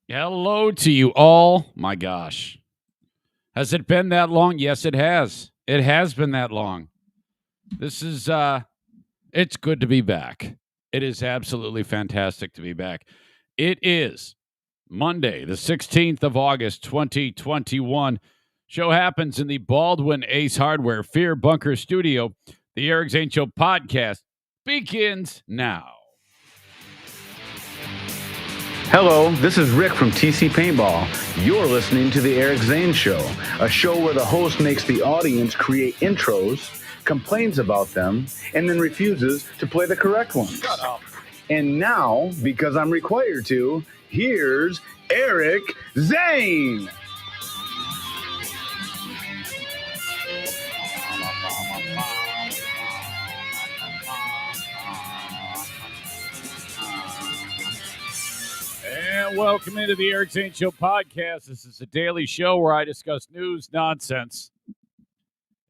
Hello to you all. My gosh. Has it been that long? Yes, it has. It has been that long. This is it's good to be back. It is absolutely fantastic to be back. It is Monday, the 16th of August, 2021. Show happens in the Baldwin Ace Hardware Fear Bunker Studio. The Eric Zane Show podcast begins now. Hello, this is Rick from TC Paintball. You're listening to The Eric Zane Show, a show where the host makes the audience create intros, complains about them, and then refuses to play the correct ones. Shut up. And now, because I'm required to, here's Eric Zane. And welcome into the Eric Zane Show podcast. This is a daily show where I discuss news, nonsense,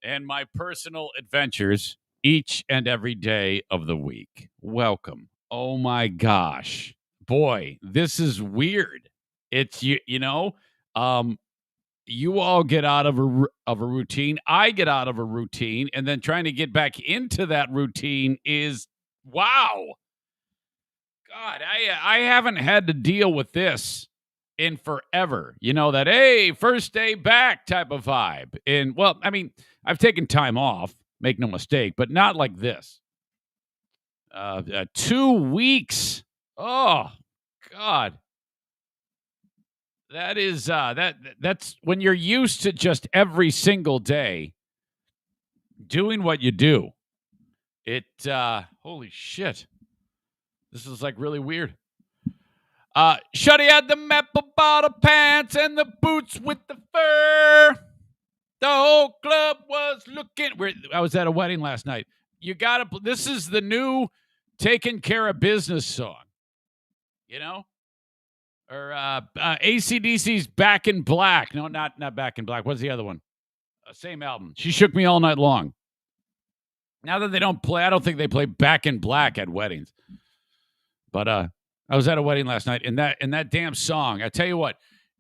and my personal adventures each and every day of the week. Welcome. Oh my gosh. Boy, this is weird. It's you all get out of a routine. I get out of a routine, and then trying to get back into that routine is wow. God, I haven't had to deal with this in forever. You know, that, hey, first day back type of vibe. And, well, I mean, I've taken time off, make no mistake, but not like this. 2 weeks. Oh, God. That is, that's when you're used to just every single day doing what you do. Holy shit. This is like really weird. Shuddy had the maple bottle pants and the boots with the fur. The whole club was looking. I was at a wedding last night. This is the new taking care of business song. You know? Or AC/DC's Back in Black. No, not Back in Black. What's the other one? Same album. She Shook Me All Night Long. Now that they don't play, I don't think they play Back in Black at weddings. But I was at a wedding last night, and that damn song, I tell you what,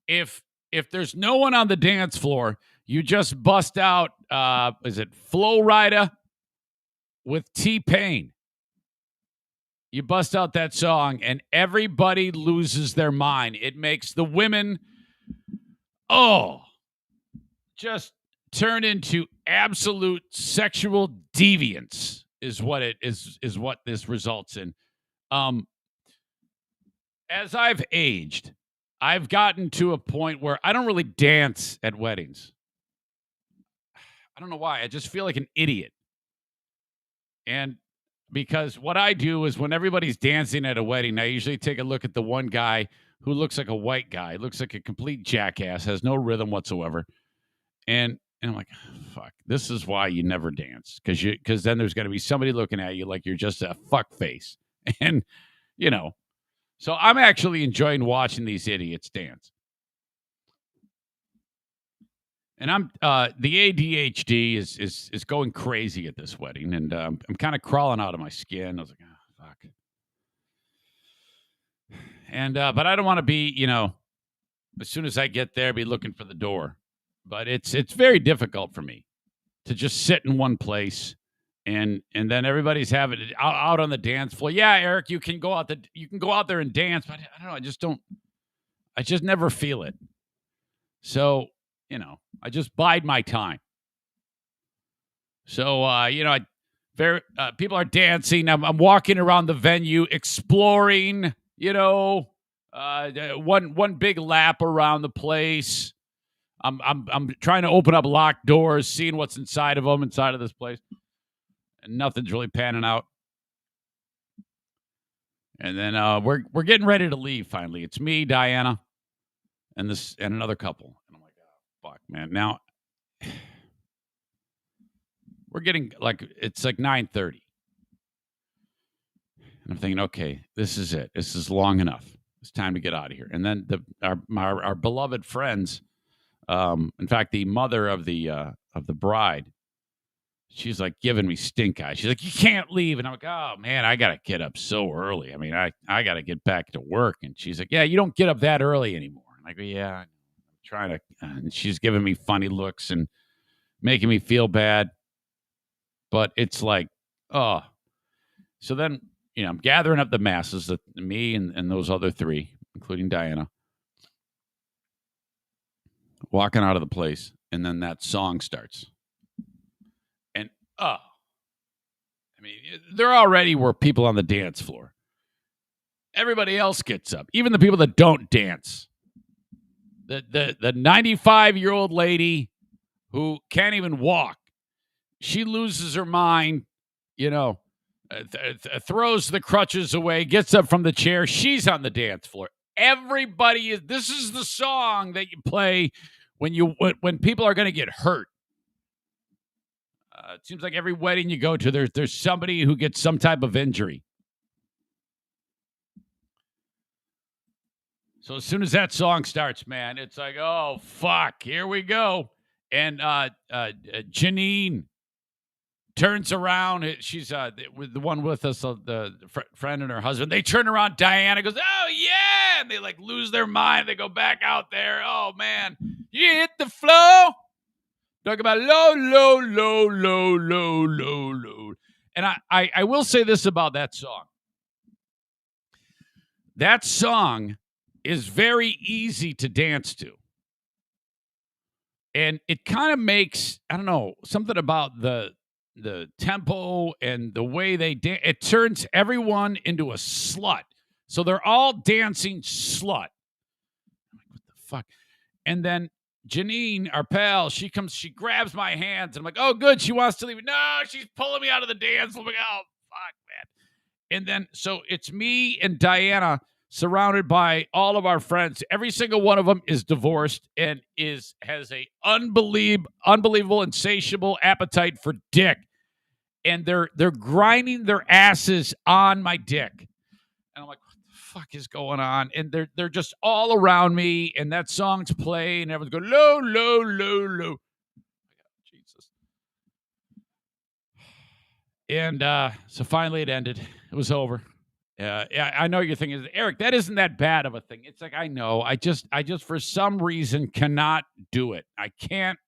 if there's no one on the dance floor, you just bust out, is it Flow Rida with T-Pain? You bust out that song, and everybody loses their mind. It makes the women, just turn into absolute sexual deviance is what it is what this results in. As I've aged, I've gotten to a point where I don't really dance at weddings. I don't know why. I just feel like an idiot. And because what I do is when everybody's dancing at a wedding, I usually take a look at the one guy who looks like a white guy, looks like a complete jackass, has no rhythm whatsoever. And I'm like, fuck, this is why you never dance. Because then there's going to be somebody looking at you like you're just a fuck face. And, you know. So I'm actually enjoying watching these idiots dance. And I'm the ADHD is going crazy at this wedding, and I'm kind of crawling out of my skin. I was like, oh, fuck. And but I don't want to be, as soon as I get there, be looking for the door. But it's very difficult for me to just sit in one place. And then everybody's having it out on the dance floor. Yeah, Eric, you can go out there and dance, but I don't know. I just never feel it. So, I just bide my time. So, people are dancing. I'm walking around the venue, exploring. One big lap around the place. I'm trying to open up locked doors, seeing what's inside of this place. And nothing's really panning out. And then we're getting ready to leave finally. It's me, Diana, and another couple. And I'm like, oh, fuck, man. Now we're getting it's like 9:30. And I'm thinking, okay, this is it. This is long enough. It's time to get out of here. And then our beloved friends, in fact, the mother of the bride, she's like giving me stink eye. She's like, you can't leave. And I'm like, oh man, I got to get up so early. I mean, I got to get back to work. And she's like, yeah, you don't get up that early anymore. And I go, yeah, I'm trying to. And she's giving me funny looks and making me feel bad. But it's like, oh. So then, I'm gathering up the masses, me and those other three, including Diana, walking out of the place. And then that song starts. And, I mean, there already were people on the dance floor. Everybody else gets up, even the people that don't dance. The 95-year-old lady who can't even walk, she loses her mind, throws the crutches away, gets up from the chair. She's on the dance floor. Everybody is. This is the song that you play when people are going to get hurt. It seems like every wedding you go to, there's somebody who gets some type of injury. So as soon as that song starts, man, it's like, oh, fuck, here we go. And Janine turns around. She's the one with us, the friend and her husband. They turn around. Diana goes, oh, yeah. And they like lose their mind. They go back out there. Oh, man. You hit the floor. Talk about low, low, low, low, low, low, low. And I will say this about that song. That song is very easy to dance to. And it kind of makes, I don't know, something about the tempo and the way they dance. It turns everyone into a slut. So they're all dancing slut. I'm like, what the fuck? And then Janine, our pal, she grabs my hands. And I'm like, oh, good. She wants to leave. No, she's pulling me out of the dance. I'm like, oh, fuck, man. And then, so it's me and Diana surrounded by all of our friends. Every single one of them is divorced and has a unbelievable, insatiable appetite for dick. And they're grinding their asses on my dick. And I'm like, what the fuck is going on? And they're just all around me, and that song's playing, and everyone's going, low, low, low, low. Jesus. And so finally it ended. It was over. Yeah, I know you're thinking, Eric, that isn't that bad of a thing. It's like, I know. I just for some reason cannot do it. I can't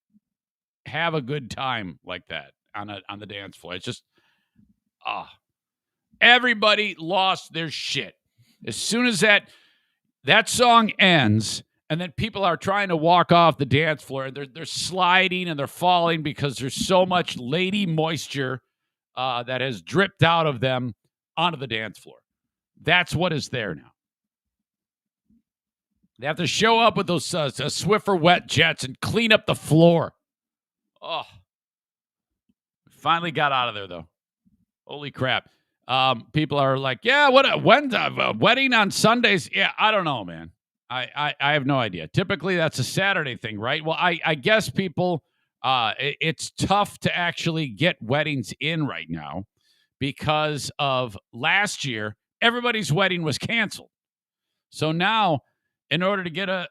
have a good time like that on the dance floor. It's just, everybody lost their shit. As soon as that song ends, and then people are trying to walk off the dance floor, and they're sliding and they're falling because there's so much lady moisture that has dripped out of them onto the dance floor. That's what is there now. They have to show up with those Swiffer wet jets and clean up the floor. Oh, finally got out of there though. Holy crap! People are like, yeah, when's a wedding on Sundays? Yeah, I don't know, man. I have no idea. Typically, that's a Saturday thing, right? Well, I guess people, it's tough to actually get weddings in right now because of last year. Everybody's wedding was canceled. So now, in order to get a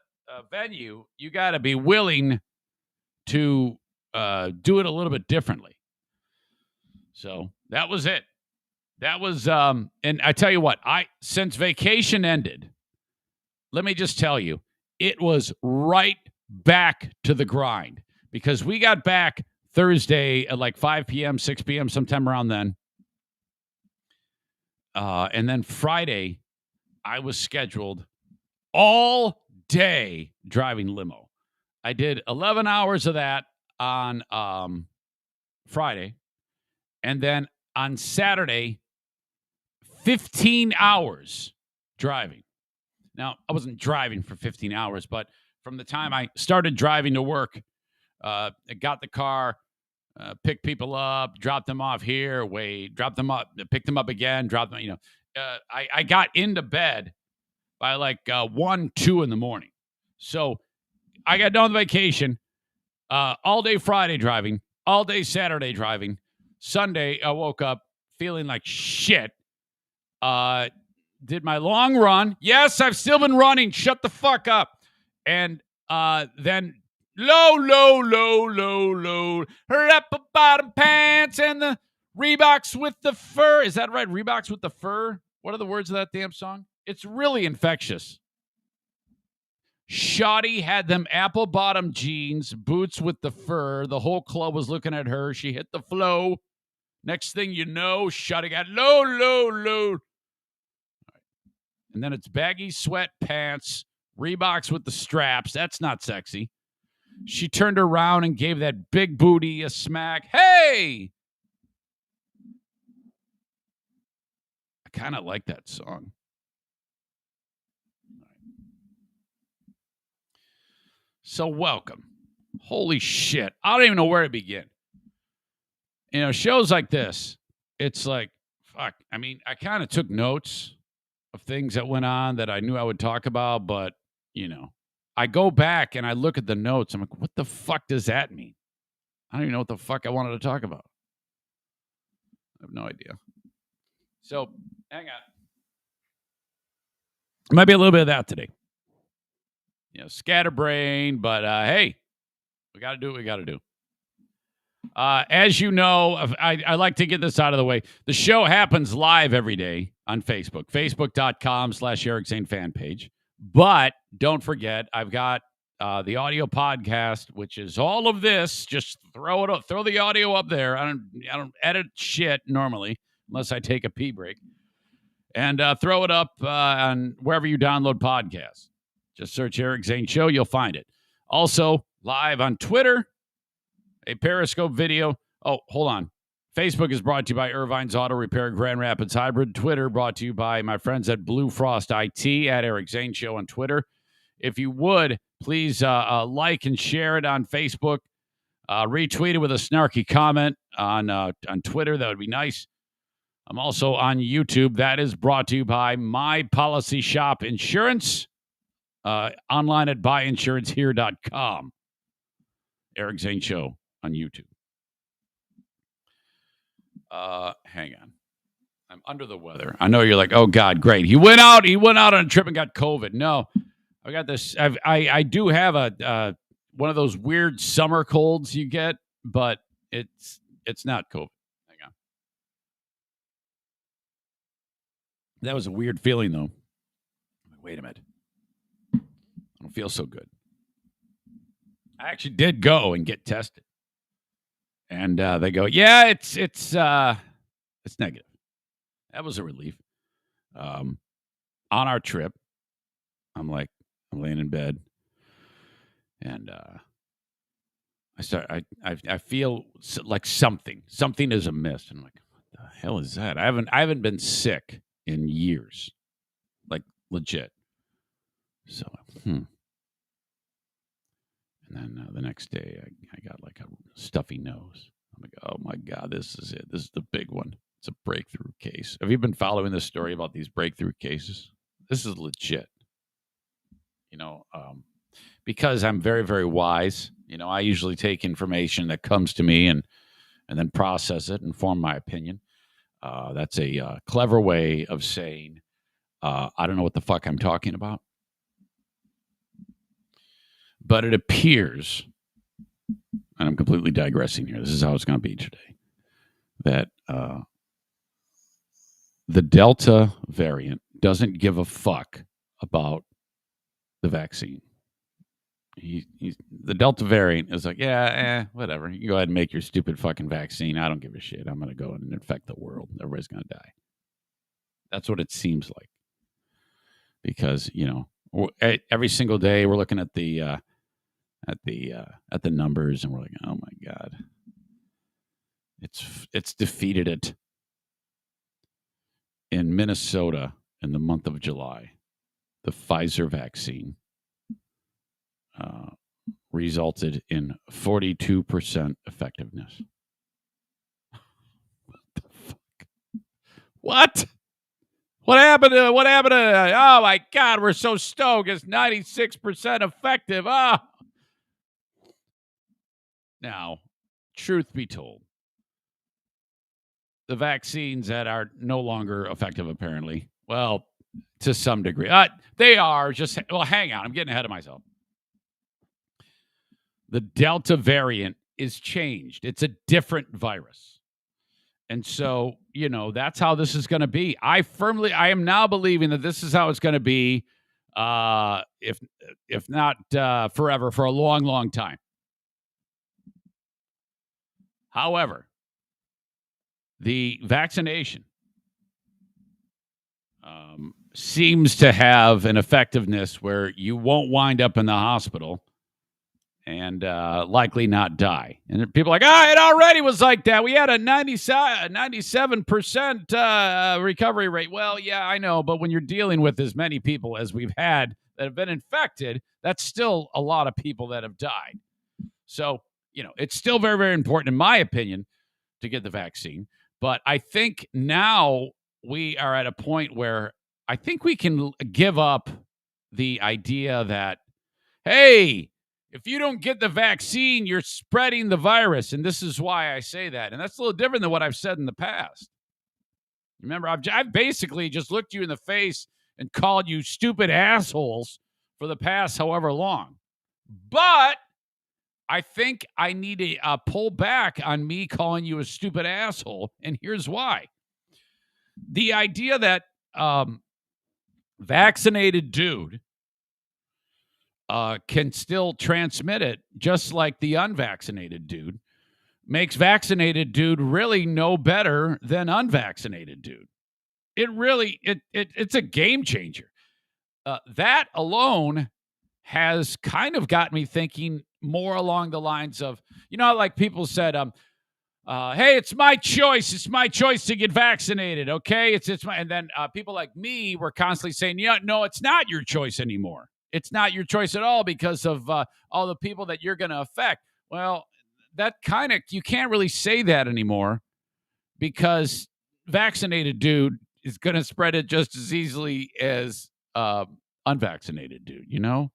venue, you got to be willing to do it a little bit differently. So that was it. That was, and I tell you what, since vacation ended, let me just tell you, it was right back to the grind because we got back Thursday at like 5 p.m., 6 p.m., sometime around then. And then Friday, I was scheduled all day driving limo. I did 11 hours of that on Friday. And then on Saturday, 15 hours driving. Now, I wasn't driving for 15 hours, but from the time I started driving to work, I got the car, pick people up, drop them off here, drop them up, pick them up again, drop them, I got into bed by like 1, 2 in the morning. So I got done with vacation, all day Friday driving, all day Saturday driving. Sunday, I woke up feeling like shit. Did my long run. Yes, I've still been running. Shut the fuck up. And then low. Her apple bottom pants and the Reeboks with the fur. Is that right? Reeboks with the fur? What are the words of that damn song? It's really infectious. Shawty had them apple bottom jeans, boots with the fur. The whole club was looking at her. She hit the flow. Next thing you know, Shawty got low. And then it's baggy sweatpants, Reeboks with the straps. That's not sexy. She turned around and gave that big booty a smack. Hey! I kind of like that song. So welcome. Holy shit. I don't even know where to begin. You know, shows like this, it's like, fuck. I mean, I kind of took notes of things that went on that I knew I would talk about, but, you know, I go back and I look at the notes. I'm like, what the fuck does that mean? I don't even know what the fuck I wanted to talk about. I have no idea. So, hang on. It might be a little bit of that today. You know, scatterbrain, but hey, we got to do what we got to do. As you know, I like to get this out of the way. The show happens live every day on Facebook, facebook.com/Eric Zane fan page. But don't forget, I've got the audio podcast, which is all of this. Just throw it up, throw the audio up there. I don't edit shit normally unless I take a pee break, and throw it up on wherever you download podcasts. Just search Eric Zane Show, you'll find it. Also live on Twitter, a Periscope video. Oh, hold on. Facebook is brought to you by Irvine's Auto Repair, Grand Rapids Hybrid. Twitter brought to you by my friends at Blue Frost IT, at Eric Zane Show on Twitter. If you would, please like and share it on Facebook. Retweet it with a snarky comment on Twitter. That would be nice. I'm also on YouTube. That is brought to you by My Policy Shop Insurance. Online at buyinsurancehere.com. Eric Zane Show on YouTube. Hang on. I'm under the weather. I know you're like, oh God, great. He went out on a trip and got COVID. No, I got this. I do have a one of those weird summer colds you get, but it's not COVID. Hang on. That was a weird feeling though. Wait a minute. I don't feel so good. I actually did go and get tested. And they go, yeah, it's negative. That was a relief. On our trip, I'm laying in bed, and I feel like something is amiss. And I'm like, what the hell is that? I haven't been sick in years, like legit. So, And then the next day, I got like a stuffy nose. I'm like, oh my God, this is it. This is the big one. It's a breakthrough case. Have you been following this story about these breakthrough cases? This is legit. You know, because I'm very, very wise. You know, I usually take information that comes to me and then process it and form my opinion. That's a clever way of saying, I don't know what the fuck I'm talking about. But it appears, and I'm completely digressing here, this is how it's going to be today, that the Delta variant doesn't give a fuck about the vaccine. The Delta variant is like, whatever. You can go ahead and make your stupid fucking vaccine. I don't give a shit. I'm going to go and infect the world. Everybody's going to die. That's what it seems like. Because, you know, every single day we're looking at the numbers and we're like, oh my God, it's defeated it. In Minnesota in the month of July, the Pfizer vaccine resulted in 42% effectiveness. What the fuck? What happened to oh my God, we're so stoked. It's 96% effective. Now, truth be told, the vaccines that are no longer effective, apparently, well, to some degree, they are just, well, hang on, I'm getting ahead of myself. The Delta variant is changed. It's a different virus. And so, that's how this is going to be. I am now believing that this is how it's going to be, if not forever, for a long, long time. However, the vaccination seems to have an effectiveness where you won't wind up in the hospital and likely not die. And people are like, it already was like that. We had a 97% recovery rate. Well, yeah, I know. But when you're dealing with as many people as we've had that have been infected, that's still a lot of people that have died. So, it's still very, very important, in my opinion, to get the vaccine. But I think now we are at a point where I think we can give up the idea that, hey, if you don't get the vaccine, you're spreading the virus. And this is why I say that. And that's a little different than what I've said in the past. Remember, I've basically just looked you in the face and called you stupid assholes for the past however long. But I think I need to pull back on me calling you a stupid asshole. And here's why. The idea that vaccinated dude can still transmit it just like the unvaccinated dude makes vaccinated dude really no better than unvaccinated dude. It really, it's a game changer. That alone has kind of got me thinking more along the lines of, like people said, hey, it's my choice. It's my choice to get vaccinated. Okay. It's my, and then people like me were constantly saying, no, it's not your choice anymore. It's not your choice at all because of all the people that you're going to affect. Well, that kind of, you can't really say that anymore because vaccinated dude is going to spread it just as easily as unvaccinated dude,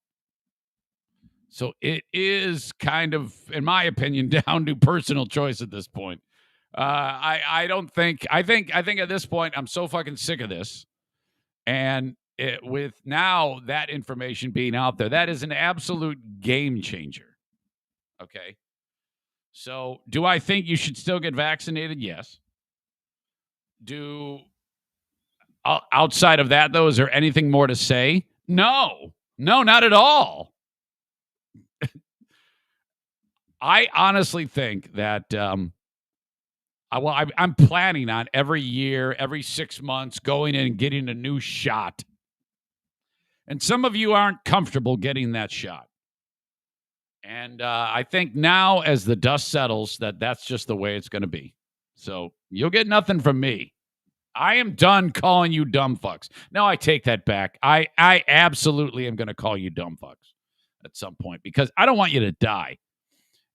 So it is kind of, in my opinion, down to personal choice at this point. I think at this point, I'm so fucking sick of this. And with now that information being out there, that is an absolute game changer. Okay. So do I think you should still get vaccinated? Yes. Outside of that, though, is there anything more to say? No, not at all. I honestly think that I'm planning on every year, every 6 months, going in and getting a new shot. And some of you aren't comfortable getting that shot. And I think now, as the dust settles, that's just the way it's going to be. So you'll get nothing from me. I am done calling you dumb fucks. No, I take that back. I absolutely am going to call you dumb fucks at some point because I don't want you to die.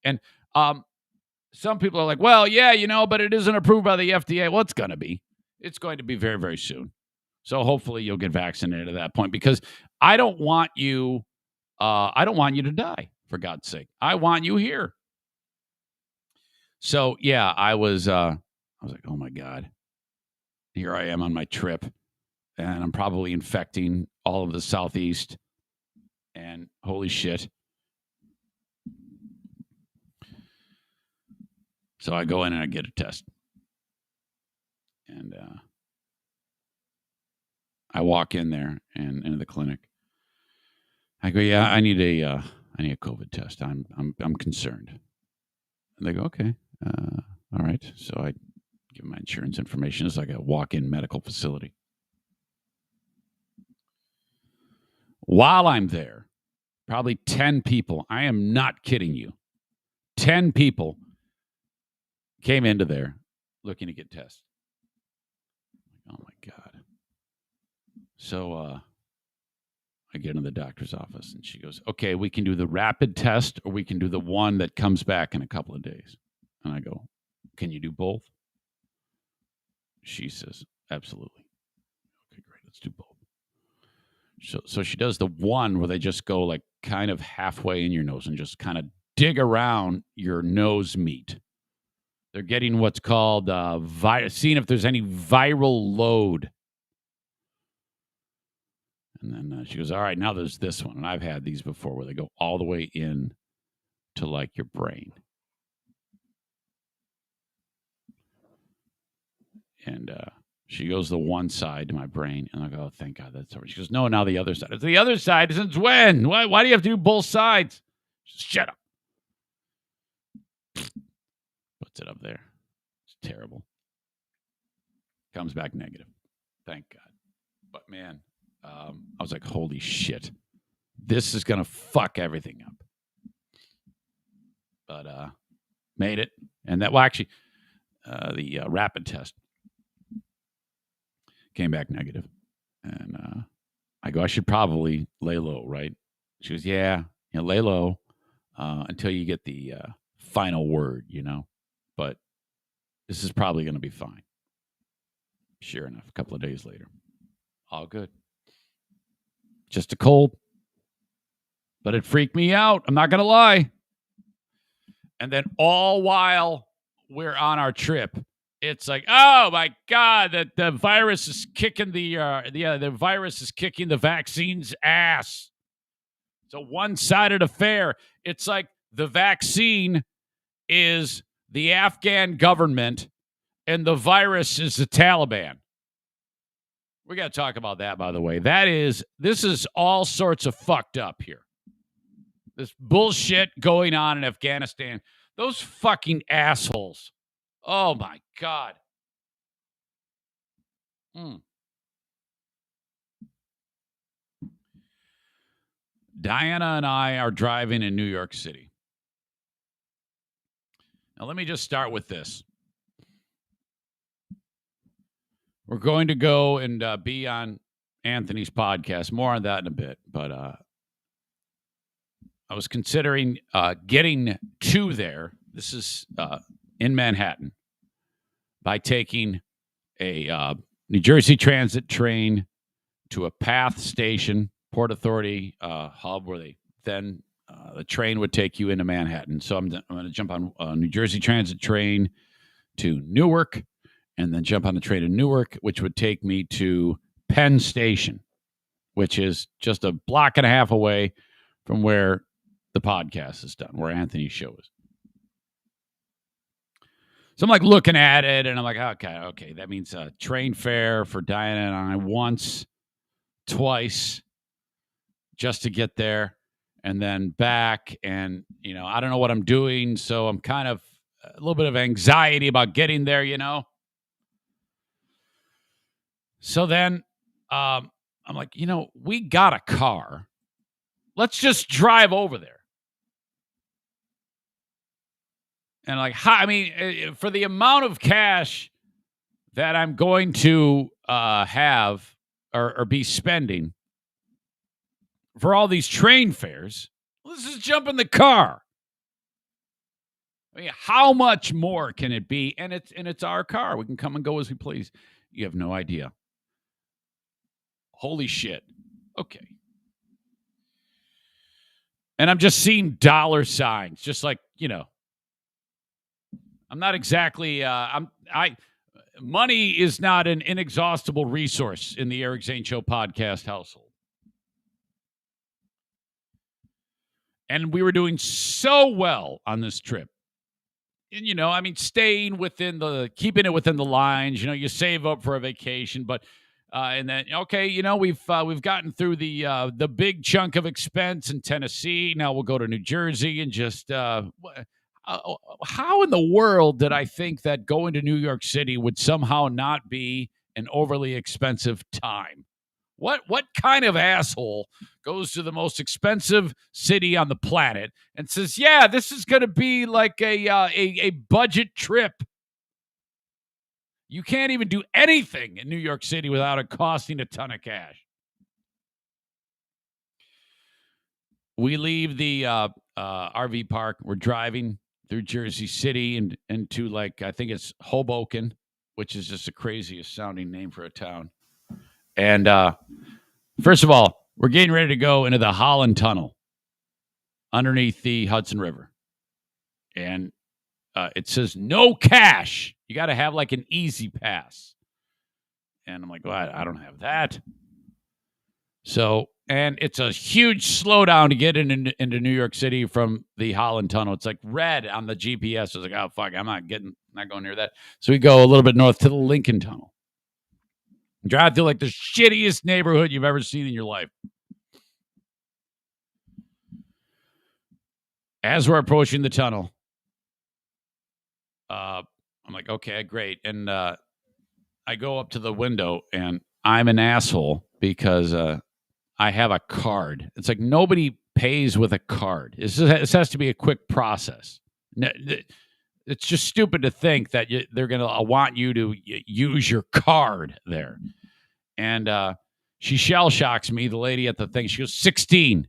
And some people are like, well, yeah, but it isn't approved by the FDA. Well, it's going to be. It's going to be very, very soon. So hopefully you'll get vaccinated at that point because I don't want you to die, for God's sake. I want you here. So, yeah, I was like, oh, my God. Here I am on my trip, and I'm probably infecting all of the Southeast. And holy shit. So I go in and I get a test. And I walk in there and into the clinic. I go, yeah, I need a COVID test. I'm concerned. And they go, okay, all right. So I give my insurance information. It's like a walk-in medical facility. While I'm there, probably 10 people, I am not kidding you, 10 people came into there looking to get tested. Oh, my God. So I get in the doctor's office, and she goes, okay, we can do the rapid test, or we can do the one that comes back in a couple of days. And I go, can you do both? She says, absolutely. Okay, great. Let's do both. So she does the one where they just go like kind of halfway in your nose and just kind of dig around your nose meat. They're getting what's called seeing if there's any viral load. And then she goes, all right, now there's this one. And I've had these before where they go all the way in to like your brain. And she goes the one side to my brain, and I go, oh, thank God that's over. She goes, no, now the other side. It's the other side. Since when? Why do you have to do both sides? Just shut up. Puts it up there. It's terrible. Comes back negative. Thank God. But man, I was like, holy shit. This is going to fuck everything up. But made it. And that, well, actually, the rapid test came back negative. And I go, I should probably lay low, right? She goes, yeah, lay low until you get the final word, But this is probably going to be fine. Sure enough, a couple of days later, all good. Just a cold. But it freaked me out. I'm not going to lie. And then all while we're on our trip, it's like, oh my God, that the virus is kicking the virus is kicking the vaccine's ass. It's a one-sided affair. It's like the vaccine is the Afghan government and the virus is the Taliban. We got to talk about that, by the way. This is all sorts of fucked up here. This bullshit going on in Afghanistan. Those fucking assholes. Oh, my God. Diana and I are driving in New York City. Now, let me just start with this. We're going to go and be on Anthony's podcast. More on that in a bit. But I was considering getting to there. This is in Manhattan by taking a New Jersey Transit train to a PATH station, Port Authority hub, where then the train would take you into Manhattan. So I'm going to jump on a New Jersey Transit train to Newark, and then jump on the train to Newark, which would take me to Penn Station, which is just a block and a half away from where the podcast is done, where Anthony's show is. So I'm like looking at it, and I'm like, okay. That means a train fare for Diana and I once, twice, just to get there, and then back. And, I don't know what I'm doing, so I'm kind of a little bit of anxiety about getting there, So then I'm like, we got a car. Let's just drive over there. And for the amount of cash that I'm going to have or be spending for all these train fares, let's just jump in the car. How much more can it be? And it's our car. We can come and go as we please. You have no idea. Holy shit. Okay. And I'm just seeing dollar signs, just like, I'm not exactly, money is not an inexhaustible resource in the Eric Zane Show podcast household. And we were doing so well on this trip. And, staying keeping it within the lines, you save up for a vacation, but, and then, okay, we've gotten through the big chunk of expense in Tennessee. Now we'll go to New Jersey and just, how in the world did I think that going to New York City would somehow not be an overly expensive time? What kind of asshole goes to the most expensive city on the planet and says, yeah, this is going to be like a budget trip? You can't even do anything in New York City without it costing a ton of cash. We leave the RV park. We're driving through Jersey City and into I think it's Hoboken, which is just the craziest sounding name for a town. And first of all, we're getting ready to go into the Holland Tunnel underneath the Hudson River. And it says no cash. You got to have an easy pass. And I'm like, well, I don't have that. So And it's a huge slowdown to get into New York City from the Holland Tunnel. It's like red on the GPS. I was like, oh, fuck, I'm not going near that. So we go a little bit north to the Lincoln Tunnel. Drive through like the shittiest neighborhood you've ever seen in your life. As we're approaching the tunnel, I'm like, okay, great. And I go up to the window, and I'm an asshole because I have a card. It's like nobody pays with a card. This has to be a quick process. It's just stupid to think that they're going to want you to use your card there. And she shell shocks me, the lady at the thing. She goes, 16.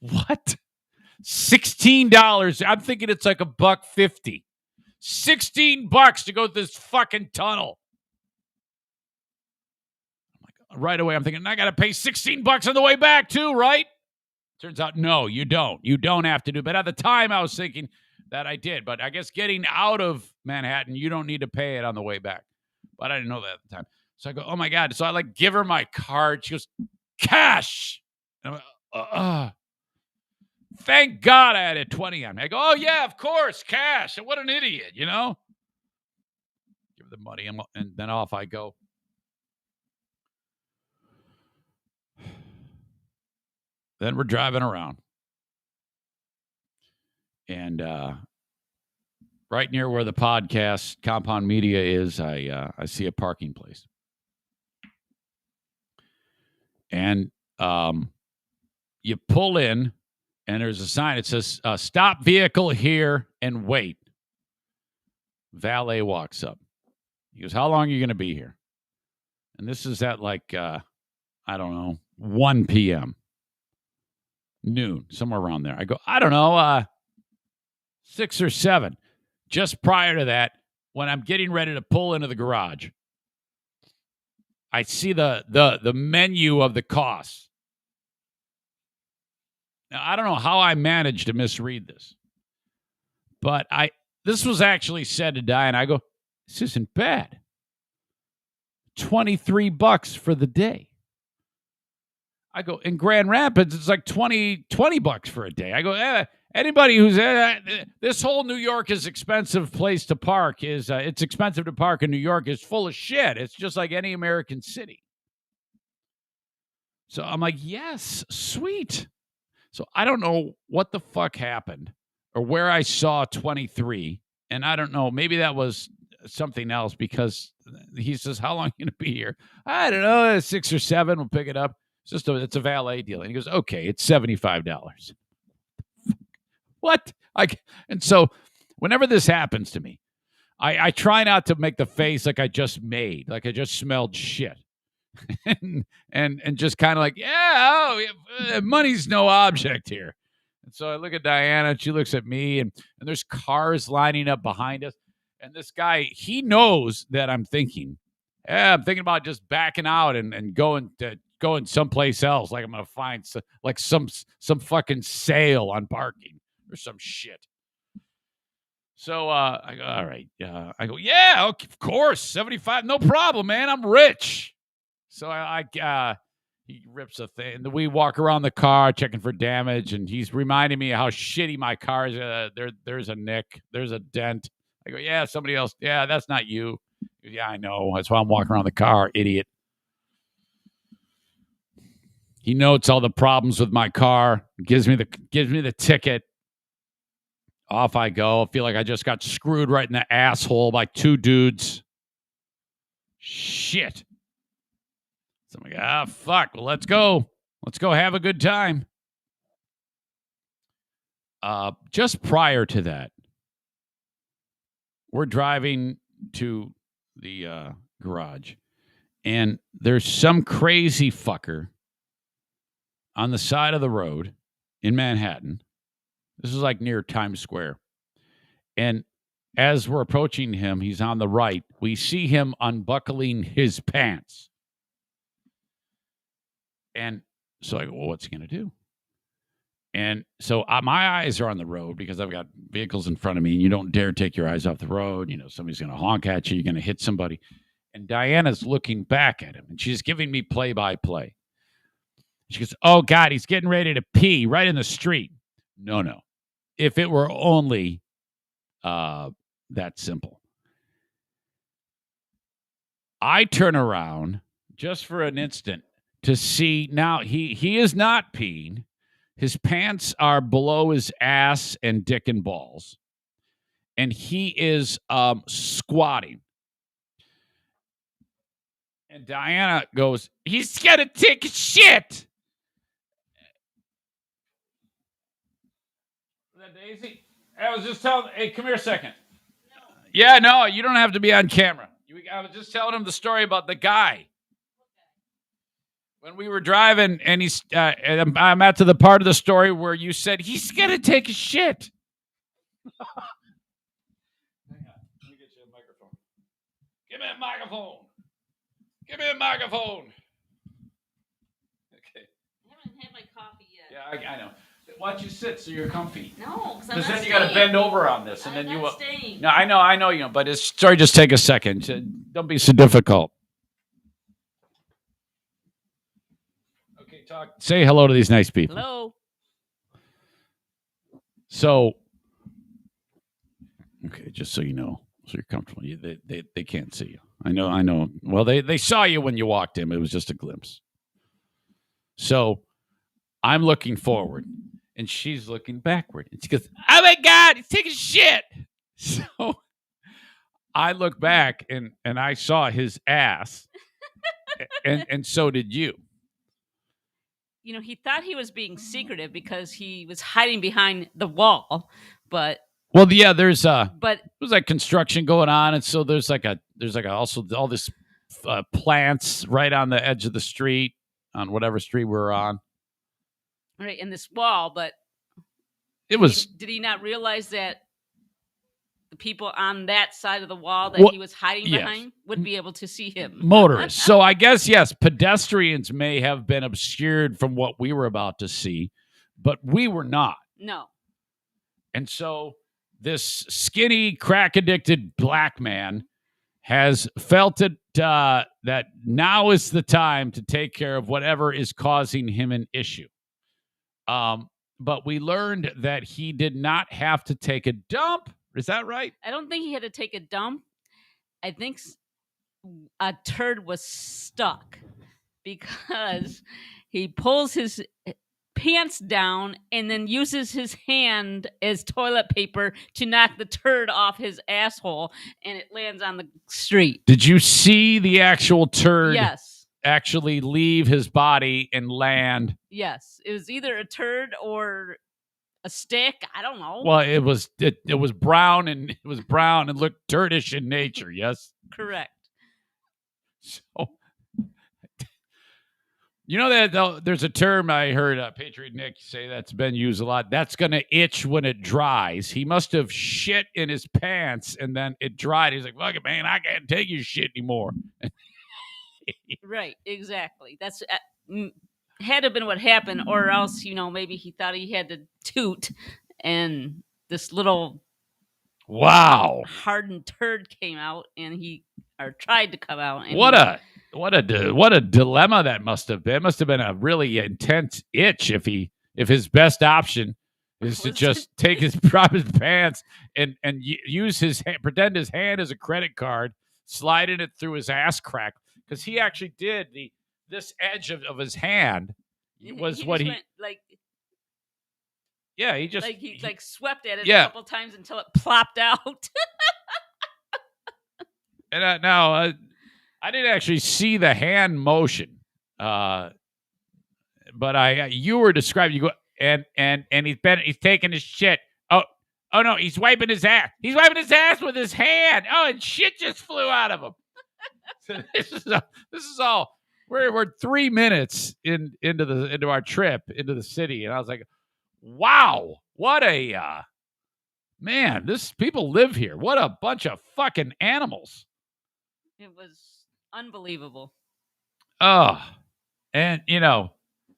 What? $16. I'm thinking it's like $1.50. $16 to go through this fucking tunnel. Right away, I'm thinking, I got to pay $16 on the way back too, right? Turns out, no, you don't. You don't have to do. But at the time, I was thinking that I did. But I guess getting out of Manhattan, you don't need to pay it on the way back. But I didn't know that at the time. So I go, oh, my God. So I, like, give her my card. She goes, cash. And I'm like, thank God I had a 20 on me. I go, oh, yeah, of course, cash. What an idiot, you know? Give her the money, and then off I go. Then we're driving around. And right near where the podcast Compound Media is, I see a parking place. And you pull in, and there's a sign. It says, stop vehicle here and wait. Valet walks up. He goes, how long are you going to be here? And this is at like, I don't know, 1 p.m. Noon, somewhere around there. I go, I don't know, 6 or 7. Just prior to that, when I'm getting ready to pull into the garage, I see the menu of the costs. Now, I don't know how I managed to misread this, but this was actually said to Diane. I go, this isn't bad. $23 for the day. I go, in Grand Rapids, it's like $20 for a day. I go, anybody who's this whole New York is expensive place to park it's expensive to park in New York is full of shit. It's just like any American city. So I'm like, yes, sweet. So I don't know what the fuck happened or where I saw 23. And I don't know, maybe that was something else because he says, how long are you going to be here? I don't know, 6 or 7. We'll pick it up. It's a valet deal. And he goes, okay, it's $75. What? And so whenever this happens to me, I try not to make the face like I just made, like I just smelled shit. and just kind of like, money's no object here. And so I look at Diana, and she looks at me, and there's cars lining up behind us. And this guy, he knows that I'm thinking about just backing out and going someplace else. Like I'm going to find some fucking sale on parking or some shit. So I go, all right. I go, yeah, okay, of course, 75, no problem, man. I'm rich. So he rips a thing. And we walk around the car checking for damage, and he's reminding me of how shitty my car is. There's a nick. There's a dent. I go, yeah, somebody else. Yeah, that's not you. Goes, yeah, I know. That's why I'm walking around the car, idiot. He notes all the problems with my car. Gives me the ticket. Off I go. I feel like I just got screwed right in the asshole by 2 dudes. Shit. So I'm like, fuck. Well, let's go. Let's go have a good time. Just prior to that, we're driving to the garage, and there's some crazy fucker on the side of the road in Manhattan. This is like near Times Square. And as we're approaching him, he's on the right. We see him unbuckling his pants. And so I go, well, what's he going to do? And so my eyes are on the road because I've got vehicles in front of me, and you don't dare take your eyes off the road. You know, somebody's going to honk at you. You're going to hit somebody. And Diana's looking back at him, and she's giving me play-by-play. She goes, oh, God, he's getting ready to pee right in the street. No. If it were only that simple. I turn around just for an instant to see now he is not peeing. His pants are below his ass and dick and balls. And he is squatting. And Diana goes, he's got to take a shit. Is that Daisy? I was just telling, hey, come here a second. No. Yeah, no, you don't have to be on camera. I was just telling him the story about the guy. When we were driving, and I'm at to the part of the story where you said, he's got to take a shit. Hang on. Let me get you a microphone. Give me a microphone. Give me a microphone. Okay. I haven't had my coffee yet. Yeah, I know. Why don't you sit so you're comfy? No, because then you got to bend over on this, and I'm then you. not staying. No, I know, you know. But it's sorry. Just take a second. Don't be so difficult. Okay, talk. Say hello to these nice people. Hello. So, okay, just so you know, so you're comfortable. They can't see you. I know. Well, they saw you when you walked in. It was just a glimpse. So, I'm looking forward, and she's looking backward. And she goes, oh, my God, he's taking shit. So, I look back, and I saw his ass, and so did you. You know, he thought he was being secretive because he was hiding behind the wall, but... Well, yeah, there's like construction going on, and so there's also all this plants right on the edge of the street, on whatever street we're on. Right, in this wall, but did he not realize that the people on that side of the wall that he was hiding behind would be able to see him? Motorists. So I guess, yes, pedestrians may have been obscured from what we were about to see, but we were not. No. And so this skinny, crack-addicted black man has felt it that now is the time to take care of whatever is causing him an issue. But we learned that he did not have to take a dump. Is that right? I don't think he had to take a dump. I think a turd was stuck because he pulls his pants down and then uses his hand as toilet paper to knock the turd off his asshole, and it lands on the street. Did you see the actual turd? Yes. Actually leave his body and land? Yes. It was either a turd or a stick. I don't know. Well, it was brown, and it was brown and looked turdish in nature. Yes. Correct. So, you know that there's a term I heard Patriot Nick say that's been used a lot. That's going to itch when it dries. He must have shit in his pants, and then it dried. He's like, "Fuck it, man, I can't take your shit anymore." Right. Exactly. That's had to have been what happened, or else, you know, maybe he thought he had to toot, and this little hardened turd came out, and tried to come out. And what a dilemma that must have been. It must have been a really intense itch if his best option is to just drop his pants and use his hand, pretend his hand is a credit card, sliding it through his ass crack, because he actually did this edge of his hand was what he went, like. Yeah, he swept at it a couple times until it plopped out. And now I didn't actually see the hand motion, but you were describing. You go and he's taking his shit. Oh no, he's wiping his ass. He's wiping his ass with his hand. Oh, and shit just flew out of him. So this is all. We're 3 minutes into our trip into the city, and I was like, wow, what a man! This people live here. What a bunch of fucking animals. It was unbelievable. Oh, and I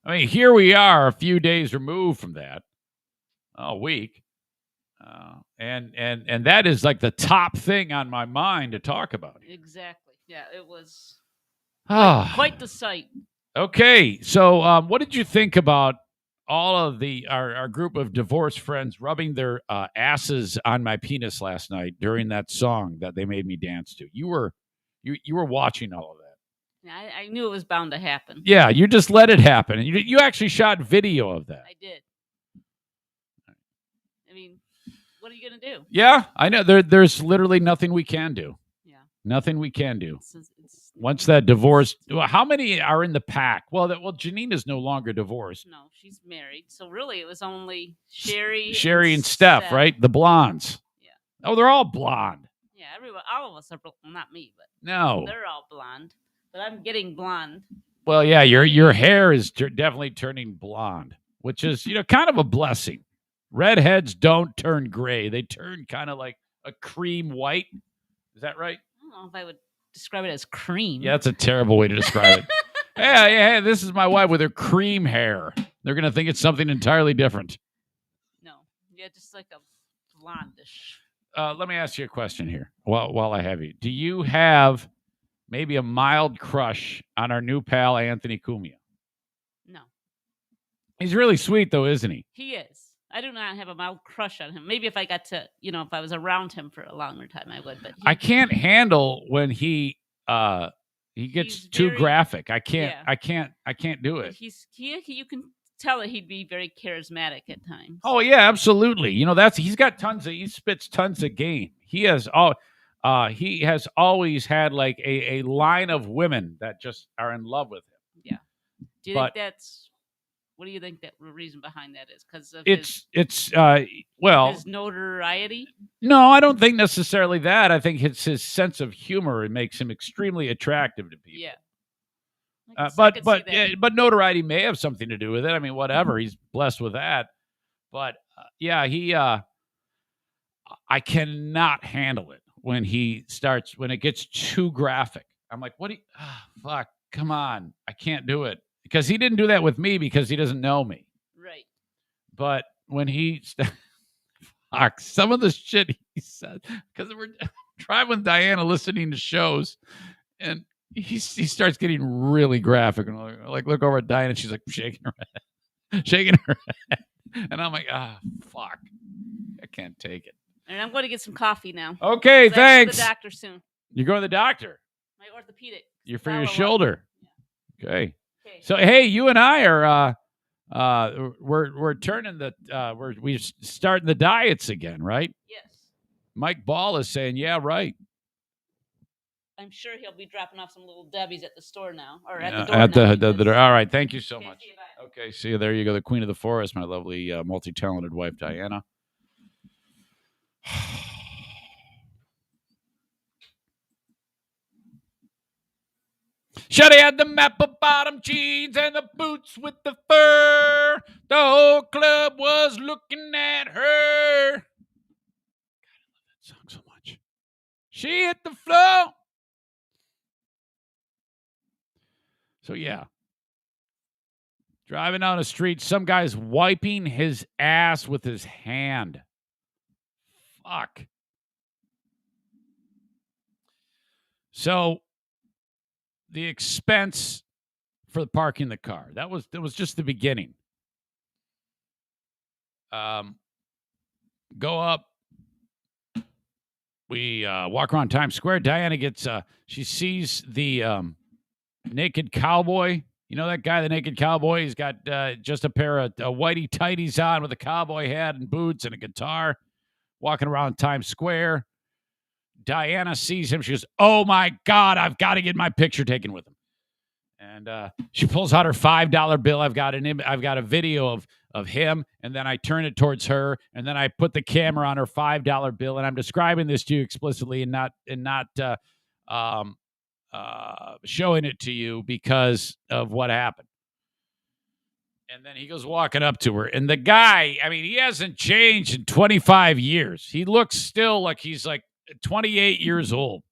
mean, here we are, a few days removed from that, a week, and that is like the top thing on my mind to talk about. Exactly. Yeah, it was Ah, quite the sight. Okay, so what did you think about all of our group of divorced friends rubbing their asses on my penis last night during that song that they made me dance to? You were watching all of that. Yeah, I knew it was bound to happen. Yeah, you just let it happen. You actually shot video of that. I did. I mean, what are you gonna do? Yeah, I know. There's literally nothing we can do. Yeah. Nothing we can do. It's Once that divorce, how many are in the pack? Well, Janine is no longer divorced. no, she's married. So really, it was only Sherry and Steph, right? The blondes. Yeah. Oh, they're all blonde. Yeah, everyone, all of us are not me, but No, they're all blonde. But I'm getting blonde. well, yeah, your hair is definitely turning blonde, which is kind of a blessing. Redheads don't turn gray; they turn kind of like a cream white. Is that right? I don't know if I would describe it as cream. Yeah, that's a terrible way to describe it. Hey, this is my wife with her cream hair. They're gonna think it's something entirely different. No, yeah, just like a blondish. Let me ask you a question here. While I have you, do you have maybe a mild crush on our new pal Anthony Cumia? No, He's really sweet, though, isn't he? he is. I do not have a mild crush on him. Maybe if I got to, if I was around him for a longer time, I would. But I can't handle when he gets He's too very- graphic. I can't. Yeah. I can't do but it. you can tell that he'd be very charismatic at times. Oh yeah, absolutely. He spits tons of game. He has always had like a line of women that just are in love with him. Do you but- think what do you think that the reason behind that is? Because of It's his notoriety? no, I don't think necessarily that. I think it's his sense of humor. It makes him extremely attractive to people. Yeah. But notoriety may have something to do with it. I mean, whatever. He's blessed with that. But I cannot handle it when it gets too graphic. I'm like, fuck, come on. I can't do it. Because he didn't do that with me because he doesn't know me. Right. But when some of the shit he said, because we're driving with Diana listening to shows, and he starts getting really graphic, and like look over at Diana, and she's like shaking her head, and I'm like, fuck, I can't take it. And I'm going to get some coffee now. Okay, 'Cause I have to go to thanks. the doctor soon. You're going to the doctor. My orthopedic. You're for your follow-up. shoulder. Okay. Okay. So hey, you and I are we're turning we're starting the diets again, right? Yes. Mike Ball is saying, yeah, right. I'm sure he'll be dropping off some little Debbies at the store now, or Yeah, at the door. the door. All right, thank you so Okay, much. see you, bye. Okay, see you. There you go, the queen of the forest, my lovely multi-talented wife Diana. Shawty had the mapple bottom jeans and the boots with the fur. The whole club was looking at her. God, I love that song so much. She hit the floor. So yeah. Driving down the street, some guy's wiping his ass with his hand. Fuck. So the expense for parking the car. That was just the beginning. Go up. We walk around Times Square. Diana gets she sees the naked cowboy. You know that guy, the naked cowboy? He's got just a pair of whitey tighties on with a cowboy hat and boots and a guitar, walking around Times Square. Diana sees him. She goes, "Oh my God, I've got to get my picture taken with him." And she pulls out her $5 bill. I've got a video of him, and then I turn it towards her, and then I put the camera on her $5 bill, and I'm describing this to you explicitly and not showing it to you because of what happened. And then he goes walking up to her, and the guy, I mean, he hasn't changed in 25 years. He looks still like he's like 28 years old.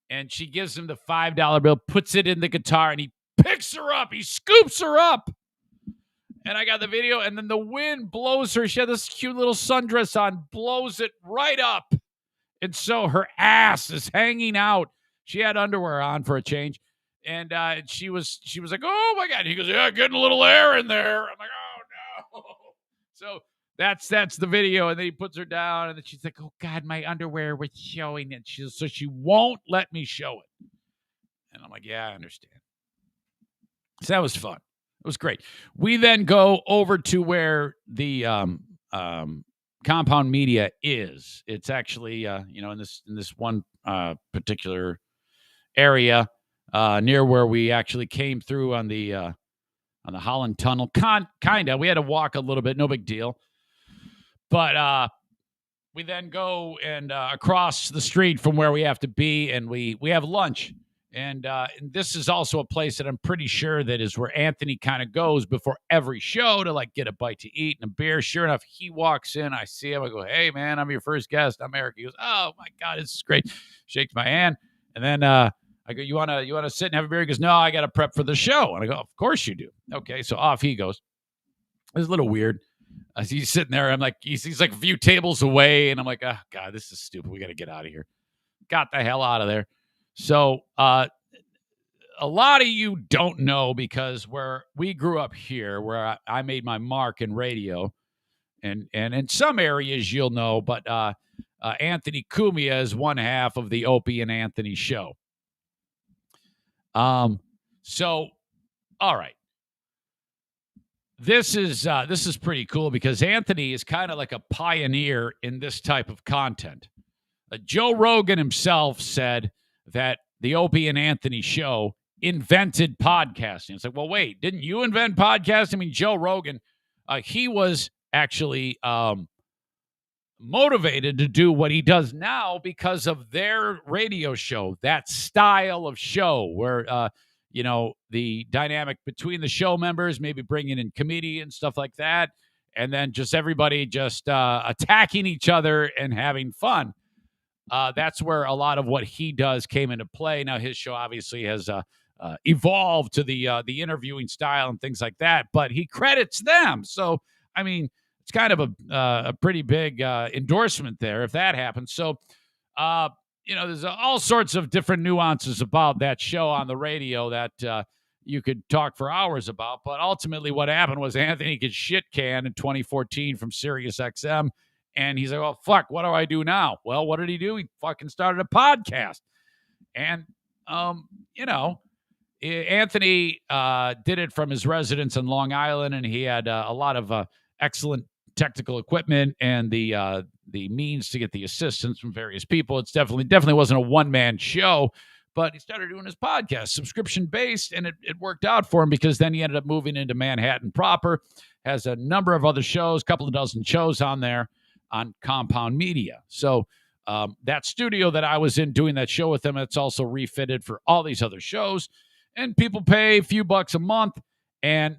And she gives him the $5 bill, puts it in the guitar, and he picks her up. He scoops her up. And I got the video, and then the wind blows her. She had this cute little sundress on, blows it right up. And so her ass is hanging out. She had underwear on for a change. And she was like, "Oh my God." He goes, "Yeah, getting a little air in there." I'm like, "Oh no." So that's the video, and then he puts her down, and then she's like, "Oh God, my underwear was showing it." So she won't let me show it. And I'm like, "Yeah, I understand." So that was fun. It was great. We then go over to where the compound media is. It's actually in this one particular area near where we actually came through on the Holland Tunnel. Kinda. We had to walk a little bit, no big deal. But we then go and across the street from where we have to be, and we have lunch. And this is also a place that I'm pretty sure that is where Anthony kind of goes before every show to like get a bite to eat and a beer. Sure enough, he walks in. I see him. I go, "Hey, man, I'm your first guest. I'm Eric." He goes, "Oh my God, this is great." Shakes my hand, and then I go, "You wanna sit and have a beer?" He goes, "No, I got to prep for the show." And I go, "Of course you do." Okay, so off he goes. It's a little weird. He's sitting there. I'm like, he's like a few tables away, and I'm like, "Oh God, this is stupid. We got to get out of here." Got the hell out of there. So a lot of you don't know because where we grew up here, where I made my mark in radio, and in some areas you'll know, but Anthony Cumia is one half of the Opie and Anthony show. So all right. This is pretty cool because Anthony is kind of like a pioneer in this type of content. Joe Rogan himself said that the Opie and Anthony show invented podcasting. It's like, well, wait, didn't you invent podcasting? I mean, Joe Rogan, he was actually motivated to do what he does now because of their radio show, that style of show where, the dynamic between the show members, maybe bringing in comedians, stuff like that, and then just everybody just attacking each other and having fun. That's where a lot of what he does came into play. Now, his show obviously has evolved to the interviewing style and things like that, but he credits them. So, I mean, it's kind of a pretty big endorsement there if that happens. So, there's all sorts of different nuances about that show on the radio that you could talk for hours about. But ultimately, what happened was Anthony gets shit canned in 2014 from Sirius XM. And he's like, "Oh, fuck, what do I do now?" Well, what did he do? He fucking started a podcast. And, Anthony did it from his residence in Long Island, and he had a lot of excellent technical equipment and the means to get the assistance from various people. It's definitely wasn't a one-man show, but he started doing his podcast, subscription-based, and it worked out for him because then he ended up moving into Manhattan proper, has a number of other shows, a couple of dozen shows on there on Compound Media. So that studio that I was in doing that show with him, it's also refitted for all these other shows. And people pay a few bucks a month, and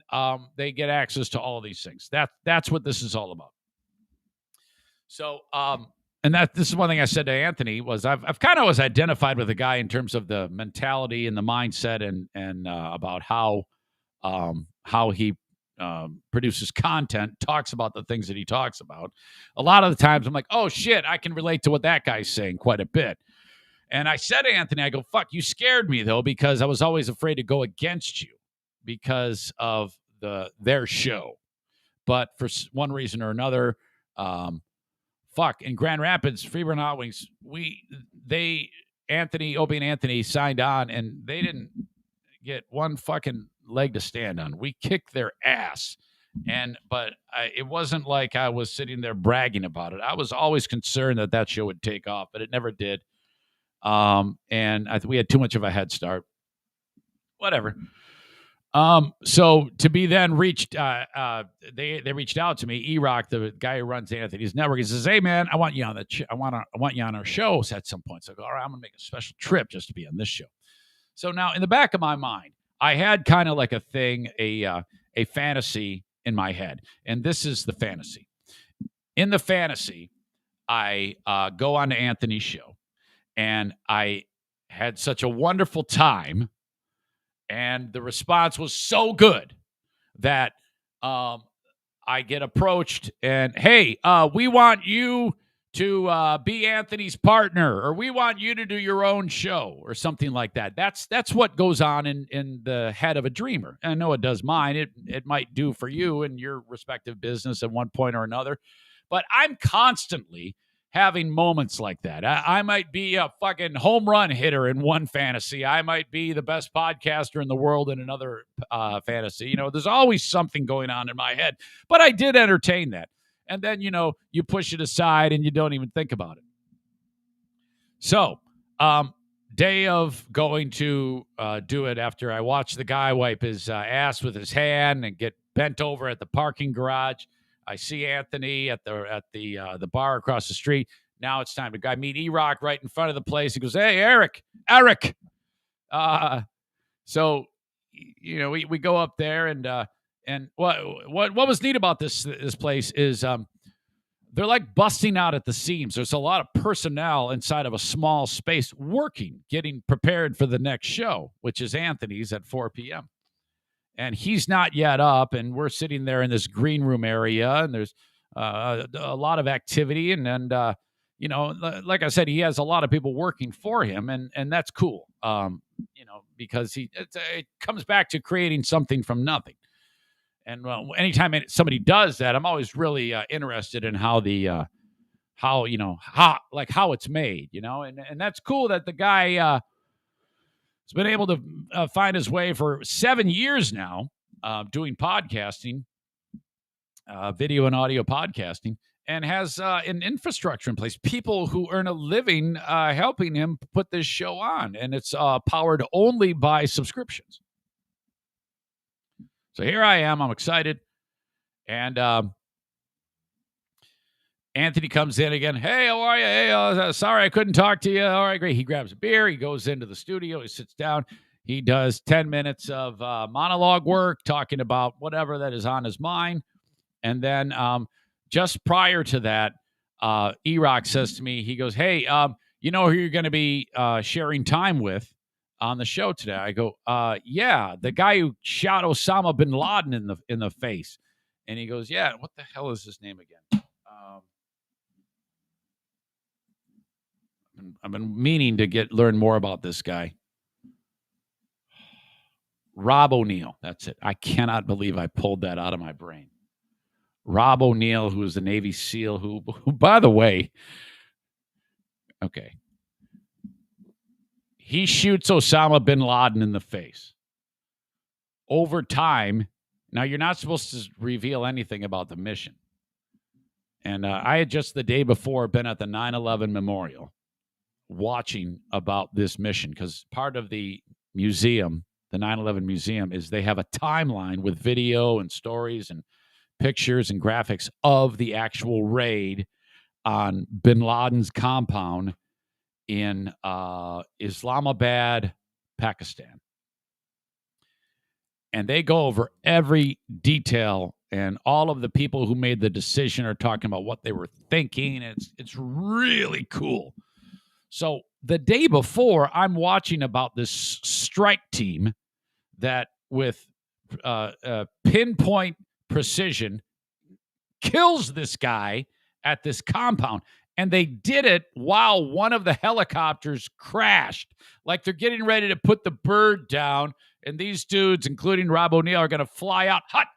they get access to all of these things. That's what this is all about. So, this is one thing I said to Anthony was I've kind of was identified with the guy in terms of the mentality and the mindset and about how he produces content, talks about the things that he talks about. A lot of the times I'm like, oh shit, I can relate to what that guy's saying quite a bit. And I said to Anthony, I go, fuck, you scared me though, because I was always afraid to go against you because of their show. But for one reason or another, in Grand Rapids, Freeburg Hot Wings, Opie and Anthony signed on, and they didn't get one fucking leg to stand on. We kicked their ass. But it wasn't like I was sitting there bragging about it. I was always concerned that show would take off, but it never did. And we had too much of a head start. Whatever. So to be then reached, they reached out to me. E-Rock, the guy who runs Anthony's network, he says, "Hey man, I want you on I want you on our shows at some point." So I go, "All right, I'm gonna make a special trip just to be on this show." So now in the back of my mind, I had kind of like a thing, a fantasy in my head, and this is the fantasy. In the fantasy, I go on to Anthony's show, and I had such a wonderful time. And the response was so good that I get approached and, "Hey, we want you to be Anthony's partner, or we want you to do your own show, or something like that. That's what goes on in the head of a dreamer. And I know it does mine. It might do for you in your respective business at one point or another. But I'm constantly having moments like that. I might be a fucking home run hitter in one fantasy. I might be the best podcaster in the world in another fantasy. There's always something going on in my head. But I did entertain that. And then, you push it aside and you don't even think about it. So, day of going to do it after I watched the guy wipe his ass with his hand and get bent over at the parking garage. I see Anthony at the bar across the street. Now it's time to go meet E-Rock right in front of the place. He goes, "Hey, Eric." So, we go up there and what was neat about this place is they're like busting out at the seams. There's a lot of personnel inside of a small space working, getting prepared for the next show, which is Anthony's at 4 p.m. And he's not yet up, and we're sitting there in this green room area, and there's a lot of activity, and like I said, he has a lot of people working for him, and that's cool, because it comes back to creating something from nothing. And anytime somebody does that, I'm always really interested in how how it's made, and that's cool that the guy has been able to find his way for 7 years now, doing podcasting, video and audio podcasting, and has an infrastructure in place, people who earn a living helping him put this show on, and it's powered only by subscriptions. So here I am. I'm excited. And Anthony comes in again. "Hey, how are you? Hey, sorry I couldn't talk to you." All right, great. He grabs a beer. He goes into the studio. He sits down. He does 10 minutes of monologue work, talking about whatever that is on his mind. And then just prior to that, E-Rock says to me, he goes, "Hey, you know who you're going to be sharing time with on the show today?" I go, "Yeah, the guy who shot Osama bin Laden in the face." And he goes, "Yeah, what the hell is his name again?" I've been meaning to learn more about this guy. Rob O'Neill. That's it. I cannot believe I pulled that out of my brain. Rob O'Neill, who is the Navy SEAL, who by the way, okay, he shoots Osama bin Laden in the face. Over time, now you're not supposed to reveal anything about the mission. And I had just the day before been at the 9/11 memorial watching about this mission, because part of the museum, the 9/11 museum, is they have a timeline with video and stories and pictures and graphics of the actual raid on bin Laden's compound in Islamabad, Pakistan. And they go over every detail, and all of the people who made the decision are talking about what they were thinking. It's really cool. So the day before, I'm watching about this strike team that with pinpoint precision kills this guy at this compound. And they did it while one of the helicopters crashed. Like they're getting ready to put the bird down. And these dudes, including Rob O'Neill, are going to fly out hot,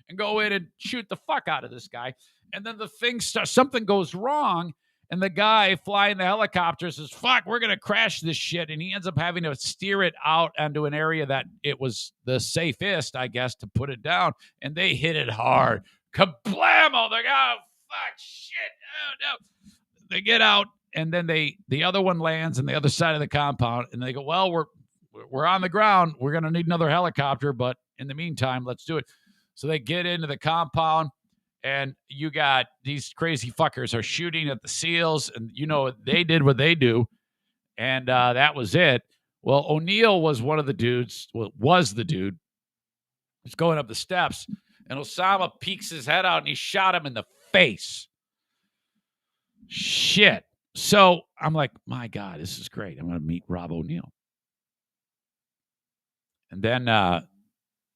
and go in and shoot the fuck out of this guy. And then the thing starts, something goes wrong. And the guy flying the helicopter says, "Fuck, we're going to crash this shit." And he ends up having to steer it out onto an area that it was the safest, I guess, to put it down. And they hit it hard. Kablamo! They're like, "Oh, fuck, shit. Oh, no." They get out, and then the other one lands on the other side of the compound. And they go, "Well, we're on the ground. We're going to need another helicopter. But in the meantime, let's do it." So they get into the compound. And you got these crazy fuckers are shooting at the SEALs, and they did what they do, and that was it. Well, O'Neill was one of the dudes. Well, was the dude who's going up the steps, and Osama peeks his head out, and he shot him in the face. Shit. So I'm like, my God, this is great. I'm going to meet Rob O'Neill. And then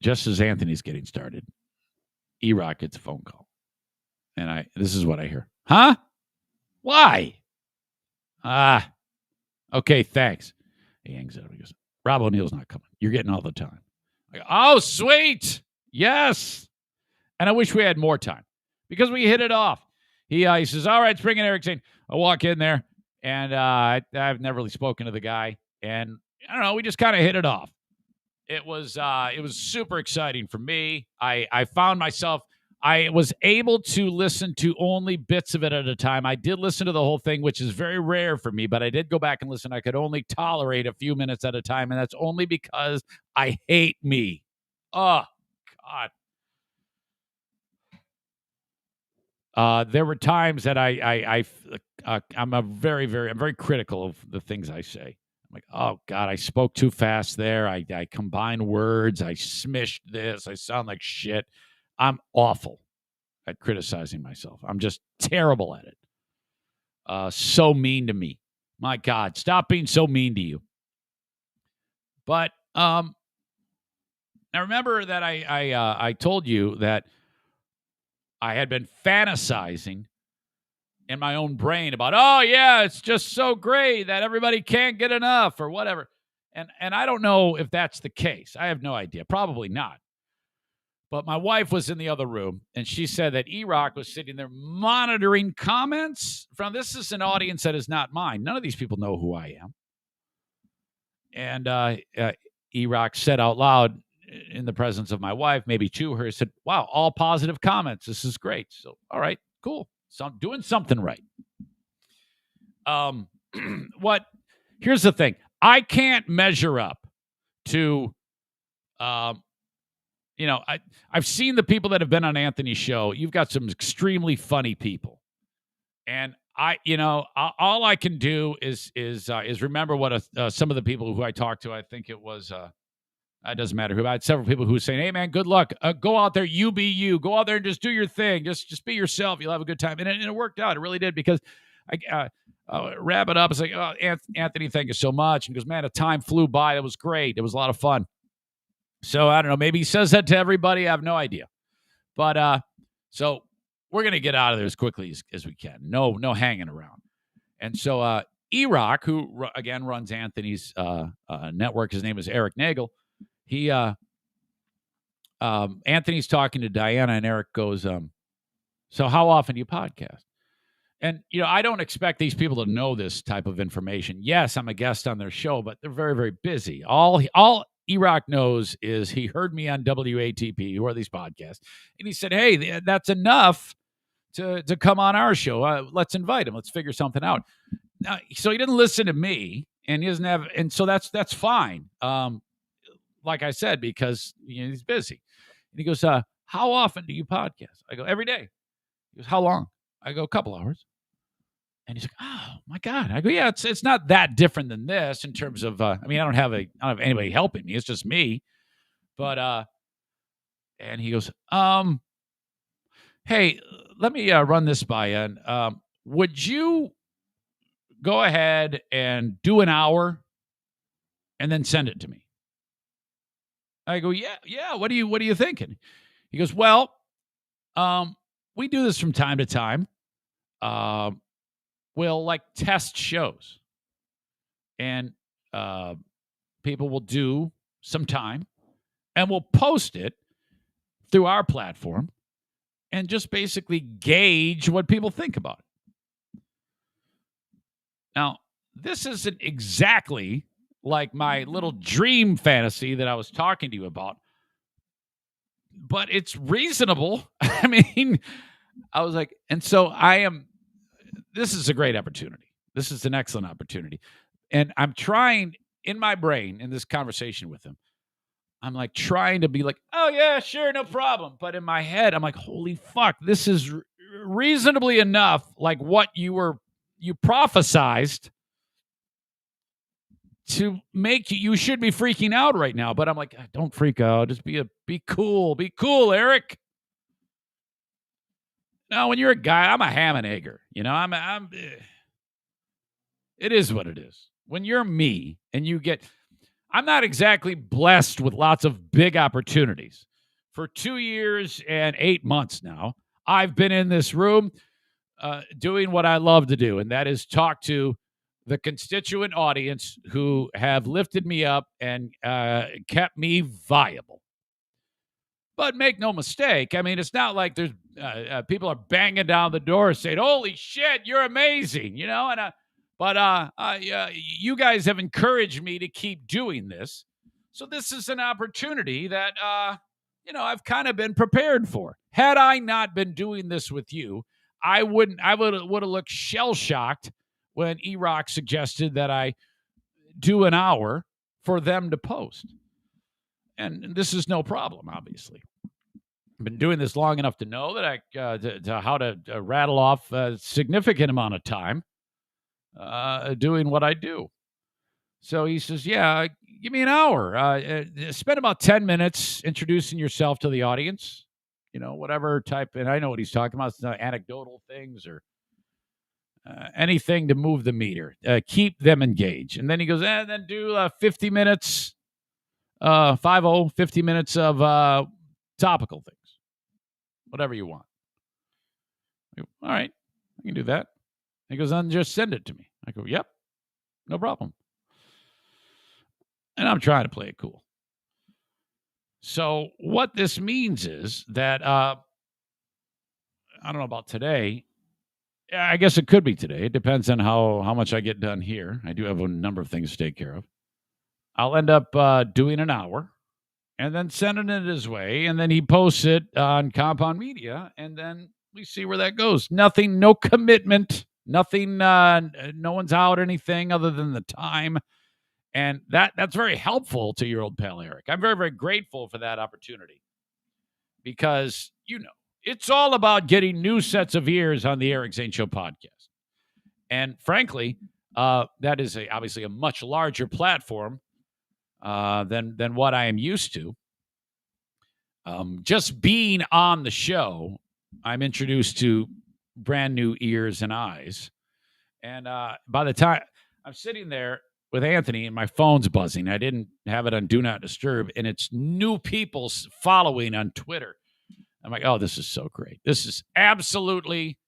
just as Anthony's getting started, E-Rock gets a phone call. And this is what I hear. "Huh? Why? Okay, thanks. He hangs up. He goes, Rob O'Neill's not coming. You're getting all the time. I go, oh, sweet. Yes. And I wish we had more time because we hit it off. He says, all right, let's bring in Eric Zane. I walk in there, and I've never really spoken to the guy. And I don't know, we just kind of hit it off. It was super exciting for me. I found myself, I was able to listen to only bits of it at a time. I did listen to the whole thing, which is very rare for me, but I did go back and listen. I could only tolerate a few minutes at a time, and that's only because I hate me. Oh, God. There were times that I'm very critical of the things I say. I'm like, oh, God, I spoke too fast there. I combined words. I smished this. I sound like shit. I'm awful at criticizing myself. I'm just terrible at it. So mean to me. My God, stop being so mean to you. But now remember that I told you that I had been fantasizing in my own brain about, oh, yeah, it's just so great that everybody can't get enough or whatever. And I don't know if that's the case. I have no idea. Probably not. But my wife was in the other room, and she said that E-Rock was sitting there monitoring comments from, this is an audience that is not mine. None of these people know who I am. And E-Rock said out loud in the presence of my wife, maybe to her, said, wow, all positive comments. This is great. So, all right, cool. So I'm doing something right. Here's the thing. I can't measure up to, I've seen the people that have been on Anthony's show. You've got some extremely funny people. And all I can do is remember what some of the people who I talked to, I think it was, it doesn't matter who. I had several people who were saying, hey, man, good luck. Go out there. You be you. Go out there and just do your thing. Just be yourself. You'll have a good time. And it worked out. It really did, because I wrap it up. It's like, oh, Anthony, thank you so much. And he goes, man, the time flew by. It was great. It was a lot of fun. So I don't know. Maybe he says that to everybody. I have no idea. But so we're going to get out of there as quickly as we can. No hanging around. And so E-Rock, who, again, runs Anthony's network, his name is Eric Nagel. He Anthony's talking to Diana, and Eric goes, so how often do you podcast? And, I don't expect these people to know this type of information. Yes, I'm a guest on their show, but they're very, very busy. All E-Rock knows is he heard me on WATP or these podcasts, and he said, hey, that's enough to come on our show. Let's invite him. Let's figure something out. Now, so he didn't listen to me, and he doesn't have, and so that's fine. Like I said, because he's busy. And he goes, how often do you podcast? I go, every day. He goes, how long? I go, a couple hours. And he's like, oh my God. I go, yeah, it's not that different than this in terms of, I don't have anybody helping me. It's just me. But, and he goes, hey, let me run this by you. And would you go ahead and do an hour and then send it to me? I go, yeah. What are you thinking? He goes, well, we do this from time to time. We'll test shows, and people will do some time, and we'll post it through our platform, and just basically gauge what people think about it. Now, this isn't exactly like my little dream fantasy that I was talking to you about, but it's reasonable. I was like, and so this is a great opportunity. This is an excellent opportunity. And I'm trying in my brain in this conversation with him, I'm trying to be like, oh yeah, sure. No problem. But in my head, I'm like, holy fuck, this is reasonably enough. Like what you prophesized to make you should be freaking out right now. But I'm like, don't freak out. Just be cool. Be cool, Eric. Now, when you're a guy, I'm a ham and egger. It is what it is. When you're me and I'm not exactly blessed with lots of big opportunities. For 2 years and 8 months now, I've been in this room doing what I love to do, and that is talk to the constituent audience who have lifted me up and kept me viable. But make no mistake, I mean, it's not like there's people are banging down the door saying, "Holy shit, you're amazing," you know. And you guys have encouraged me to keep doing this, so this is an opportunity that I've kind of been prepared for. Had I not been doing this with you, I would have looked shell shocked when E-Rock suggested that I do an hour for them to post. And this is no problem, obviously. I've been doing this long enough to know that how to rattle off a significant amount of time doing what I do. So he says, yeah, give me an hour. Spend about 10 minutes introducing yourself to the audience, whatever type. And I know what he's talking about. It's not anecdotal things or anything to move the meter. Keep them engaged. And then he goes, then do 50 minutes, 50 minutes of topical things. Whatever you want. I go, all right, I can do that. He goes, then just send it to me. I go, yep, no problem. And I'm trying to play it cool. So what this means is that, I don't know about today. I guess it could be today. It depends on how much I get done here. I do have a number of things to take care of. I'll end up doing an hour and then sending it his way. And then he posts it on Compound Media. And then we see where that goes. Nothing, no commitment, nothing, no one's out anything other than the time. And that's very helpful to your old pal, Eric. I'm very, very grateful for that opportunity because, it's all about getting new sets of ears on the Eric Zane Show podcast. And frankly, that is obviously a much larger platform than what I am used to. Just being on the show, I'm introduced to brand new ears and eyes. And by the time I'm sitting there with Anthony and my phone's buzzing, I didn't have it on Do Not Disturb, and it's new people following on Twitter. I'm like, oh, this is so great. This is absolutely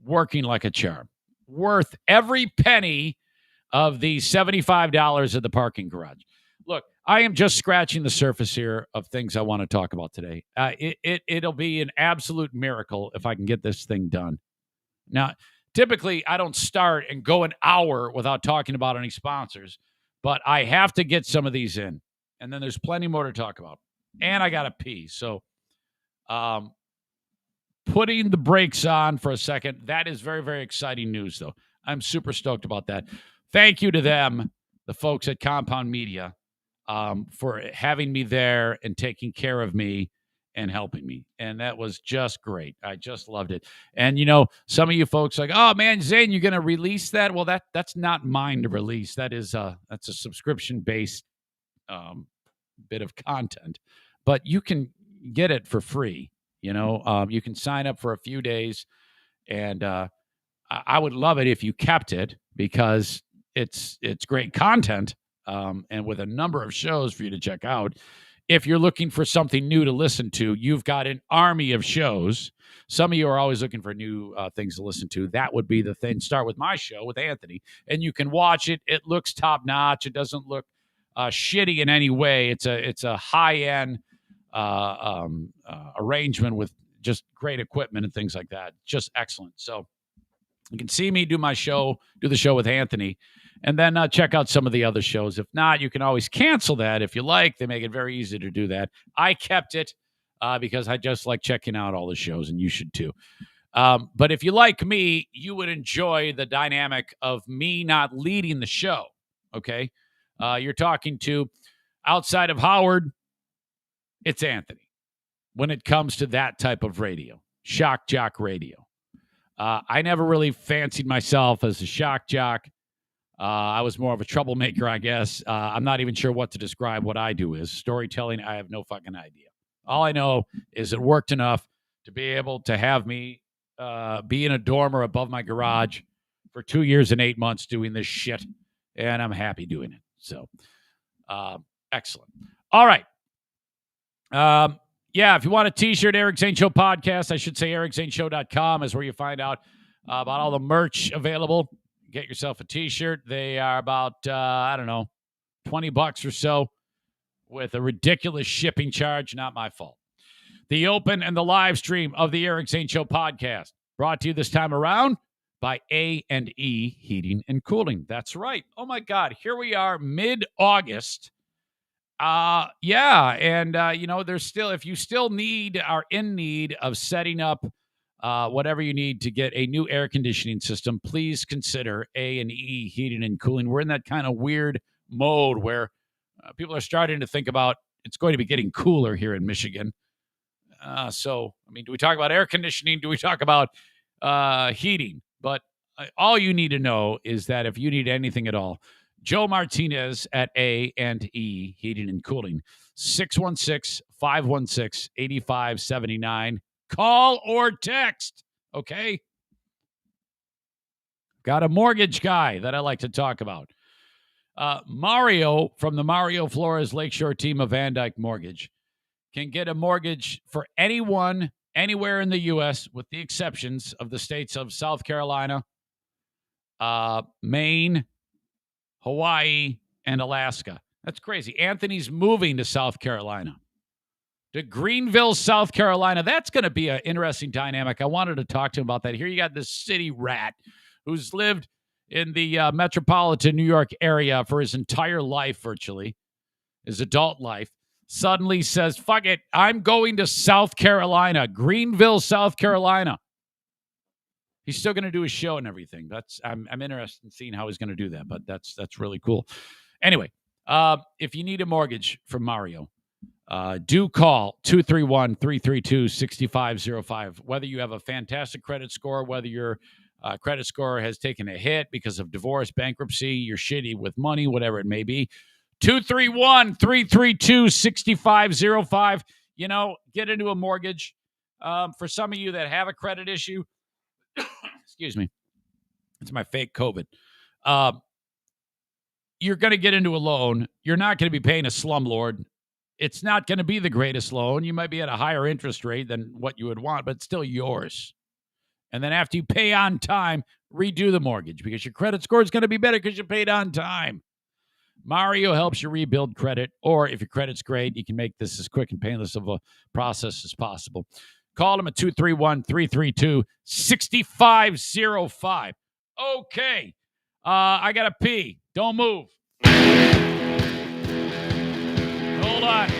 working like a charm. Worth every penny of the $75 at the parking garage. Look, I am just scratching the surface here of things I want to talk about today. It'll be an absolute miracle if I can get this thing done. Now, typically, I don't start and go an hour without talking about any sponsors, but I have to get some of these in. And then there's plenty more to talk about. And I got to pee. So putting the brakes on for a second, that is very, very exciting news, though. I'm super stoked about that. Thank you to them, the folks at Compound Media, for having me there and taking care of me and helping me. And that was just great. I just loved it. And, some of you folks like, oh, man, Zane, you're going to release that? Well, that's not mine to release. That's a subscription-based bit of content. But you can get it for free. You can sign up for a few days. And I would love it if you kept it because it's great content and with a number of shows for you to check out. If you're looking for something new to listen to, you've got an army of shows. Some of you are always looking for new things to listen to. That would be the thing. Start with my show with Anthony, and you can watch it. It looks top notch. It doesn't look shitty in any way. It's a high end arrangement with just great equipment and things like that. Just excellent. So you can see me do the show with Anthony. And then check out some of the other shows. If not, you can always cancel that if you like. They make it very easy to do that. I kept it because I just like checking out all the shows, and you should too. But if you like me, you would enjoy the dynamic of me not leading the show, okay? You're talking to, outside of Howard, it's Anthony when it comes to that type of radio, shock jock radio. I never really fancied myself as a shock jock. I was more of a troublemaker, I guess. I'm not even sure what to describe what I do is. Storytelling, I have no fucking idea. All I know is it worked enough to be able to have me be in a dormer above my garage for 2 years and 8 months doing this shit, and I'm happy doing it. So, excellent. All right. If you want a T-shirt, Eric Zane Show podcast, I should say ericzaneshow.com is where you find out about all the merch available. Get yourself a t-shirt. They are about, $20 or so with a ridiculous shipping charge. Not my fault. The open and the live stream of the Eric Zane Show podcast brought to you this time around by A&E Heating and Cooling. That's right. Oh, my God. Here we are mid-August. There's still, if you still are in need of setting up whatever you need to get a new air conditioning system, please consider A&E Heating and Cooling. We're in that kind of weird mode where people are starting to think about it's going to be getting cooler here in Michigan. Do we talk about air conditioning? Do we talk about heating? But all you need to know is that if you need anything at all, Joe Martinez at A&E Heating and Cooling, 616-516-8579. Call or text, okay? Got a mortgage guy that I like to talk about. Mario from the Mario Flores Lakeshore team of Van Dyke Mortgage can get a mortgage for anyone, anywhere in the U.S., with the exceptions of the states of South Carolina, Maine, Hawaii, and Alaska. That's crazy. Anthony's moving to South Carolina, to Greenville, South Carolina. That's going to be an interesting dynamic. I wanted to talk to him about that. Here you got this city rat who's lived in the metropolitan New York area for his entire life, virtually, his adult life. Suddenly says, fuck it, I'm going to South Carolina, Greenville, South Carolina. He's still going to do his show and everything. I'm interested in seeing how he's going to do that, but that's really cool. Anyway, if you need a mortgage from Mario, do call 231-332-6505. Whether you have a fantastic credit score, whether your credit score has taken a hit because of divorce, bankruptcy, you're shitty with money, whatever it may be, 231-332-6505. Get into a mortgage. For some of you that have a credit issue, excuse me, it's my fake COVID. You're going to get into a loan. You're not going to be paying a slumlord. It's not going to be the greatest loan. You might be at a higher interest rate than what you would want, but it's still yours. And then after you pay on time, redo the mortgage because your credit score is going to be better because you paid on time. Mario helps you rebuild credit, or if your credit's great, you can make this as quick and painless of a process as possible. Call them at 231-332-6505. Okay. I got to pee. Don't move. Hold on.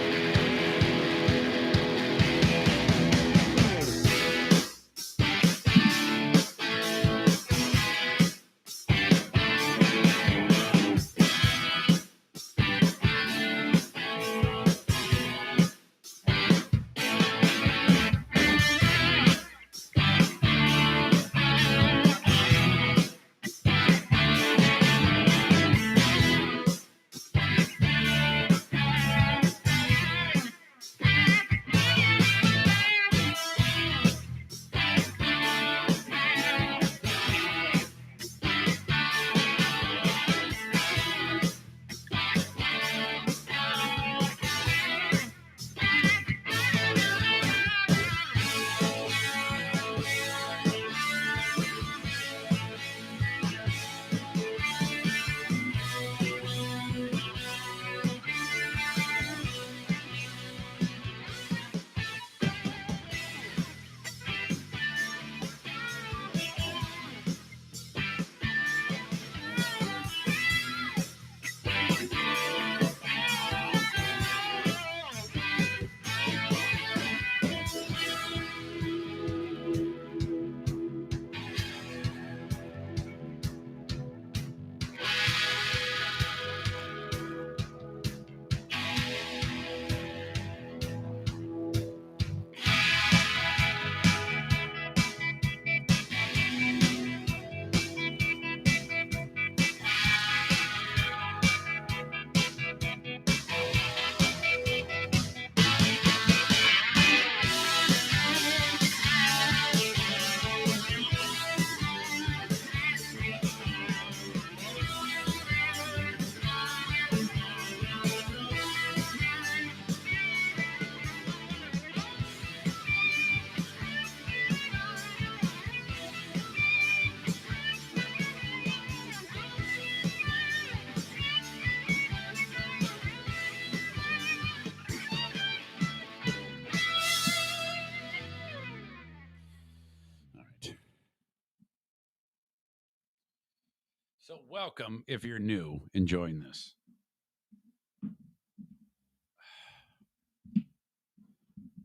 So welcome if you're new, enjoying this.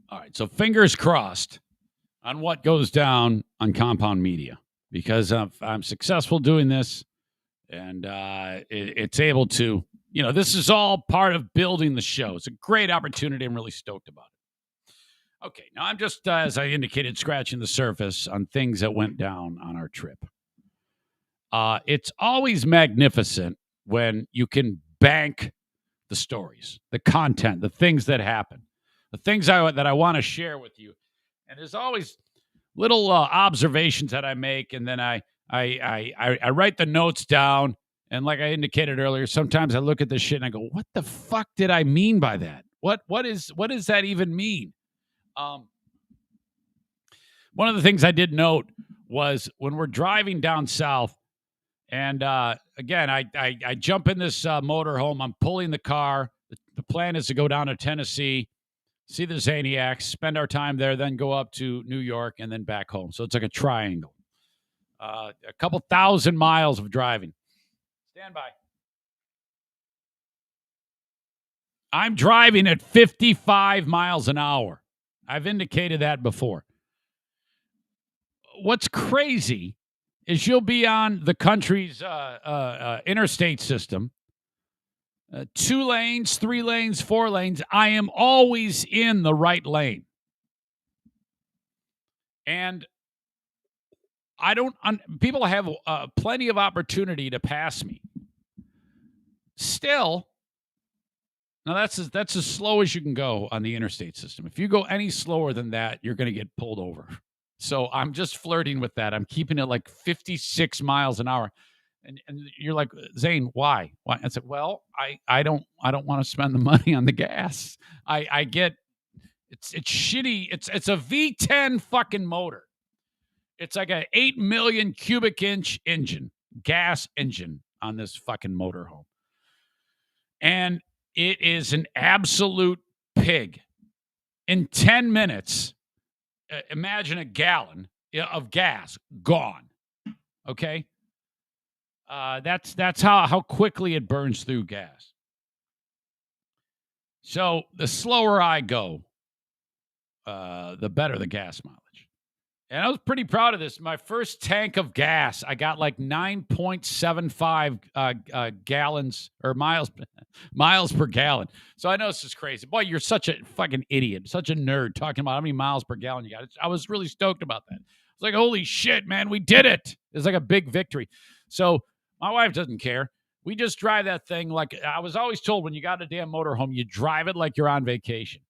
All right, so fingers crossed on what goes down on Compound Media, because I'm successful doing this, and it's able to, this is all part of building the show. It's a great opportunity. I'm really stoked about it. Okay, now I'm just, as I indicated, scratching the surface on things that went down on our trip. It's always magnificent when you can bank the stories, the content, the things that happen, the things that I want to share with you. And there's always little observations that I make, and then I write the notes down. And like I indicated earlier, sometimes I look at this shit and I go, "What the fuck did I mean by that? What does that even mean?" One of the things I did note was when we're driving down south. And again, I jump in this motorhome. I'm pulling the car. The plan is to go down to Tennessee, see the Zaniacs, spend our time there, then go up to New York, and then back home. So it's like a triangle. A couple 1,000 miles of driving. Stand by. I'm driving at 55 miles an hour. I've indicated that before. What's crazy is you'll be on the country's interstate system, 2 lanes, 3 lanes, 4 lanes. I am always in the right lane. And people have plenty of opportunity to pass me. Still, now that's as slow as you can go on the interstate system. If you go any slower than that, you're going to get pulled over. So I'm just flirting with that. I'm keeping it like 56 miles an hour. And you're like, Zane, why? I said, well, I don't want to spend the money on the gas. I get it's shitty. It's a V10 fucking motor. It's like a 8 million cubic inch engine, gas engine on this fucking motorhome. And it is an absolute pig. In 10 minutes, imagine a gallon of gas gone. Okay? That's how quickly it burns through gas. So the slower I go, the better the gas mileage. And I was pretty proud of this. My first tank of gas, I got like 9.75 gallons or miles per gallon. So I know this is crazy. Boy, you're such a fucking idiot, such a nerd talking about how many miles per gallon you got. I was really stoked about that. It's like, holy shit, man, we did it. It's like a big victory. So my wife doesn't care. We just drive that thing like I was always told when you got a damn motorhome, you drive it like you're on vacation.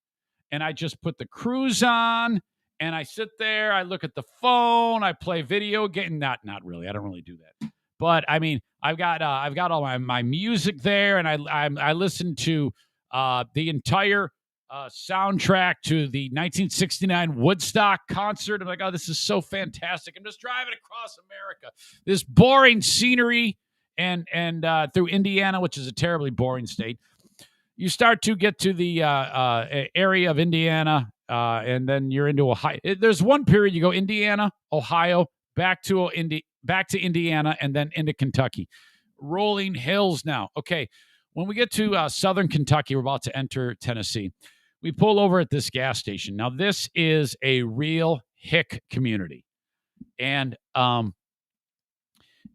And I just put the cruise on. And I sit there, I look at the phone, I play video game. Not really. I don't really do that. But I mean, I've got all my music there, and I listen to the entire soundtrack to the 1969 Woodstock concert. I'm like, oh, this is so fantastic. I'm just driving across America, this boring scenery, and through Indiana, which is a terribly boring state. You start to get to the area of Indiana. And then you're into Ohio. There's one period you go Indiana, Ohio, back to Indiana, and then into Kentucky. Rolling hills now. Okay, when we get to southern Kentucky, we're about to enter Tennessee. We pull over at this gas station. Now, this is a real hick community. And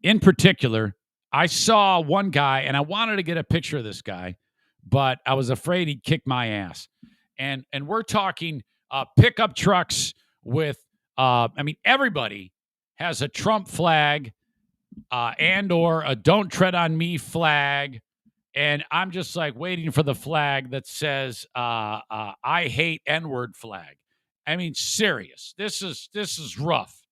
in particular, I saw one guy, and I wanted to get a picture of this guy, but I was afraid he'd kick my ass. And we're talking pickup trucks with, everybody has a Trump flag and or a Don't Tread on Me flag. And I'm just like waiting for the flag that says, I hate N-word flag. I mean, serious. This is rough.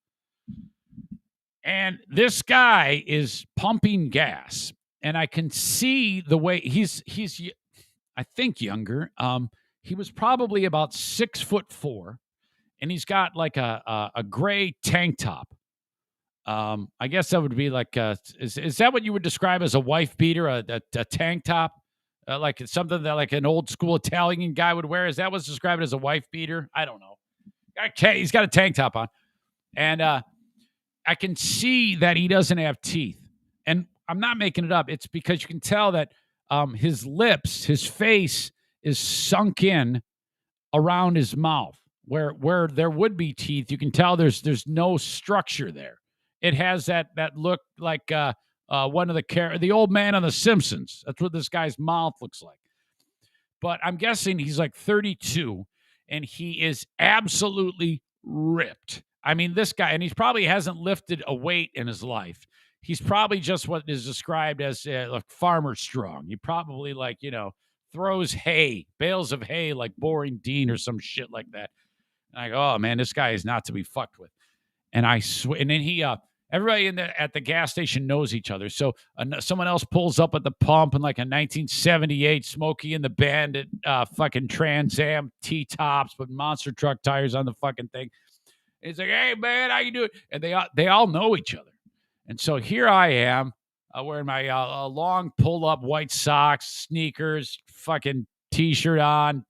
And this guy is pumping gas. And I can see the way he's I think younger. He was probably about 6'4", and he's got like a gray tank top. I guess that would be like is that what you would describe as a wife beater, a tank top, like something that like an old school Italian guy would wear? Is that what's described as a wife beater? I don't know. Okay, he's got a tank top on, and I can see that he doesn't have teeth. And I'm not making it up. It's because you can tell that his lips, his face is sunk in around his mouth where there would be teeth. You can tell there's no structure there. It has that look like one of the old man on The Simpsons. That's what this guy's mouth looks like. But I'm guessing he's like 32, and he is absolutely ripped. I mean, this guy, and he probably hasn't lifted a weight in his life. He's probably just what is described as like farmer strong. He probably throws hay, bales of hay like Boring Dean or some shit like that. And I go, oh man, this guy is not to be fucked with. And I swear, and then everybody at the gas station knows each other. So someone else pulls up at the pump in like a 1978 Smokey and the Bandit fucking Trans Am T-tops with monster truck tires on the fucking thing. And he's like, hey man, how you doing? And they all know each other. And so here I am wearing my long pull-up white socks, sneakers, fucking T-shirt on,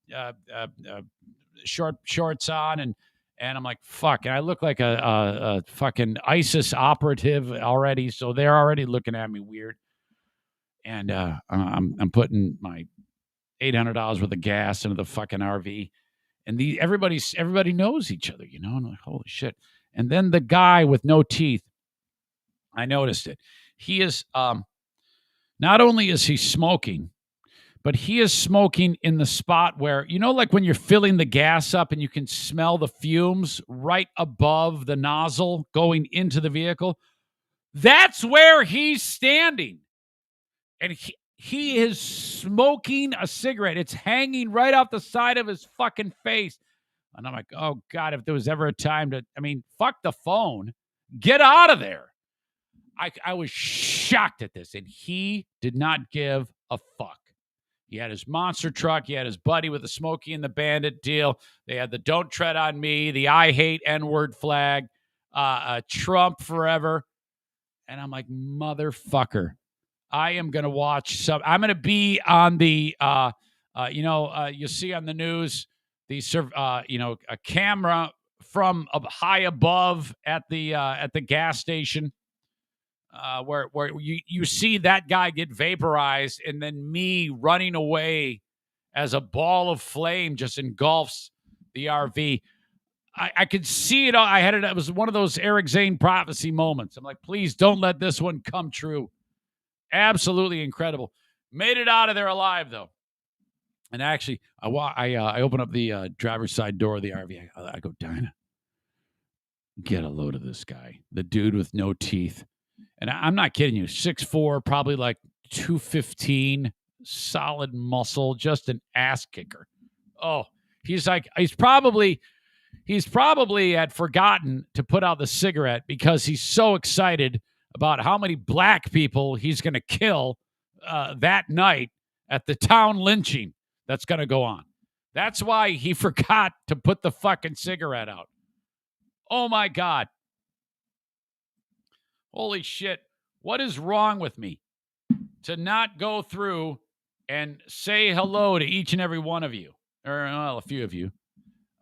shorts on, and I'm like, fuck. And I look like a fucking ISIS operative already, so they're already looking at me weird. And I'm putting my $800 worth of gas into the fucking RV, and everybody knows each other, And I'm like, holy shit. And then the guy with no teeth, I noticed it. He is not only is he smoking, but he is smoking in the spot where, like when you're filling the gas up and you can smell the fumes right above the nozzle going into the vehicle. That's where he's standing. And he is smoking a cigarette. It's hanging right off the side of his fucking face. And I'm like, oh God, if there was ever a time fuck the phone. Get out of there. I was shocked at this, and he did not give a fuck. He had his monster truck. He had his buddy with the Smokey and the Bandit deal. They had the Don't Tread on Me, the I Hate N-word flag, Trump forever. And I'm like, motherfucker, I am going to watch some. I'm going to be on the, you see on the news, a camera from high above at the gas station. Where you see that guy get vaporized, and then me running away as a ball of flame just engulfs the RV. I could see it all. It was one of those Eric Zane prophecy moments. I'm like, please don't let this one come true. Absolutely incredible. Made it out of there alive, though. And actually, I open up the driver's side door of the RV. I go, Dinah, get a load of this guy. The dude with no teeth. And I'm not kidding you, 6'4", probably like 215, solid muscle, just an ass kicker. Oh, he's probably had forgotten to put out the cigarette because he's so excited about how many black people he's going to kill that night at the town lynching that's going to go on. That's why he forgot to put the fucking cigarette out. Oh my God. Holy shit. What is wrong with me to not go through and say hello to each and every one of you, or a few of you?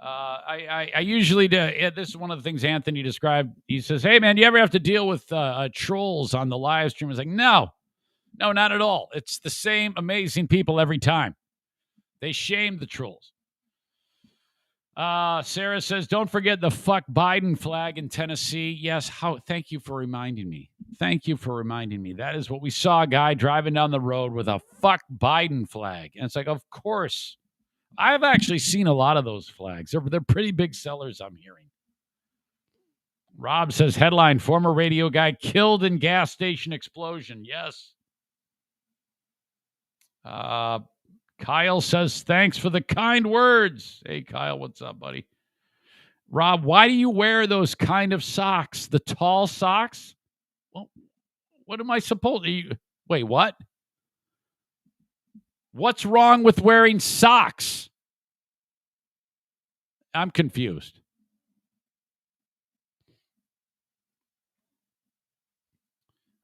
I usually do. This is one of the things Anthony described. He says, hey, man, do you ever have to deal with trolls on the live stream? I was like, no, not at all. It's the same amazing people every time. They shame the trolls. Sarah says, don't forget the fuck Biden flag in Tennessee. Yes. Thank you for reminding me. That is what we saw, a guy driving down the road with a fuck Biden flag. And it's like, of course. I've actually seen a lot of those flags. They're pretty big sellers, I'm hearing. Rob says, headline, former radio guy killed in gas station explosion. Yes. Kyle says, thanks for the kind words. Hey, Kyle, what's up, buddy? Rob, why do you wear those kind of socks? The tall socks? Well, what am I supposed to... Wait, what? What's wrong with wearing socks? I'm confused.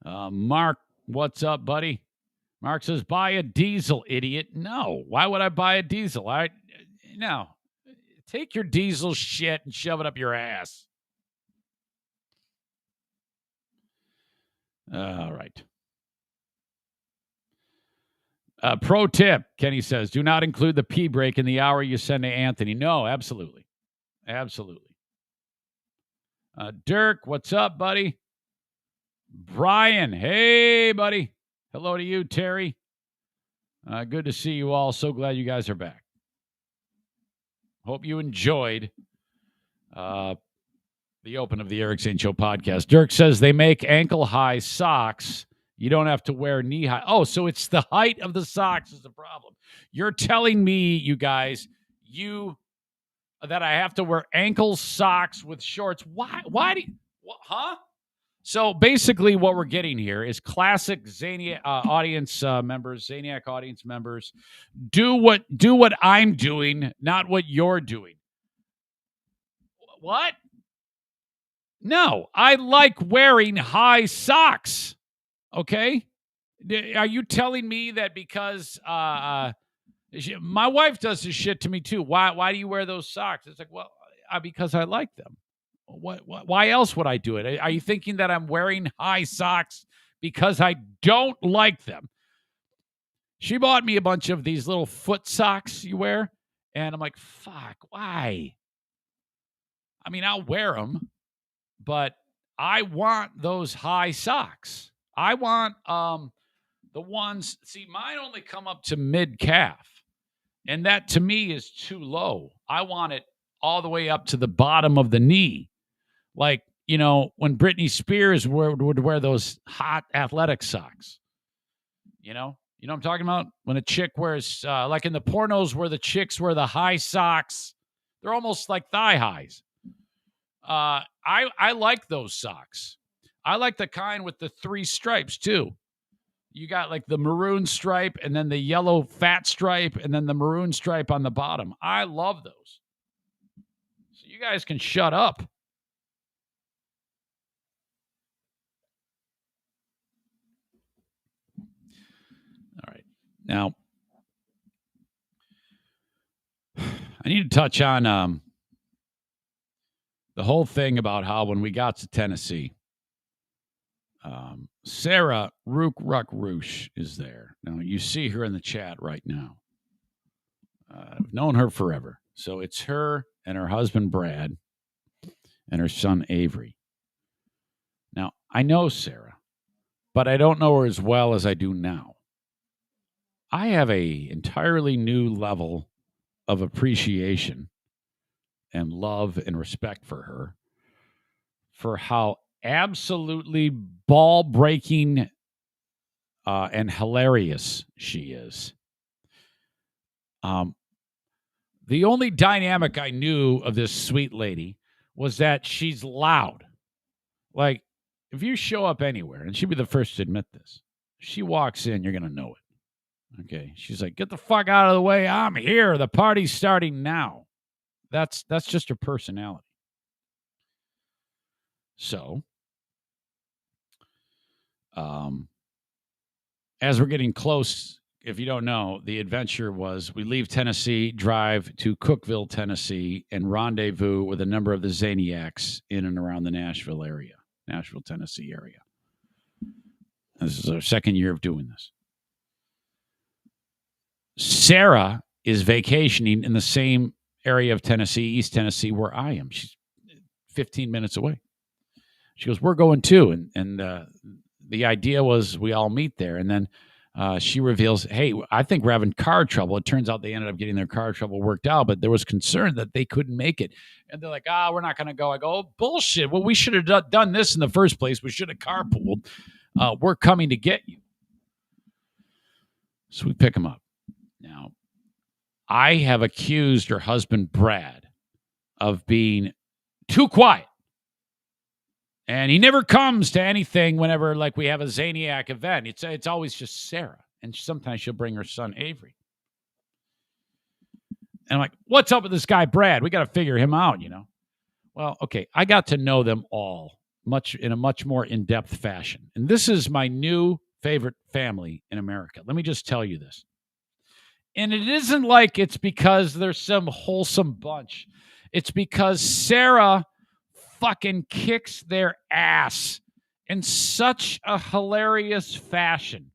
Mark, what's up, buddy? Mark says, buy a diesel, idiot. No, why would I buy a diesel? No. Take your diesel shit and shove it up your ass. All right. Pro tip, Kenny says, do not include the pee break in the hour you send to Anthony. No, absolutely. Absolutely. Dirk, what's up, buddy? Brian, hey, buddy. Hello to you, Terry. Good to see you all. So glad you guys are back. Hope you enjoyed the open of the Eric Zane Show podcast. Dirk says they make ankle-high socks. You don't have to wear knee-high. Oh, so it's the height of the socks is the problem. You're telling me, you guys, that I have to wear ankle socks with shorts. Why? Why do you, huh? So basically what we're getting here is classic Zaniac audience members, Zaniac audience members, do what I'm doing, not what you're doing. What? No, I like wearing high socks. Okay? Are you telling me that because my wife does this shit to me too? Why do you wear those socks? It's like, well, because I like them. Why else would I do it? Are you thinking that I'm wearing high socks because I don't like them? She bought me a bunch of these little foot socks you wear, and I'm like, fuck, why? I mean, I'll wear them, but I want those high socks. I want the ones, see, mine only come up to mid-calf, and that to me is too low. I want it all the way up to the bottom of the knee. Like, you know, when Britney Spears would wear those hot athletic socks. You know what I'm talking about? When a chick wears, like in the pornos where the chicks wear the high socks, they're almost like thigh highs. I like those socks. I like the kind with the 3 stripes too. You got like the maroon stripe and then the yellow fat stripe and then the maroon stripe on the bottom. I love those. So you guys can shut up. All right. Now, I need to touch on the whole thing about how when we got to Tennessee, Sarah Rook Ruck Roosh is there. Now, you see her in the chat right now. I've known her forever. So it's her and her husband, Brad, and her son, Avery. Now, I know Sarah, but I don't know her as well as I do now. I have a entirely new level of appreciation and love and respect for her, for how absolutely ball-breaking and hilarious she is. The only dynamic I knew of this sweet lady was that she's loud. Like, if you show up anywhere, and she'd be the first to admit this, she walks in, you're going to know it. Okay. She's like, get the fuck out of the way. I'm here. The party's starting now. That's just her personality. So, as we're getting close, if you don't know, the adventure was we leave Tennessee, drive to Cookeville, Tennessee, and rendezvous with a number of the Zaniacs in and around the Nashville, Tennessee area. This is our second year of doing this. Sarah is vacationing in the same area of Tennessee, East Tennessee, where I am. She's 15 minutes away. She goes, we're going too. And the idea was we all meet there. And then she reveals, hey, I think we're having car trouble. It turns out they ended up getting their car trouble worked out, but there was concern that they couldn't make it. And they're like, we're not going to go. I go, oh, bullshit. Well, we should have done this in the first place. We should have carpooled. We're coming to get you. So we pick them up. Now, I have accused her husband, Brad, of being too quiet. And he never comes to anything whenever, like, we have a Zaniac event. It's always just Sarah. And sometimes she'll bring her son, Avery. And I'm like, what's up with this guy, Brad? We got to figure him out, you know? Well, okay, I got to know them all in a much more in-depth fashion. And this is my new favorite family in America. Let me just tell you this. And it isn't like it's because they're some wholesome bunch. It's because Sarah fucking kicks their ass in such a hilarious fashion.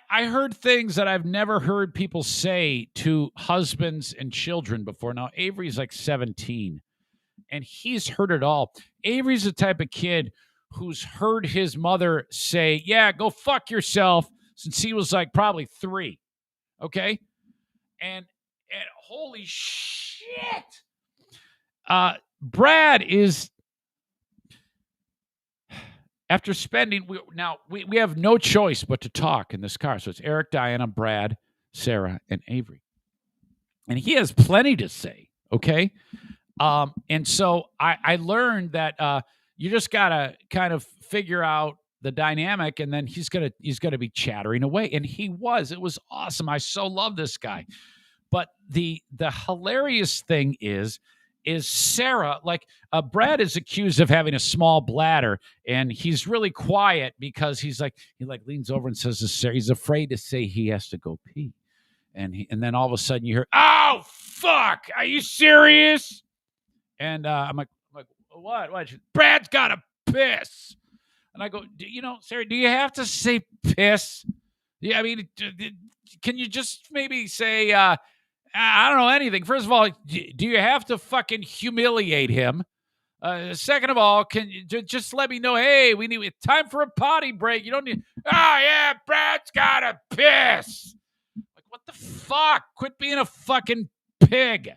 I heard things that I've never heard people say to husbands and children before. Now, Avery's like 17, and he's heard it all. Avery's the type of kid who's heard his mother say, yeah, go fuck yourself, since he was like probably 3. Okay? And holy shit. Brad is, after spending, we have no choice but to talk in this car. So it's Eric, Diana, Brad, Sarah, and Avery. And he has plenty to say, okay? And so I learned that you just got to kind of figure out the dynamic, and then he's gonna be chattering away. And he was. It was awesome. I so love this guy. But the hilarious thing is Sarah, like Brad is accused of having a small bladder, and he's really quiet because he leans over and says to Sarah, he's afraid to say he has to go pee. And then all of a sudden you hear, oh, fuck, are you serious? And I'm like, what? Brad's got to piss. And I go, Sarah, do you have to say piss? Yeah, I mean, can you just maybe say, I don't know anything. First of all, do you have to fucking humiliate him? Second of all, can you just let me know, hey, we need time for a potty break. You don't need, oh, yeah, Brad's got to piss. Like, what the fuck? Quit being a fucking pig.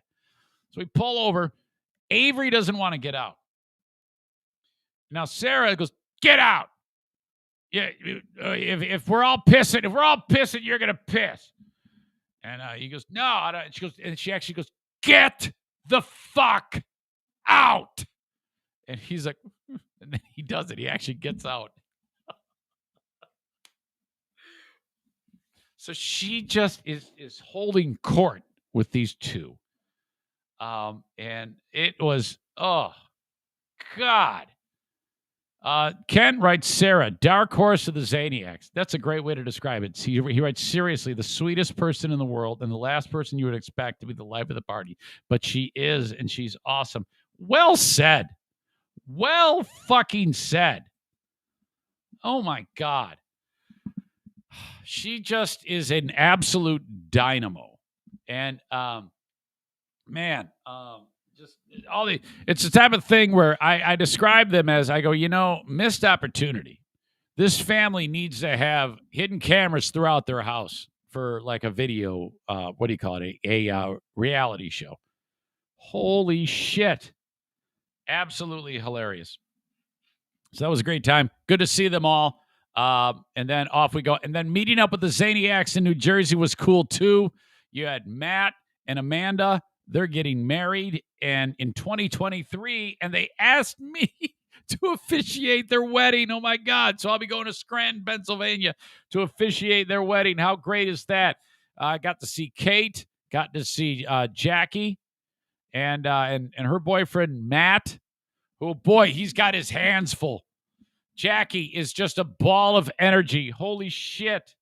So we pull over. Avery doesn't want to get out. Now, Sarah goes, get out. Yeah, if we're all pissing, you're going to piss. And he goes, no. I don't. She actually goes, get the fuck out. And he's like, and then he does it. He actually gets out. So she just is holding court with these two. And it was, oh, God. Ken writes, Sarah, dark horse of the Zaniacs. That's a great way to describe it. He writes, seriously, the sweetest person in the world and the last person you would expect to be the life of the party. But she is, and she's awesome. Well said. Well fucking said. Oh, my God. She just is an absolute dynamo. And, man, just all it's the type of thing where I describe them as, I go, missed opportunity. This family needs to have hidden cameras throughout their house for like a video, what do you call it? A reality show. Holy shit. Absolutely hilarious. So that was a great time. Good to see them all. And then off we go. And then meeting up with the Zaniacs in New Jersey was cool too. You had Matt and Amanda. They're getting married and in 2023, and they asked me to officiate their wedding. Oh, my God. So I'll be going to Scranton, Pennsylvania to officiate their wedding. How great is that? I got to see Kate, got to see Jackie, and her boyfriend, Matt. Oh, boy, he's got his hands full. Jackie is just a ball of energy. Holy shit.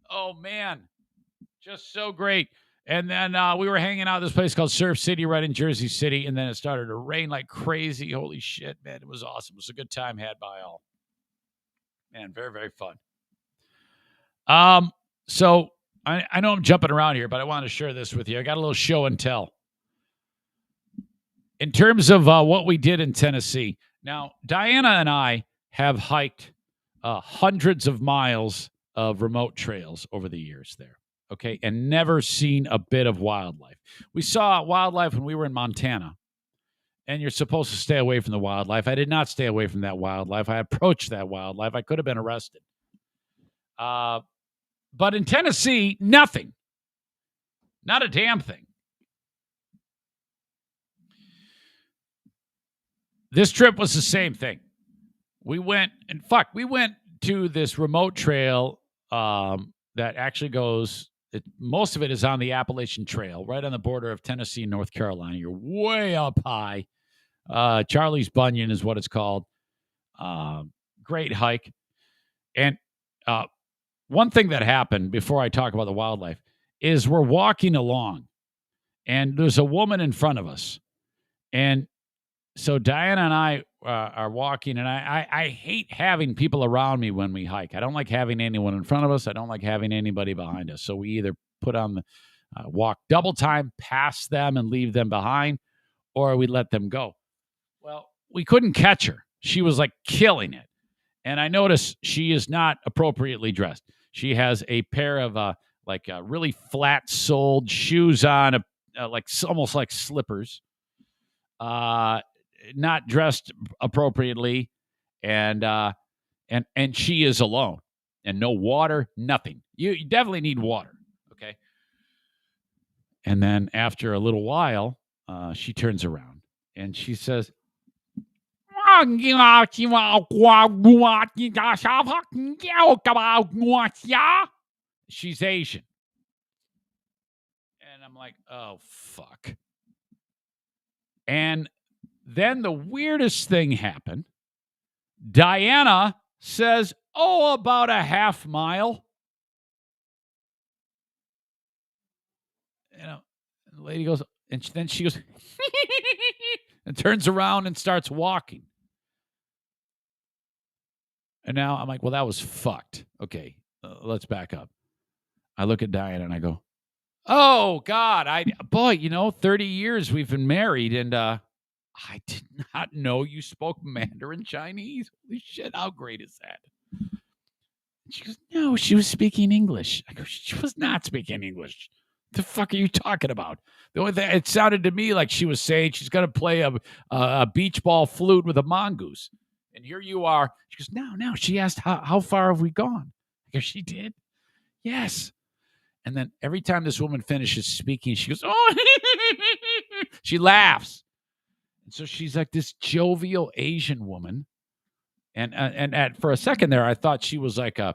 Oh, man. Just so great. And then we were hanging out at this place called Surf City right in Jersey City, and then it started to rain like crazy. Holy shit, man. It was awesome. It was a good time had by all. Man, very, very fun. So I know I'm jumping around here, but I want to share this with you. I got a little show and tell. In terms of what we did in Tennessee. Now, Diana and I have hiked hundreds of miles of remote trails over the years there. Okay, and never seen a bit of wildlife. We saw wildlife when we were in Montana, and you're supposed to stay away from the wildlife. I did not stay away from that wildlife. I approached that wildlife. I could have been arrested. But in Tennessee, nothing. Not a damn thing. This trip was the same thing. We went to this remote trail that actually goes... most of it is on the Appalachian Trail, right on the border of Tennessee and North Carolina. You're way up high. Charlie's Bunyan is what it's called. Great hike. And one thing that happened before I talk about the wildlife is we're walking along, and there's a woman in front of us. And so Diana and I are walking, and I hate having people around me when we hike. I don't like having anyone in front of us. I don't like having anybody behind us. So we either put on the walk double time, pass them, and leave them behind, or we let them go. Well, we couldn't catch her. She was like killing it. And I noticed she is not appropriately dressed. She has a pair of really flat-soled shoes on, almost like slippers. Not dressed appropriately, and she is alone, and no water, nothing. You definitely need water, okay? And then after a little while, she turns around and she says, she's Asian. And I'm like, oh, fuck. And then the weirdest thing happened. Diana says, oh, about a half mile. You know, the lady goes, and then she goes, and turns around and starts walking. And now I'm like, well, that was fucked. Okay, let's back up. I look at Diana and I go, oh, God, 30 years we've been married, and I did not know you spoke Mandarin Chinese. Holy shit, how great is that? She goes, no, she was speaking English. I go, she was not speaking English. The fuck are you talking about? The only thing, it sounded to me like she was saying she's going to play a beach ball flute with a mongoose. And here you are. She goes, no. She asked, how far have we gone? I go, she did? Yes. And then every time this woman finishes speaking, she goes, oh, she laughs. And so she's like this jovial Asian woman. And for a second there, I thought she was like a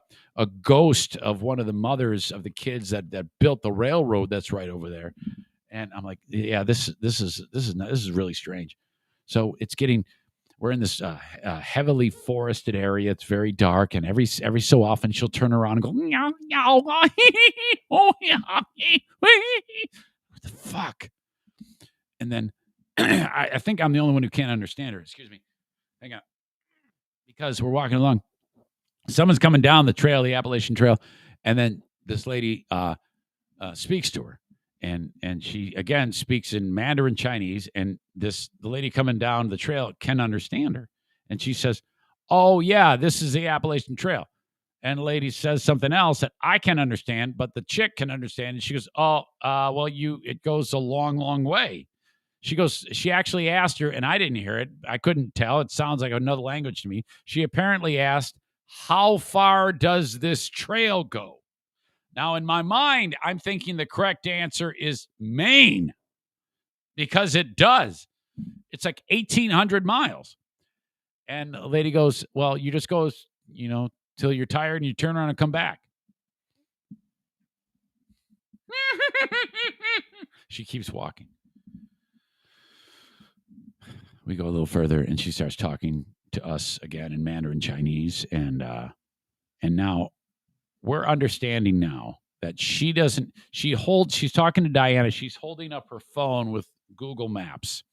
ghost of one of the mothers of the kids that built the railroad that's right over there. And I'm like, yeah, this is really strange. So we're in this heavily forested area. It's very dark, and every so often she'll turn around and go, meow, meow, oh yeah, what the fuck? And then I think I'm the only one who can't understand her. Excuse me, hang on. Because we're walking along, someone's coming down the trail, the Appalachian Trail, and then this lady speaks to her, and she again speaks in Mandarin Chinese, and the lady coming down the trail can understand her, and she says, "Oh yeah, this is the Appalachian Trail," and the lady says something else that I can understand, but the chick can understand, and she goes, "Oh, well, it goes a long, long way." She actually asked her, and I didn't hear it. I couldn't tell. It sounds like another language to me. She apparently asked, how far does this trail go? Now, in my mind, I'm thinking the correct answer is Maine, because it does. It's like 1,800 miles. And the lady goes, well, you just go, till you're tired and you turn around and come back. She keeps walking. We go a little further, and she starts talking to us again in Mandarin Chinese, and now we're understanding now that she's talking to Diana. She's holding up her phone with Google Maps,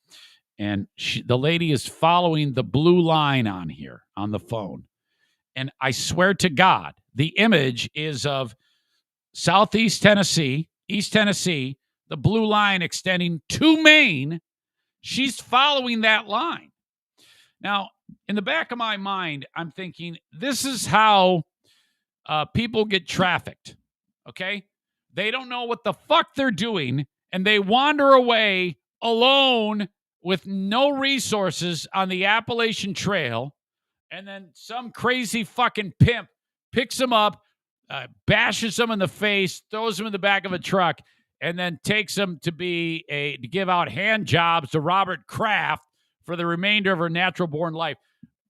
and the lady is following the blue line on here on the phone. And I swear to God, the image is of Southeast Tennessee, East Tennessee, the blue line extending to Maine. She's following that line. Now, in the back of my mind, I'm thinking, this is how people get trafficked, okay? They don't know what the fuck they're doing, and they wander away alone with no resources on the Appalachian Trail, and then some crazy fucking pimp picks them up, bashes them in the face, throws them in the back of a truck, and then takes them to give out hand jobs to Robert Kraft for the remainder of her natural-born life.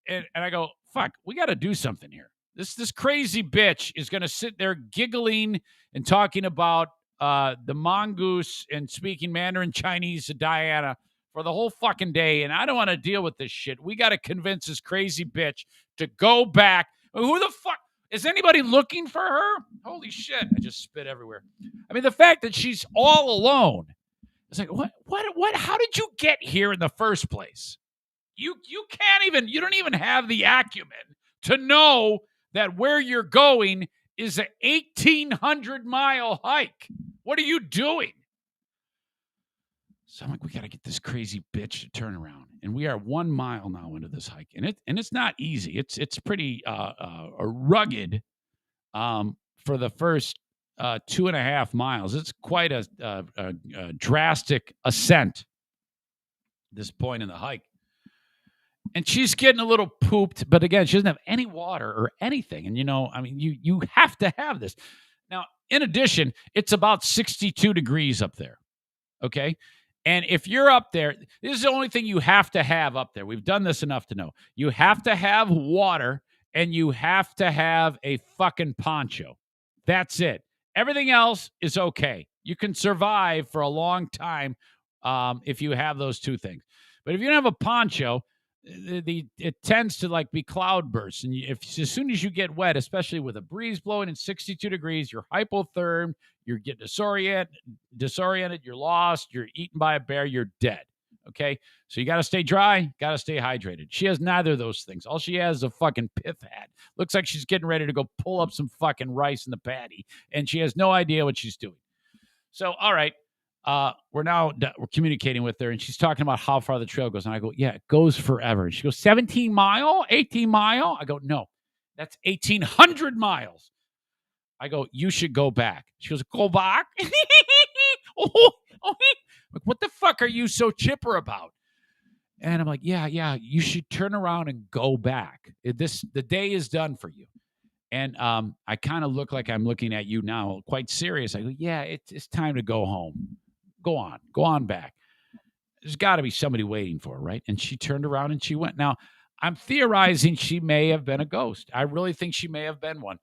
And I go, fuck, we got to do something here. This crazy bitch is going to sit there giggling and talking about the mongoose and speaking Mandarin Chinese to Diana for the whole fucking day, and I don't want to deal with this shit. We got to convince this crazy bitch to go back. Who the fuck? Is anybody looking for her? Holy shit. I just spit everywhere. I mean, the fact that she's all alone. It's like, what, how did you get here in the first place? You don't even have the acumen to know that where you're going is an 1,800-mile hike. What are you doing? So I'm like, we got to get this crazy bitch to turn around. And we are 1 mile now into this hike. And it's not easy. It's pretty rugged for the first 2.5 miles. It's quite a drastic ascent at this point in the hike. And she's getting a little pooped, but again, she doesn't have any water or anything. And you have to have this. Now, in addition, it's about 62 degrees up there. Okay? And if you're up there, this is the only thing you have to have up there. We've done this enough to know. You have to have water and you have to have a fucking poncho. That's it. Everything else is okay. You can survive for a long time if you have those two things. But if you don't have a poncho, it tends to be cloudbursts. And as soon as you get wet, especially with a breeze blowing in 62 degrees, you're hypothermed, you're getting disoriented, you're lost, you're eaten by a bear, you're dead. Okay? So you got to stay dry, got to stay hydrated. She has neither of those things. All she has is a fucking pith hat. Looks like she's getting ready to go pull up some fucking rice in the paddy, and she has no idea what she's doing. So, all right. We're communicating with her, and she's talking about how far the trail goes. And I go, yeah, it goes forever. And she goes, 17 mile, 18 mile. I go, no, that's 1,800 miles. I go, you should go back. She goes, go back? Like, what the fuck are you so chipper about? And I'm like, yeah, you should turn around and go back. The day is done for you. And I kind of look like I'm looking at you now, quite serious. I go, yeah, it's time to go home. Go on back. There's got to be somebody waiting for her, right? And she turned around and she went. Now, I'm theorizing she may have been a ghost. I really think she may have been one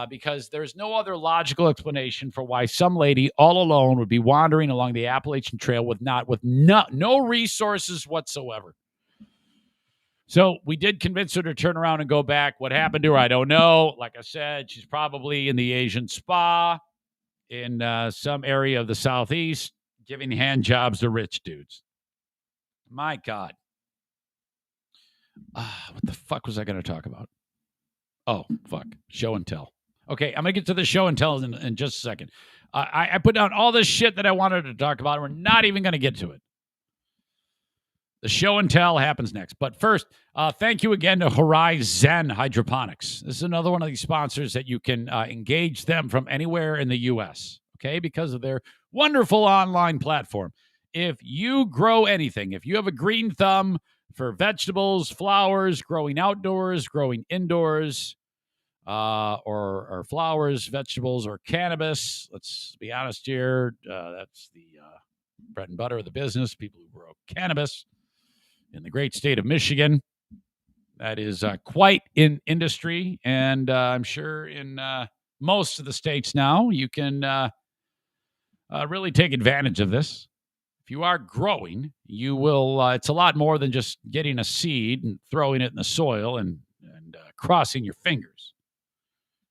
because there's no other logical explanation for why some lady all alone would be wandering along the Appalachian Trail with no resources whatsoever. So we did convince her to turn around and go back. What happened to her, I don't know. Like I said, she's probably in the Asian spa in some area of the Southeast, giving hand jobs to rich dudes. My God. What the fuck was I going to talk about? Oh, fuck. Show and tell. Okay, I'm going to get to the show and tell in just a second. I put down all this shit that I wanted to talk about. We're not even going to get to it. The show and tell happens next. But first, thank you again to Horizon Hydroponics. This is another one of these sponsors that you can engage them from anywhere in the U.S., okay, because of their wonderful online platform. If you grow anything, if you have a green thumb for vegetables, flowers, growing outdoors, growing indoors, or flowers, vegetables, or cannabis, let's be honest here, that's the bread and butter of the business, people who grow cannabis in the great state of Michigan. That is quite in industry, and I'm sure in most of the states now, you can really take advantage of this. If you are growing, you will, it's a lot more than just getting a seed and throwing it in the soil and crossing your fingers.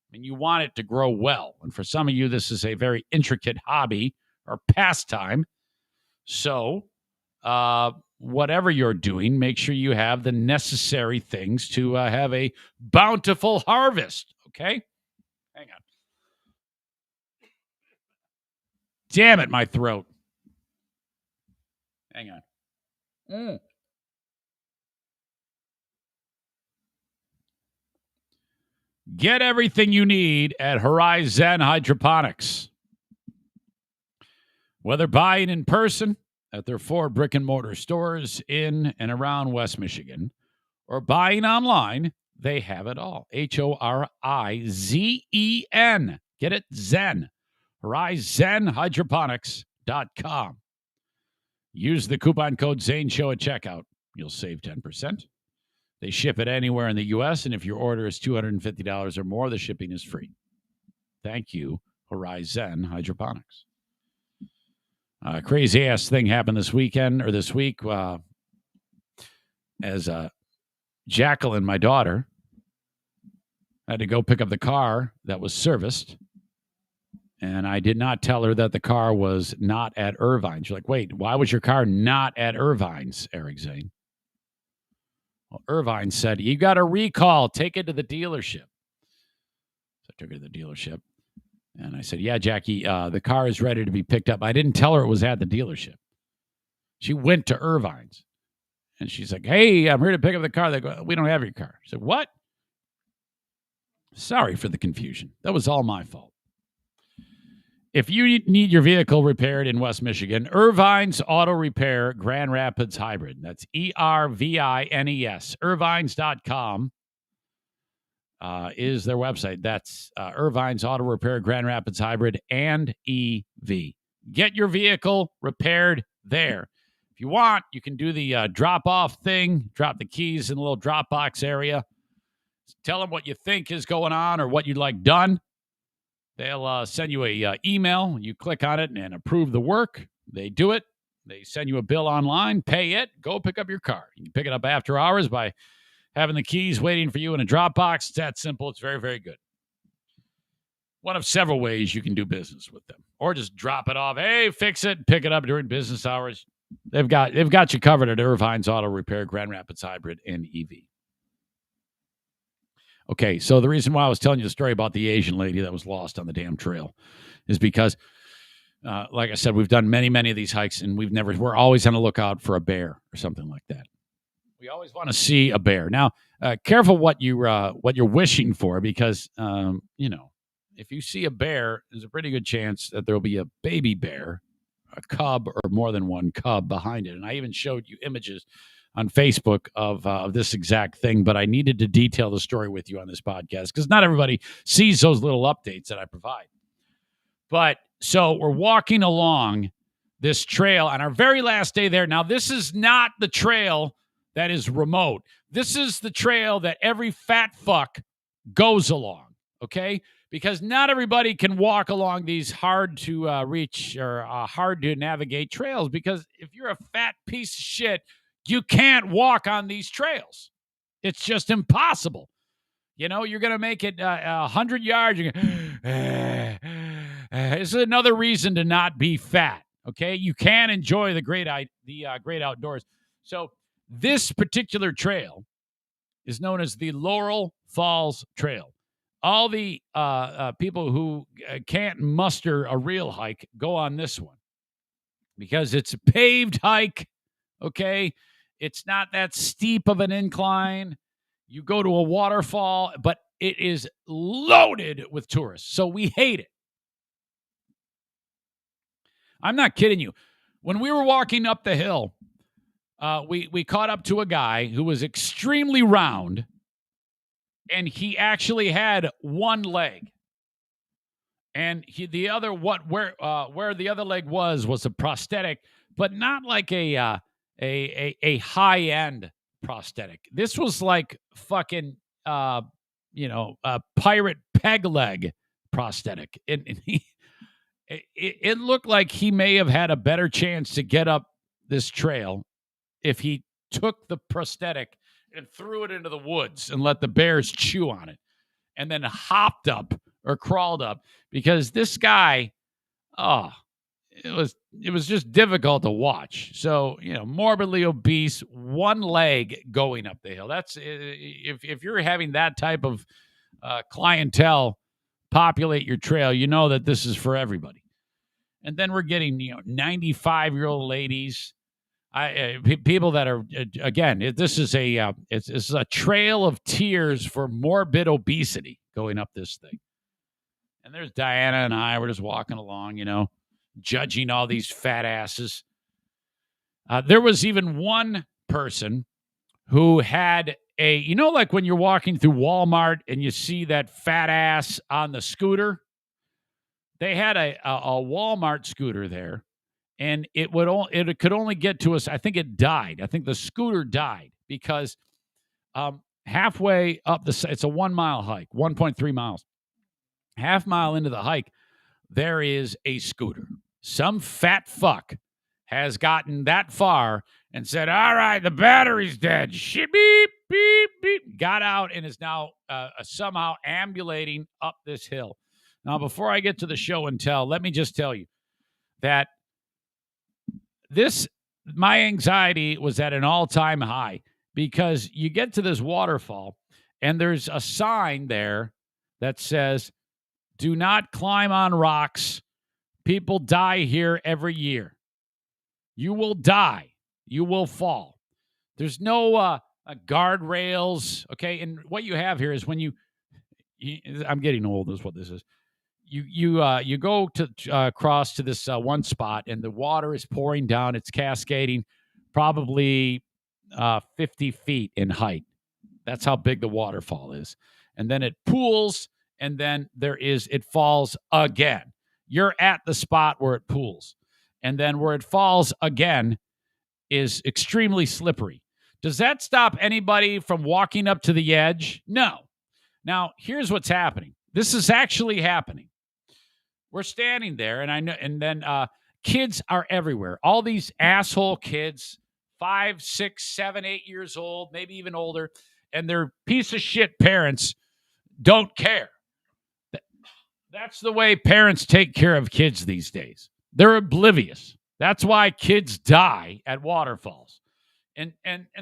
I mean, you want it to grow well. And for some of you, this is a very intricate hobby or pastime. So, whatever you're doing, make sure you have the necessary things to have a bountiful harvest. Okay? Hang on. Damn it, my throat. Hang on. Get everything you need at Horizon Hydroponics. Whether buying in person at their 4 brick-and-mortar stores in and around West Michigan, or buying online, they have it all. Horizzen. Get it? Zen. HorizonHydroponics.com. Use the coupon code Zane Show at checkout. You'll save 10%. They ship it anywhere in the U.S., and if your order is $250 or more, the shipping is free. Thank you, Horizon Hydroponics. Crazy-ass thing happened this week, as Jacqueline, my daughter, had to go pick up the car that was serviced, and I did not tell her that the car was not at Irvine's. She's like, wait, why was your car not at Irvine's, Eric Zane? Well, Irvine said, you got a recall. Take it to the dealership. So I took it to the dealership. And I said, yeah, Jackie, the car is ready to be picked up. I didn't tell her it was at the dealership. She went to Irvine's. And she's like, hey, I'm here to pick up the car. They go, we don't have your car. I said, what? Sorry for the confusion. That was all my fault. If you need your vehicle repaired in West Michigan, Irvine's Auto Repair Grand Rapids Hybrid. That's Ervines. Irvines.com is their website. That's Irvine's Auto Repair Grand Rapids Hybrid and EV. Get your vehicle repaired there. If you want, you can do the drop-off thing, drop the keys in a little drop-box area. Tell them what you think is going on or what you'd like done. They'll send you a email. You click on it and approve the work. They do it. They send you a bill online. Pay it. Go pick up your car. You can pick it up after hours by having the keys waiting for you in a drop box. It's that simple. It's very, very good. One of several ways you can do business with them. Or just drop it off. Hey, fix it. Pick it up during business hours. They've got you covered at Irvine's Auto Repair, Grand Rapids Hybrid, and EV. Okay, so the reason why I was telling you the story about the Asian lady that was lost on the damn trail is because, like I said, we've done many, many of these hikes, and we're always on the lookout for a bear or something like that. We always want to see a bear. Now, careful what you're wishing for, because if you see a bear, there's a pretty good chance that there'll be a baby bear, a cub, or more than one cub behind it. And I even showed you images on Facebook of this exact thing, but I needed to detail the story with you on this podcast because not everybody sees those little updates that I provide. But so we're walking along this trail on our very last day there. Now, this is not the trail that is remote. This is the trail that every fat fuck goes along, okay? Because not everybody can walk along these hard to reach or hard to navigate trails, because if you're a fat piece of shit, you can't walk on these trails. It's just impossible. You're going to make it 100 yards. This is another reason to not be fat, okay? You can enjoy the great outdoors. So this particular trail is known as the Laurel Falls Trail. All the people who can't muster a real hike go on this one because it's a paved hike, okay? It's not that steep of an incline. You go to a waterfall, but it is loaded with tourists, so we hate it. I'm not kidding you. When we were walking up the hill, we caught up to a guy who was extremely round, and he actually had one leg. And where the other leg was a prosthetic, but not like a high-end prosthetic. This was like fucking, a pirate peg leg prosthetic. It looked like he may have had a better chance to get up this trail if he took the prosthetic and threw it into the woods and let the bears chew on it and then hopped up or crawled up, because this guy, it was just difficult to watch. So, morbidly obese, one leg going up the hill. That's if you're having that type of clientele populate your trail, you know that this is for everybody. And then we're getting 95-year-old ladies, people that are this is a trail of tears for morbid obesity going up this thing. And there's Diana and I. We're just walking along, judging all these fat asses. There was even one person who had like when you're walking through Walmart and you see that fat ass on the scooter. They had a Walmart scooter there, and it could only get to us. I think it died. I think the scooter died because halfway up it's a 1 mile hike, 1.3 miles. Half mile into the hike, there is a scooter. Some fat fuck has gotten that far and said, all right, the battery's dead. Beep, beep, beep. Got out and is now somehow ambulating up this hill. Now, before I get to the show and tell, let me just tell you that my anxiety was at an all-time high. because you get to this waterfall and there's a sign there that says, "Do not climb on rocks. People die here every year. You will die. You will fall." There's no guardrails, okay? And what you have here is when you I'm getting old is what this is. You go to across to this one spot, and the water is pouring down. It's cascading, probably 50 feet in height. That's how big the waterfall is. And then it pools, and then it falls again. You're at the spot where it pools. And then where it falls again is extremely slippery. Does that stop anybody from walking up to the edge? No. Now, here's what's happening. This is actually happening. We're standing there, and I know, and then kids are everywhere. All these asshole kids, 5, 6, 7, 8 years old, maybe even older, and their piece of shit parents don't care. That's the way parents take care of kids these days. They're oblivious. That's why kids die at waterfalls. And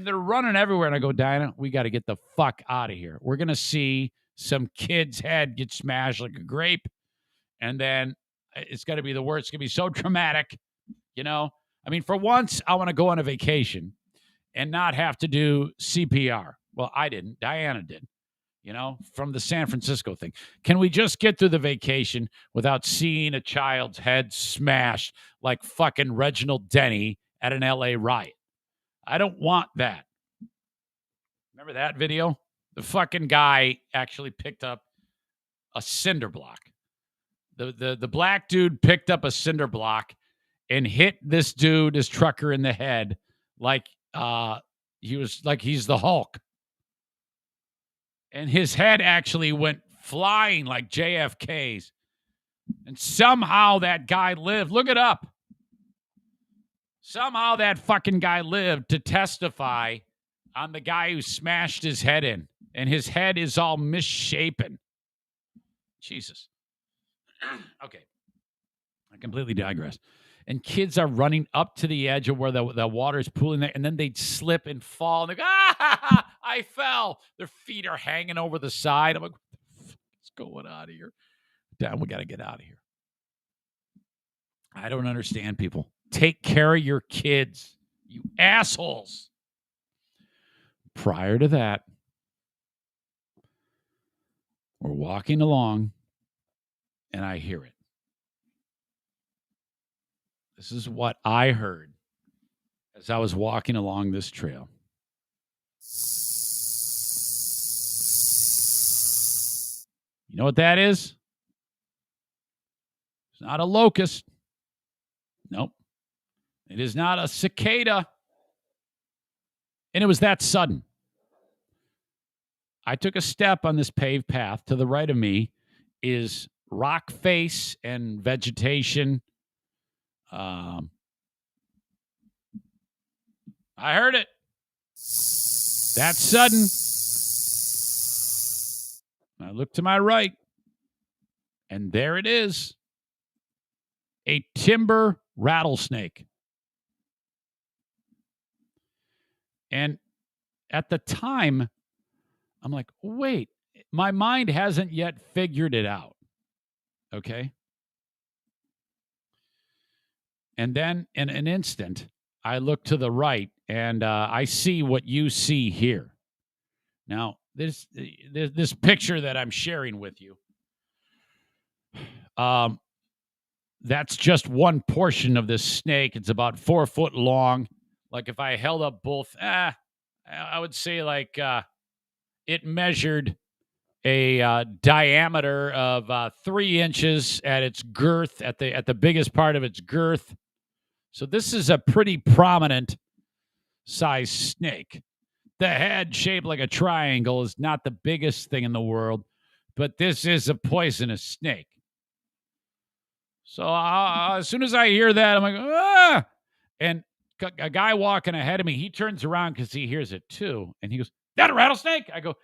they're running everywhere. And I go, Dinah, we got to get the fuck out of here. We're going to see some kid's head get smashed like a grape. And then it's going to be the worst. It's going to be so dramatic. You know, I mean, for once, I want to go on a vacation and not have to do CPR. Well, I didn't. Diana did, you know, from the San Francisco thing. Can we just get through the vacation without seeing a child's head smashed like fucking Reginald Denny at an LA riot? I don't want that. Remember that video? The fucking guy actually picked up a cinder block. The black dude picked up a cinder block and hit this trucker in the head like he's the Hulk. And his head actually went flying like JFK's. And somehow that guy lived. Look it up. Somehow that fucking guy lived to testify on the guy who smashed his head in. And his head is all misshapen. Jesus. Okay. I completely digress. And kids are running up to the edge of where the water is pooling there, and then they'd slip and fall. And they go, I fell. Their feet are hanging over the side. I'm like, what the fuck is going on here? Dad, we got to get out of here. I don't understand people. Take care of your kids, you assholes. Prior to that, we're walking along, and I hear it. This is what I heard as I was walking along this trail. You know what that is? It's not a locust. Nope. It is not a cicada. And it was that sudden. I took a step on this paved path. To the right of me is rock face and vegetation. I heard it. That sudden. I look to my right, and there it is. A timber rattlesnake. And at the time, I'm like, wait, my mind hasn't yet figured it out. Okay? And then in an instant, I look to the right, and I see what you see here. Now, this picture that I'm sharing with you, that's just one portion of this snake. It's about 4 foot long. Like if I held up both, I would say like it measured a diameter of 3 inches at its girth, at the biggest part of its girth. So this is a pretty prominent size snake. The head shaped like a triangle is not the biggest thing in the world, but this is a poisonous snake. So as soon as I hear that, I'm like, ah! And a guy walking ahead of me, he turns around because he hears it too. And he goes, that a rattlesnake? I go,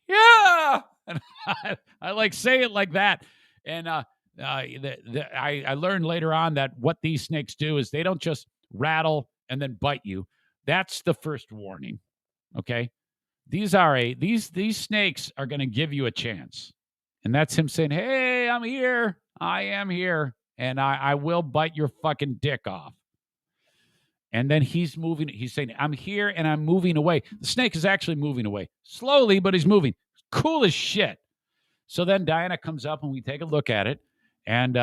yeah. And I like say it like that. And I learned later on that what these snakes do is they don't just rattle and then bite you. That's the first warning. Okay? These snakes are going to give you a chance. And that's him saying, hey, I'm here. I am here. And I will bite your fucking dick off. And then he's moving. He's saying, I'm here and I'm moving away. The snake is actually moving away. Slowly, but he's moving. Cool as shit. So then Diana comes up and we take a look at it. And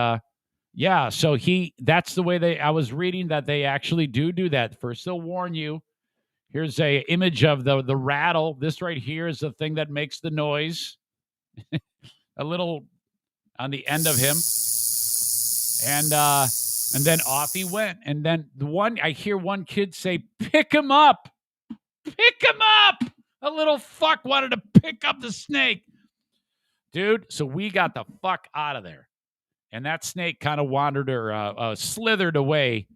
yeah, so that's the way I was reading that they actually do that. First, they'll warn you. Here's a image of the rattle. This right here is the thing that makes the noise. A little on the end of him. And then off he went. And then I hear one kid say, pick him up. Pick him up. A little fuck wanted to pick up the snake. Dude, so we got the fuck out of there. And that snake kind of wandered or slithered away.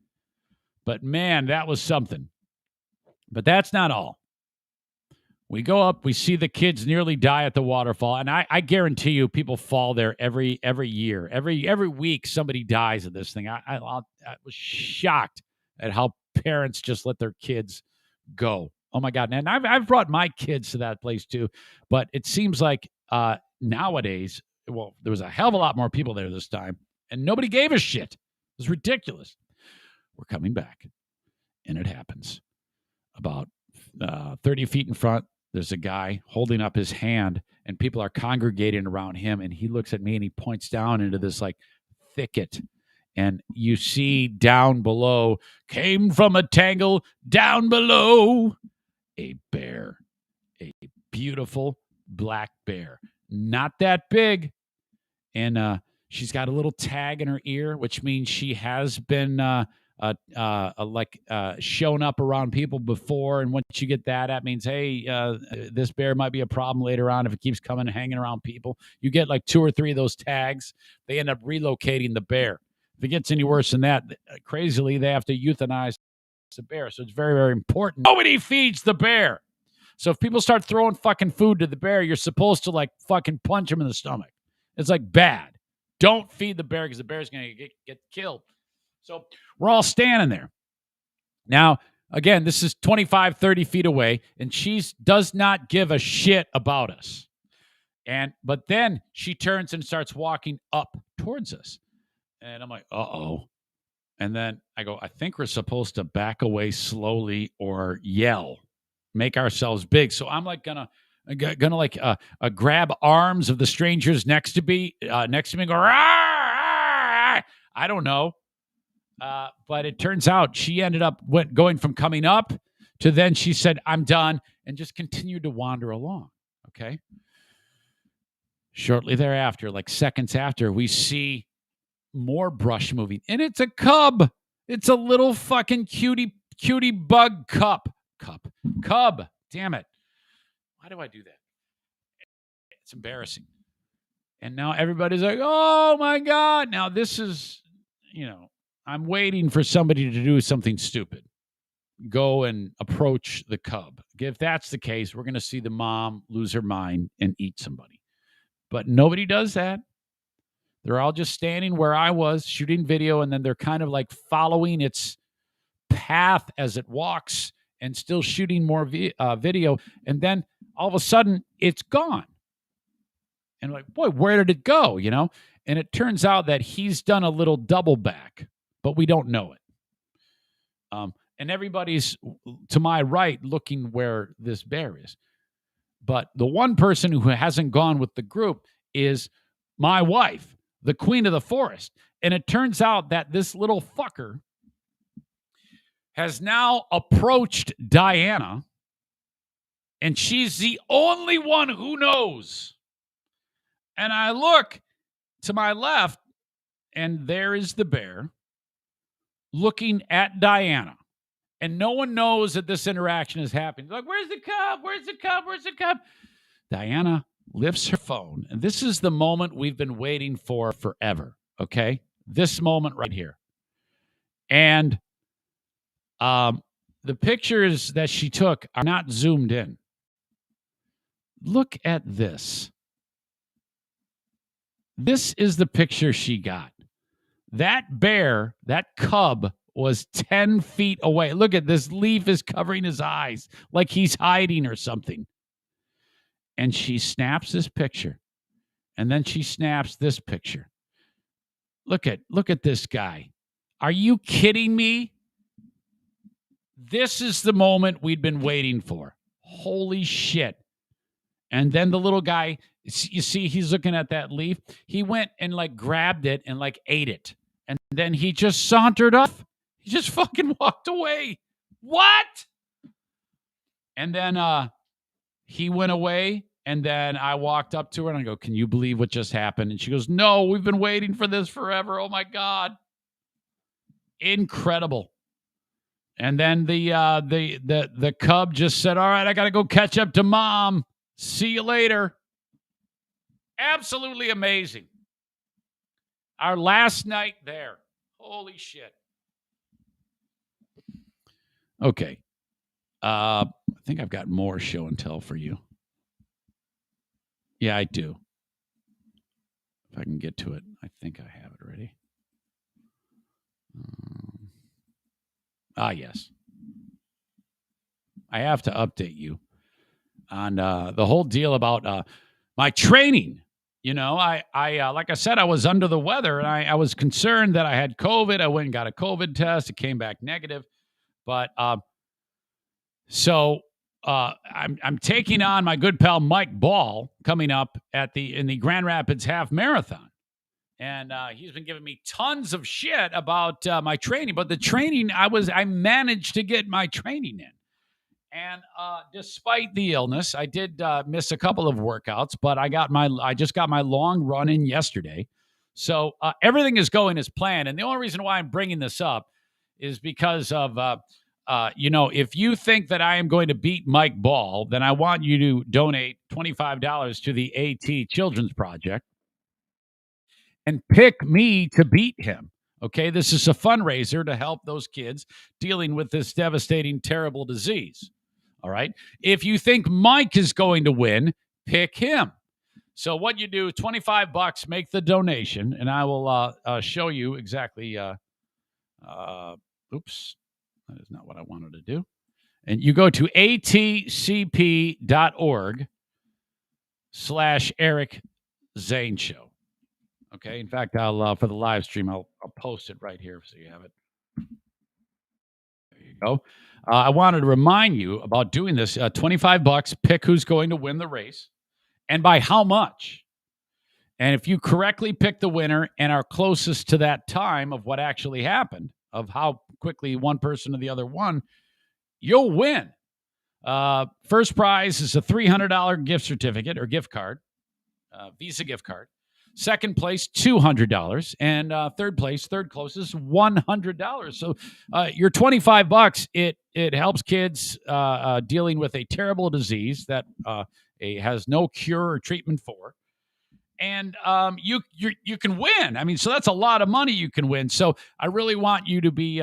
But man, that was something. But that's not all. We go up, we see the kids nearly die at the waterfall, and I guarantee you people fall there every year. Every week somebody dies at this thing. I was shocked at how parents just let their kids go. Oh my God. And I've brought my kids to that place too, but it seems like nowadays, well, there was a hell of a lot more people there this time, and nobody gave a shit. It was ridiculous. We're coming back, and it happens. About 30 feet in front, there's a guy holding up his hand, and people are congregating around him, and he looks at me, and he points down into this, like, thicket, and you see down below, came from a tangle down below, a bear, a beautiful black bear, not that big, and she's got a little tag in her ear, which means she has been shown up around people before, and once you get that means, hey, this bear might be a problem later on if it keeps coming and hanging around people. You get like 2 or 3 of those tags, they end up relocating the bear. If it gets any worse than that, crazily, they have to euthanize the bear. So it's very, very important. Nobody feeds the bear. So if people start throwing fucking food to the bear, you're supposed to like fucking punch him in the stomach. It's like bad. Don't feed the bear because the bear's going to get killed. So we're all standing there. Now, again, this is 25, 30 feet away, and she does not give a shit about us. But then she turns and starts walking up towards us. And I'm like, uh-oh. And then I go, I think we're supposed to back away slowly or yell, make ourselves big. So I'm like gonna grab arms of the strangers next to me and go, "Rah, rah." I don't know. But it turns out she ended up going from coming up to then she said, I'm done, and just continued to wander along. Okay. Shortly thereafter, like seconds after, we see more brush moving, and it's a cub. It's a little fucking cutie bug cub. Damn it. Why do I do that? It's embarrassing. And now everybody's like, oh my God. Now this is, I'm waiting for somebody to do something stupid. Go and approach the cub. If that's the case, we're going to see the mom lose her mind and eat somebody. But nobody does that. They're all just standing where I was shooting video, and then they're kind of like following its path as it walks and still shooting more video. And then all of a sudden, it's gone. And like, boy, where did it go? And it turns out that he's done a little double back, but we don't know it. And everybody's to my right looking where this bear is. But the one person who hasn't gone with the group is my wife, the queen of the forest. And it turns out that this little fucker has now approached Diana, and she's the only one who knows. And I look to my left, and there is the bear looking at Diana. And no one knows that this interaction is happening. Like, where's the cub? Where's the cub? Where's the cub? Diana lifts her phone. And this is the moment we've been waiting for forever. Okay? This moment right here. And the pictures that she took are not zoomed in. Look at this. This is the picture she got. That bear, that cub, was 10 feet away. Look at this leaf is covering his eyes like he's hiding or something. And she snaps this picture. And then she snaps this picture. Look at this guy. Are you kidding me? This is the moment we'd been waiting for. Holy shit. And then the little guy, you see, he's looking at that leaf. He went and like grabbed it and like ate it. And then he just sauntered off. He just fucking walked away. What? And then he went away. And then I walked up to her and I go, "Can you believe what just happened?" And she goes, "No, we've been waiting for this forever. Oh my God." Incredible. And then the cub just said, "All right, I got to go catch up to mom. See you later." Absolutely amazing. Our last night there. Holy shit. Okay. I think I've got more show and tell for you. Yeah, I do. If I can get to it, I think I have it ready. Yes. I have to update you on the whole deal about my training. You know, I like I said, I was under the weather, and I was concerned that I had COVID. I went and got a COVID test. It came back negative. But so I'm taking on my good pal Mike Ball coming up in the Grand Rapids Half Marathon. And he's been giving me tons of shit about my training. But the training, I managed to get my training in. And despite the illness, I did miss a couple of workouts, but I just got my long run in yesterday. So everything is going as planned. And the only reason why I'm bringing this up is because of, if you think that I am going to beat Mike Ball, then I want you to donate $25 to the AT Children's Project and pick me to beat him. Okay, this is a fundraiser to help those kids dealing with this devastating, terrible disease. All right. If you think Mike is going to win, pick him. So what you do, $25, make the donation, and I will show you exactly. Oops, that is not what I wanted to do. And you go to atcp.org/Eric Zane Show. Okay. In fact, I'll for the live stream, I'll post it right here so you have it. There you go. I wanted to remind you about doing this. $25, pick who's going to win the race and by how much. And if you correctly pick the winner and are closest to that time of what actually happened, of how quickly one person or the other won, you'll win. First prize is a $300 gift certificate or gift card, Visa gift card. Second place, $200. And third place, third closest, $100. So your $25, it helps kids dealing with a terrible disease that has no cure or treatment for. And you can win. I mean, so that's a lot of money you can win. So I really want you to be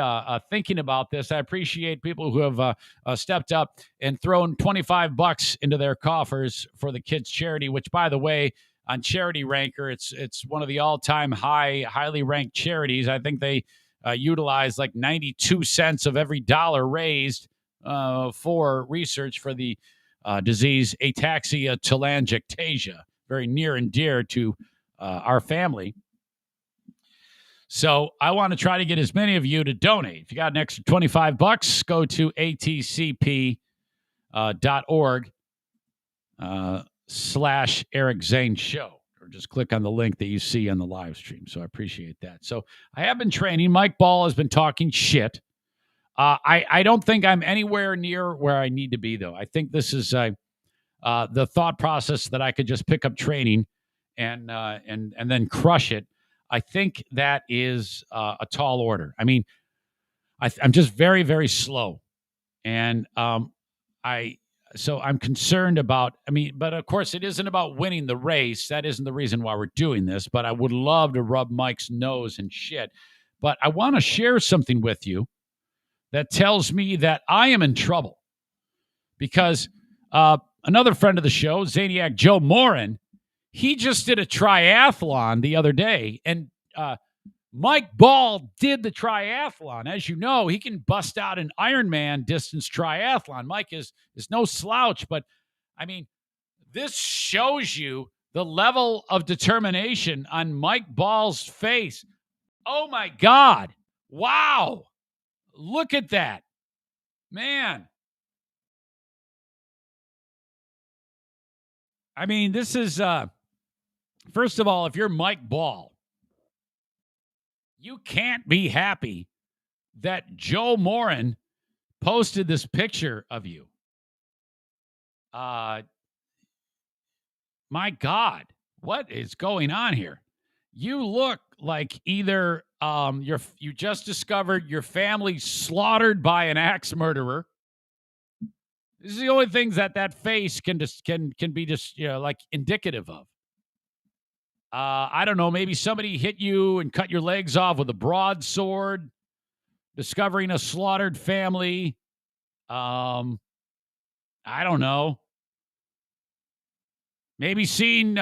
thinking about this. I appreciate people who have stepped up and thrown $25 into their coffers for the kids' charity, which, by the way, on Charity Ranker, it's one of the all-time highly ranked charities. I think they utilize like 92 cents of every dollar raised for research for the disease ataxia telangiectasia, very near and dear to our family. So I want to try to get as many of you to donate. If you got an extra $25, go to atcp.org. /Eric Zane Show, or just click on the link that you see on the live stream. So I appreciate that. So I have been training. Mike Ball has been talking shit. I don't think I'm anywhere near where I need to be, though. I think this is the thought process that I could just pick up training and then crush it. I think that is a tall order. I mean, I'm just very, very slow, and So I'm concerned about, but of course it isn't about winning the race. That isn't the reason why we're doing this, but I would love to rub Mike's nose and shit. But I want to share something with you that tells me that I am in trouble because another friend of the show, Zaniac Joe Morin, he just did a triathlon the other day. And Mike Ball did the triathlon. As you know, he can bust out an Ironman distance triathlon. Mike is no slouch, but I mean, this shows you the level of determination on Mike Ball's face. Oh my God. Wow. Look at that. Man. I mean, this is first of all, if you're Mike Ball, you can't be happy that Joe Morin posted this picture of you. My God, what is going on here? You look like either you just discovered your family slaughtered by an axe murderer. This is the only things that face can be just like indicative of. I don't know, maybe somebody hit you and cut your legs off with a broadsword, discovering a slaughtered family. I don't know. Maybe seeing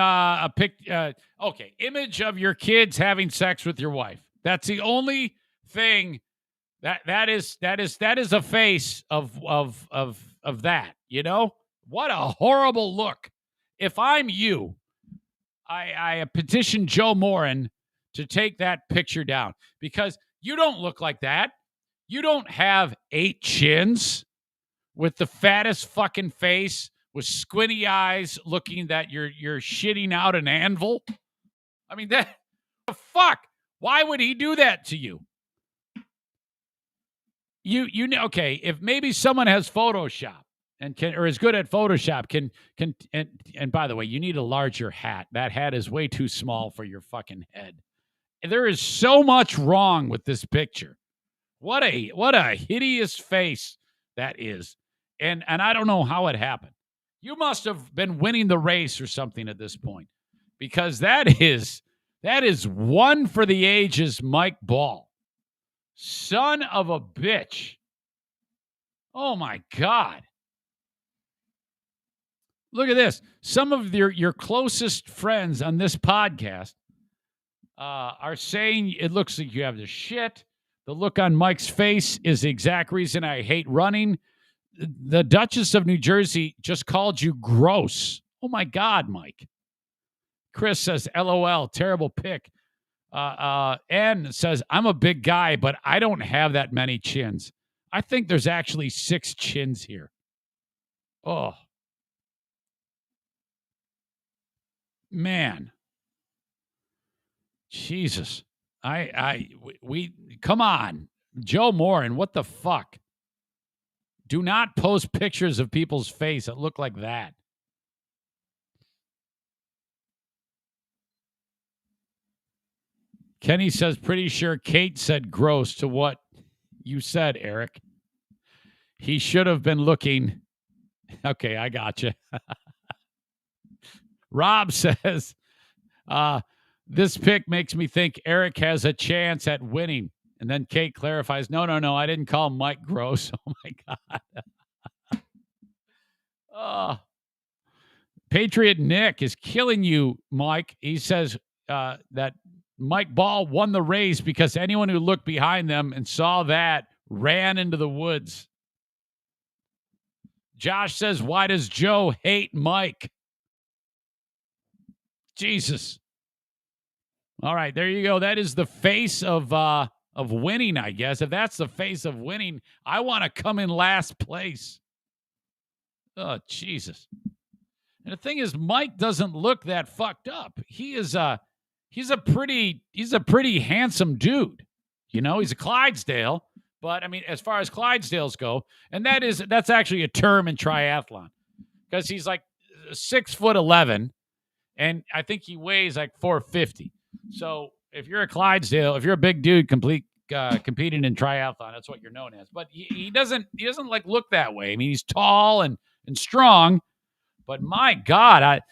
image of your kids having sex with your wife. That's the only thing that is a face of that, What a horrible look. If I'm you, I petition Joe Morin to take that picture down because you don't look like that. You don't have 8 chins with the fattest fucking face with squinty eyes looking that you're shitting out an anvil. I mean, that the fuck? Why would he do that to you? You know, okay, if maybe someone has Photoshop and or is good at Photoshop and by the way, you need a larger hat. That hat is way too small for your fucking head. There is so much wrong with this picture. What a hideous face that is. And I don't know how it happened. You must have been winning the race or something at this point because that is one for the ages Mike Ball. Son of a bitch. Oh, my God. Look at this. Some of your closest friends on this podcast are saying it looks like you have the shit. The look on Mike's face is the exact reason I hate running. The Duchess of New Jersey just called you gross. Oh, my God, Mike. Chris says, LOL, terrible pick. Ann says, I'm a big guy, but I don't have that many chins. I think there's actually 6 chins here. Oh. Man. Jesus. We come on. Joe Morin, what the fuck? Do not post pictures of people's face that look like that. Kenny says, pretty sure Kate said gross to what you said, Eric. He should have been looking. Okay, I got you. Rob says, this pick makes me think Eric has a chance at winning. And then Kate clarifies, no, I didn't call Mike gross. Oh, my God. Oh. Patriot Nick is killing you, Mike. He says that Mike Ball won the race because anyone who looked behind them and saw that ran into the woods. Josh says, why does Joe hate Mike? Jesus. All right, there you go. That is the face of winning, I guess. If that's the face of winning, I want to come in last place. Oh, Jesus. And the thing is, Mike doesn't look that fucked up. He's a pretty handsome dude. He's a Clydesdale. But I mean, as far as Clydesdales go, and that's actually a term in triathlon. Because he's like 6'11", and I think he weighs like 450. So if you're a Clydesdale, if you're a big dude competing in triathlon, that's what you're known as. But he doesn't like look that way. I mean, he's tall and strong. But my God,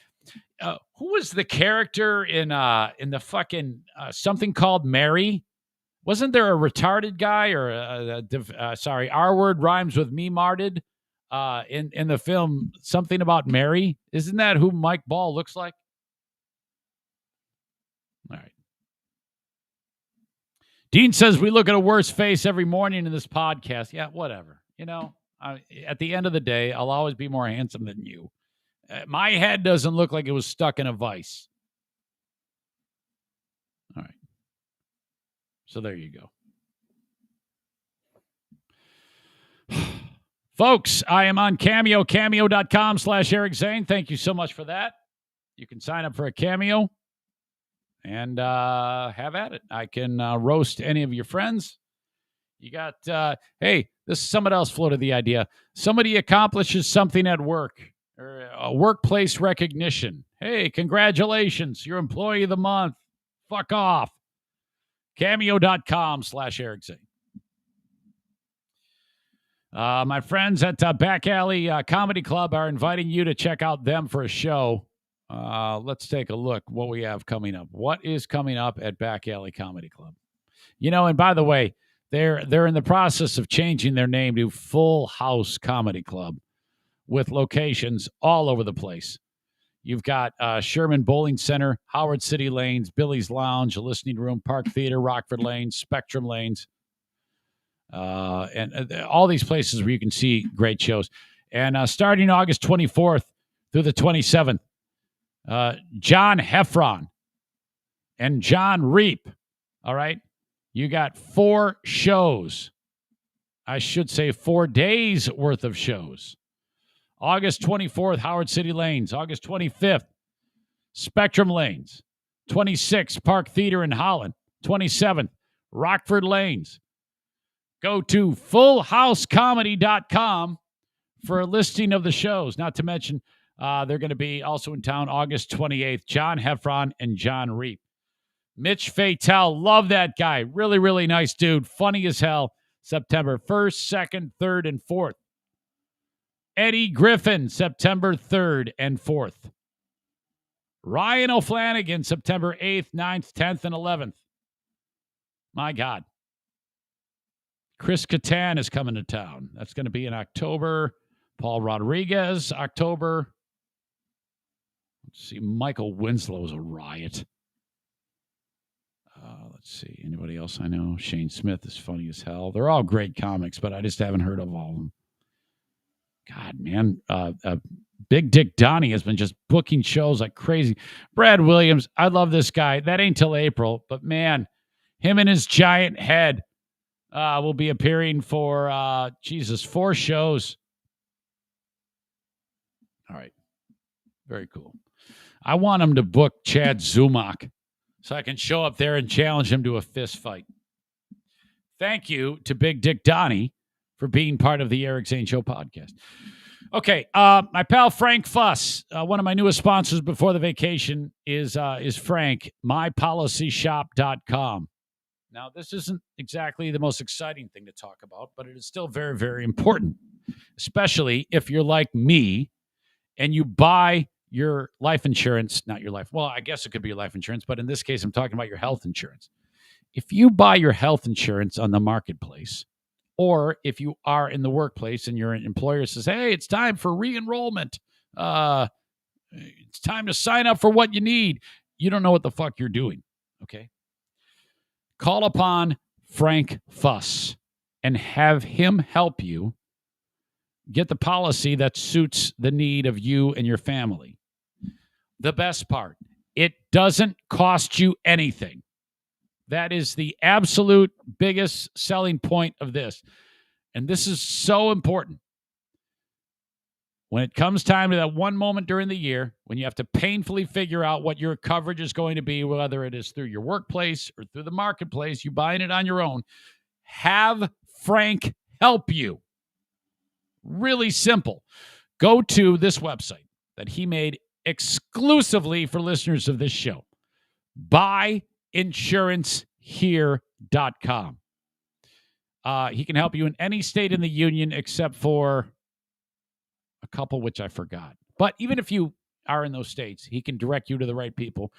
who was the character in the fucking something called Mary? Wasn't there a retarded guy or R word rhymes with me marted in the film something about Mary? Isn't that who Mike Ball looks like? All right. Dean says we look at a worse face every morning in this podcast. Yeah, whatever. At the end of the day, I'll always be more handsome than you. My head doesn't look like it was stuck in a vice. All right. So there you go. Folks, I am on Cameo, cameo.com/Eric Zane. Thank you so much for that. You can sign up for a Cameo and have at it. I can roast any of your friends. You got, hey, someone else floated the idea. Somebody accomplishes something at work or a workplace recognition. Hey, congratulations. You're Employee of the Month. Fuck off. Cameo.com/Eric Zane. My friends at Back Alley Comedy Club are inviting you to check out them for a show. Let's take a look what we have coming up. What is coming up at Back Alley Comedy Club? And by the way, they're in the process of changing their name to Full House Comedy Club with locations all over the place. You've got Sherman Bowling Center, Howard City Lanes, Billy's Lounge, a listening room, Park Theater, Rockford Lanes, Spectrum Lanes. And all these places where you can see great shows. And starting August 24th through the 27th, John Heffron and John Reap. All right. You got 4 shows. I should say 4 days worth of shows. August 24th, Howard City Lanes. August 25th, Spectrum Lanes. 26th, Park Theater in Holland. 27th, Rockford Lanes. Go to fullhousecomedy.com for a listing of the shows. Not to mention, they're going to be also in town August 28th. John Heffron and John Reap. Mitch Fatel, love that guy. Really, really nice dude. Funny as hell. September 1st, 2nd, 3rd, and 4th. Eddie Griffin, September 3rd and 4th. Ryan O'Flanagan, September 8th, 9th, 10th, and 11th. My God. Chris Kattan is coming to town. That's going to be in October. Paul Rodriguez, October. Let's see. Michael Winslow's a riot. Let's see. Anybody else I know? Shane Smith is funny as hell. They're all great comics, but I just haven't heard of all of them. God, man. Big Dick Donnie has been just booking shows like crazy. Brad Williams, I love this guy. That ain't till April, but man, him and his giant head will be appearing for, 4 shows. All right. Very cool. I want him to book Chad Zumach so I can show up there and challenge him to a fist fight. Thank you to Big Dick Donnie for being part of the Eric Zane Show podcast. Okay, my pal Frank Fuss, one of my newest sponsors before the vacation is Frank, mypolicyshop.com. Now, this isn't exactly the most exciting thing to talk about, but it is still very, very important, especially if you're like me and you buy your life insurance, not your life. Well, I guess it could be your life insurance, but in this case, I'm talking about your health insurance. If you buy your health insurance on the marketplace, or if you are in the workplace and your employer says, hey, it's time for re-enrollment, it's time to sign up for what you need, you don't know what the fuck you're doing, okay? Call upon Frank Fuss and have him help you get the policy that suits the need of you and your family. The best part, it doesn't cost you anything. That is the absolute biggest selling point of this. And this is so important. When it comes time to that one moment during the year, when you have to painfully figure out what your coverage is going to be, whether it is through your workplace or through the marketplace, you buying it on your own, have Frank help you. Really simple. Go to this website that he made exclusively for listeners of this show. Buyinsurancehere.com. He can help you in any state in the union except for a couple which I forgot. But even if you are in those states, he can direct you to the right people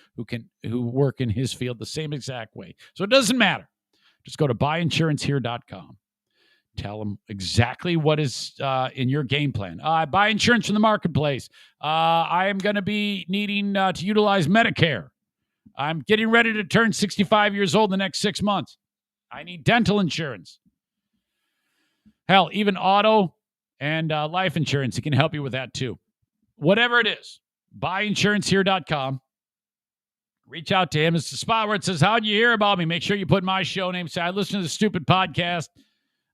who work in his field the same exact way. So it doesn't matter. Just go to buyinsurancehere.com. Tell them exactly what is in your game plan. I buy insurance from the marketplace. I am going to be needing to utilize Medicare. I'm getting ready to turn 65 years old in the next 6 months. I need dental insurance. Hell, even auto and life insurance. It can help you with that too. Whatever it is, buyinsurancehere.com. Reach out to him. It's the spot where it says, how'd you hear about me? Make sure you put my show name. Say, I listen to the stupid podcast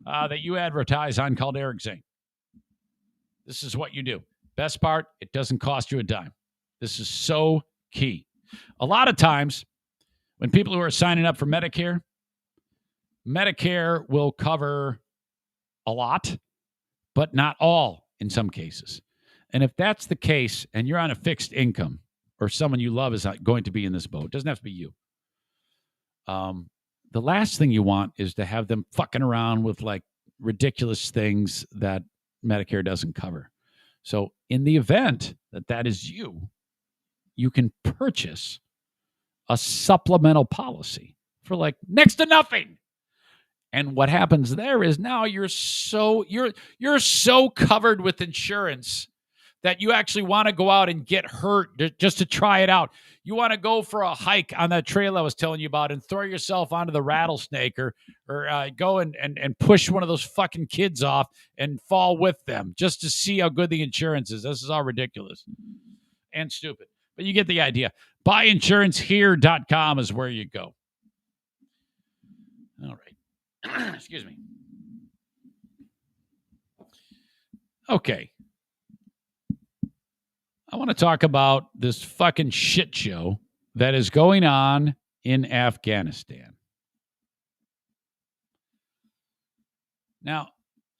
that you advertise on called Eric Zane. This is what you do. Best part, it doesn't cost you a dime. This is so key. A lot of times when people who are signing up for Medicare will cover a lot, but not all in some cases. And if that's the case and you're on a fixed income or someone you love is going to be in this boat, it doesn't have to be you. The last thing you want is to have them fucking around with like ridiculous things that Medicare doesn't cover. So in the event that that is you, you can purchase a supplemental policy for like next to nothing. And what happens there is now you're so covered with insurance that you actually want to go out and get hurt just to try it out. You want to go for a hike on that trail I was telling you about and throw yourself onto the rattlesnake or go and push one of those fucking kids off and fall with them just to see how good the insurance is. This is all ridiculous and stupid. But you get the idea. Buyinsurancehere.com is where you go. All right. Excuse me. Okay. I want to talk about this fucking shit show that is going on in Afghanistan. Now,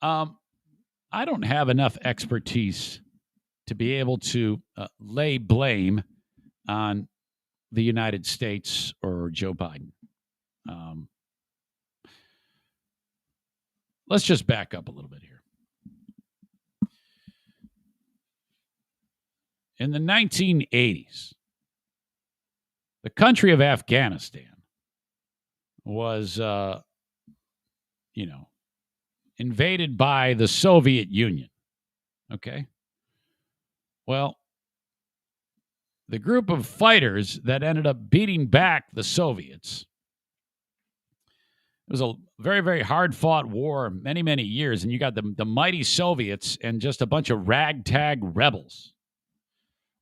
I don't have enough expertise to be able to lay blame on the United States or Joe Biden. Let's just back up a little bit here. In the 1980s, the country of Afghanistan was, invaded by the Soviet Union. Okay? Well, the group of fighters that ended up beating back the Soviets, it was a very, very hard-fought war, many, many years, and you got the mighty Soviets and just a bunch of ragtag rebels.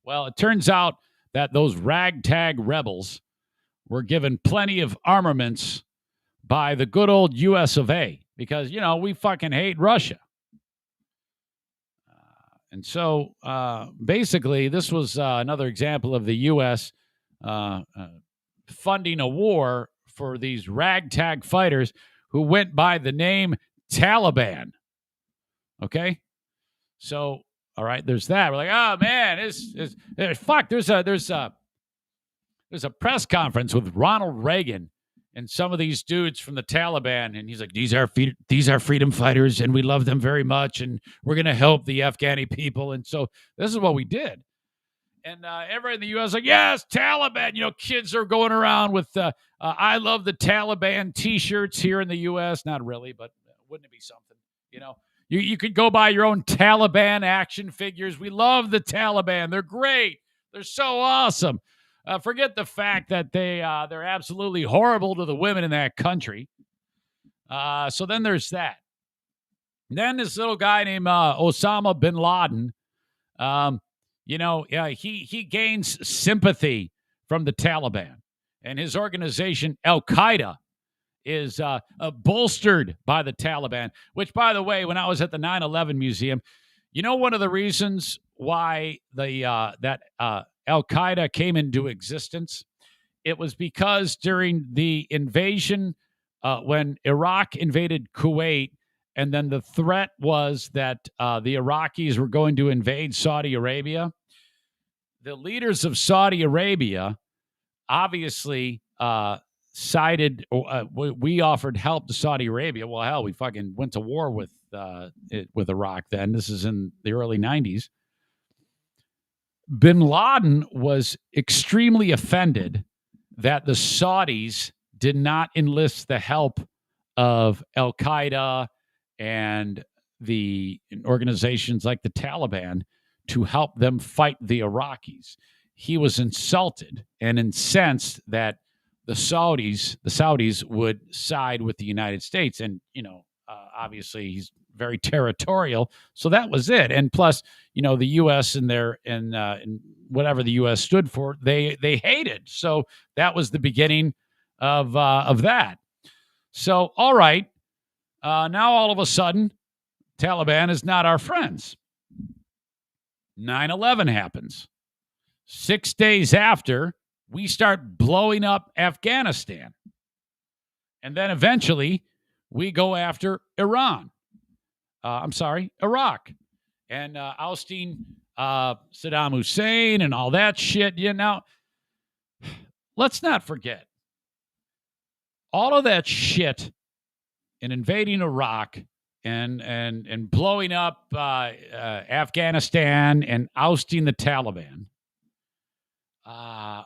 Well, it turns out that those ragtag rebels were given plenty of armaments by the good old U.S. of A. Because, we fucking hate Russia. And so, basically, this was another example of the U.S. Funding a war for these ragtag fighters who went by the name Taliban. Okay? So, all right, there's that. We're like, oh man, fuck. There's a press conference with Ronald Reagan and some of these dudes from the Taliban, and he's like, these are freedom fighters, and we love them very much, and we're gonna help the Afghani people, and so this is what we did. And everybody in the U.S. like, yes, Taliban. Kids are going around with "I love the Taliban" T-shirts here in the U.S. Not really, but wouldn't it be something? You could go buy your own Taliban action figures. We love the Taliban. They're great. They're so awesome. Forget the fact that they're absolutely horrible to the women in that country. So then there's that. Then this little guy named Osama bin Laden, he gains sympathy from the Taliban. And his organization, Al-Qaeda, is bolstered by the Taliban, which, by the way, when I was at the 9/11 museum, one of the reasons why that Al-Qaeda came into existence, it was because during the invasion, when Iraq invaded Kuwait, and then the threat was that the Iraqis were going to invade Saudi Arabia, the leaders of Saudi Arabia obviously sided, we offered help to Saudi Arabia. Well, hell, we fucking went to war with Iraq then. This is in the early 90s. Bin Laden was extremely offended that the Saudis did not enlist the help of Al-Qaeda and the organizations like the Taliban to help them fight the Iraqis. He was insulted and incensed that the Saudis would side with the United States. And, obviously he's very territorial. So that was it. And plus, the U.S. and whatever the U.S. stood for, they hated. So that was the beginning of that. So, all right. Now all of a sudden, Taliban is not our friends. 9/11 happens. 6 days after, we start blowing up Afghanistan. And then eventually, we go after Iraq. And ousting Saddam Hussein and all that shit. Let's not forget, all of that shit in invading Iraq and blowing up Afghanistan and ousting the Taliban. I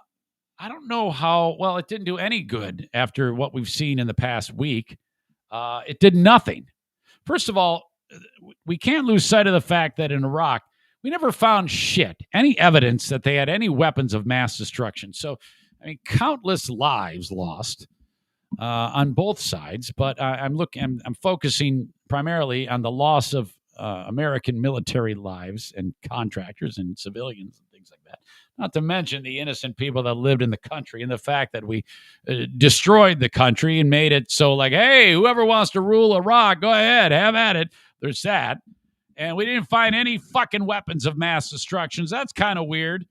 don't know how well it didn't do any good after what we've seen in the past week. It did nothing. First of all, we can't lose sight of the fact that in Iraq, we never found any evidence that they had any weapons of mass destruction. So, countless lives lost on both sides. But I'm focusing primarily on the loss of American military lives and contractors and civilians and things like that. Not to mention the innocent people that lived in the country and the fact that we destroyed the country and made it so hey, whoever wants to rule Iraq, go ahead, have at it. There's that. And we didn't find any fucking weapons of mass destruction. That's kind of weird.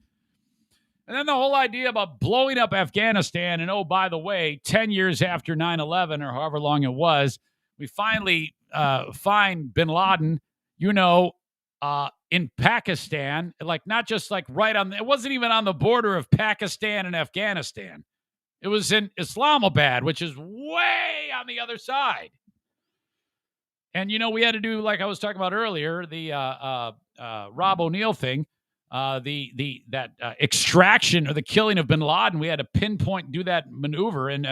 And then the whole idea about blowing up Afghanistan, and by the way, 10 years after 9/11 or however long it was, we finally find bin Laden, in Pakistan, not just right on, it wasn't even on the border of Pakistan and Afghanistan. It was in Islamabad, which is way on the other side. And, we had to do, like I was talking about earlier, the Rob O'Neill thing, that extraction or the killing of bin Laden. We had to pinpoint, do that maneuver and,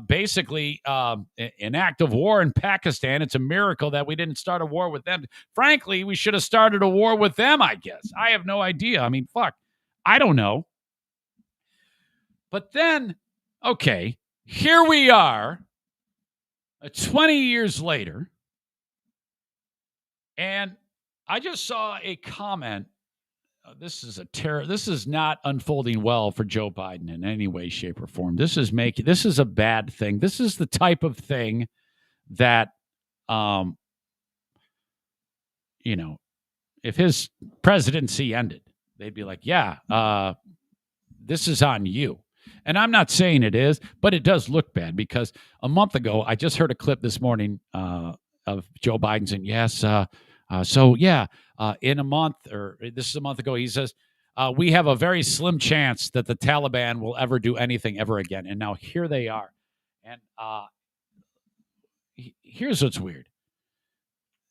basically an act of war in Pakistan. It's a miracle that we didn't start a war with them. Frankly, we should have started a war with them, I guess. I have no idea. Fuck. I don't know. But then, okay, here we are, 20 years later, and I just saw a comment. This is not unfolding well for Joe Biden in any way, shape, or form. This is a bad thing. This is the type of thing that, if his presidency ended, they'd be like, yeah, this is on you. And I'm not saying it is, but it does look bad because a month ago, I just heard a clip this morning of Joe Biden saying, yes, in a month, or this is a month ago, he says, we have a very slim chance that the Taliban will ever do anything ever again. And now here they are. And here's what's weird.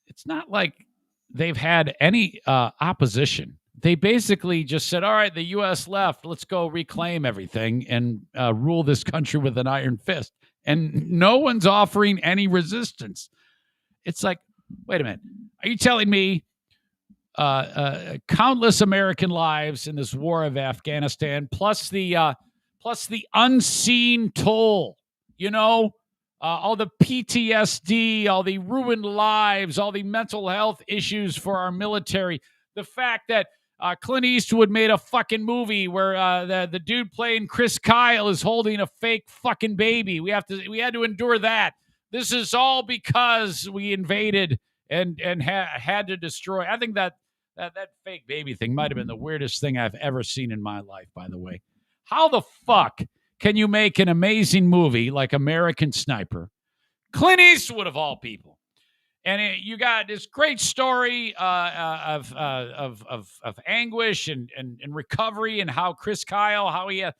It's not like they've had any opposition. They basically just said, all right, the U.S. left. Let's go reclaim everything and rule this country with an iron fist. And no one's offering any resistance. It's like, wait a minute. Are you telling me countless American lives in this war of Afghanistan, plus the unseen toll, all the PTSD, all the ruined lives, all the mental health issues for our military, the fact that Clint Eastwood made a fucking movie where the dude playing Chris Kyle is holding a fake fucking baby. We had to endure that. This is all because we invaded and had to destroy. I think that fake baby thing might have been the weirdest thing I've ever seen in my life, by the way. How the fuck can you make an amazing movie like American Sniper, Clint Eastwood of all people, and you got this great story of anguish and recovery, and how Chris Kyle, how he, oh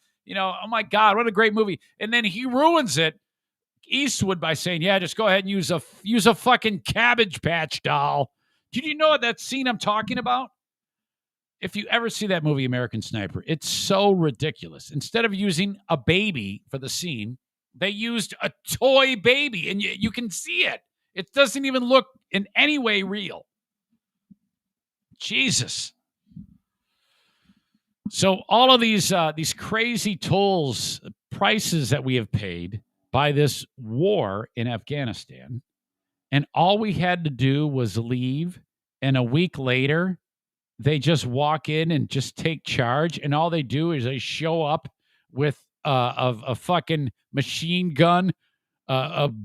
my God, what a great movie, and then he ruins it, Eastwood, by saying, yeah, just go ahead and use a fucking Cabbage Patch doll. Did you know that scene I'm talking about? If you ever see that movie, American Sniper, it's so ridiculous. Instead of using a baby for the scene, they used a toy baby, and you can see it. It doesn't even look in any way real. Jesus. So all of these crazy tolls prices that we have paid by this war in Afghanistan, and all we had to do was leave, and a week later, they just walk in and just take charge, and all they do is they show up with a fucking machine gun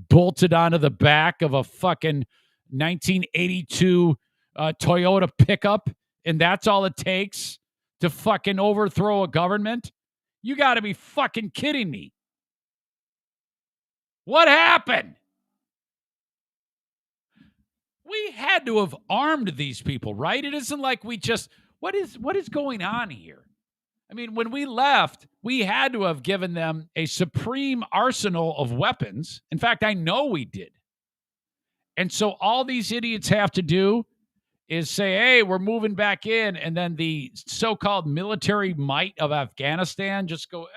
bolted onto the back of a fucking 1982 Toyota pickup, and that's all it takes to fucking overthrow a government? You got to be fucking kidding me. What happened? We had to have armed these people, right? It isn't like we just, what is going on here? I mean, when we left, we had to have given them a supreme arsenal of weapons. In fact, I know we did. And so all these idiots have to do is say, hey, we're moving back in. And then the so-called military might of Afghanistan just go,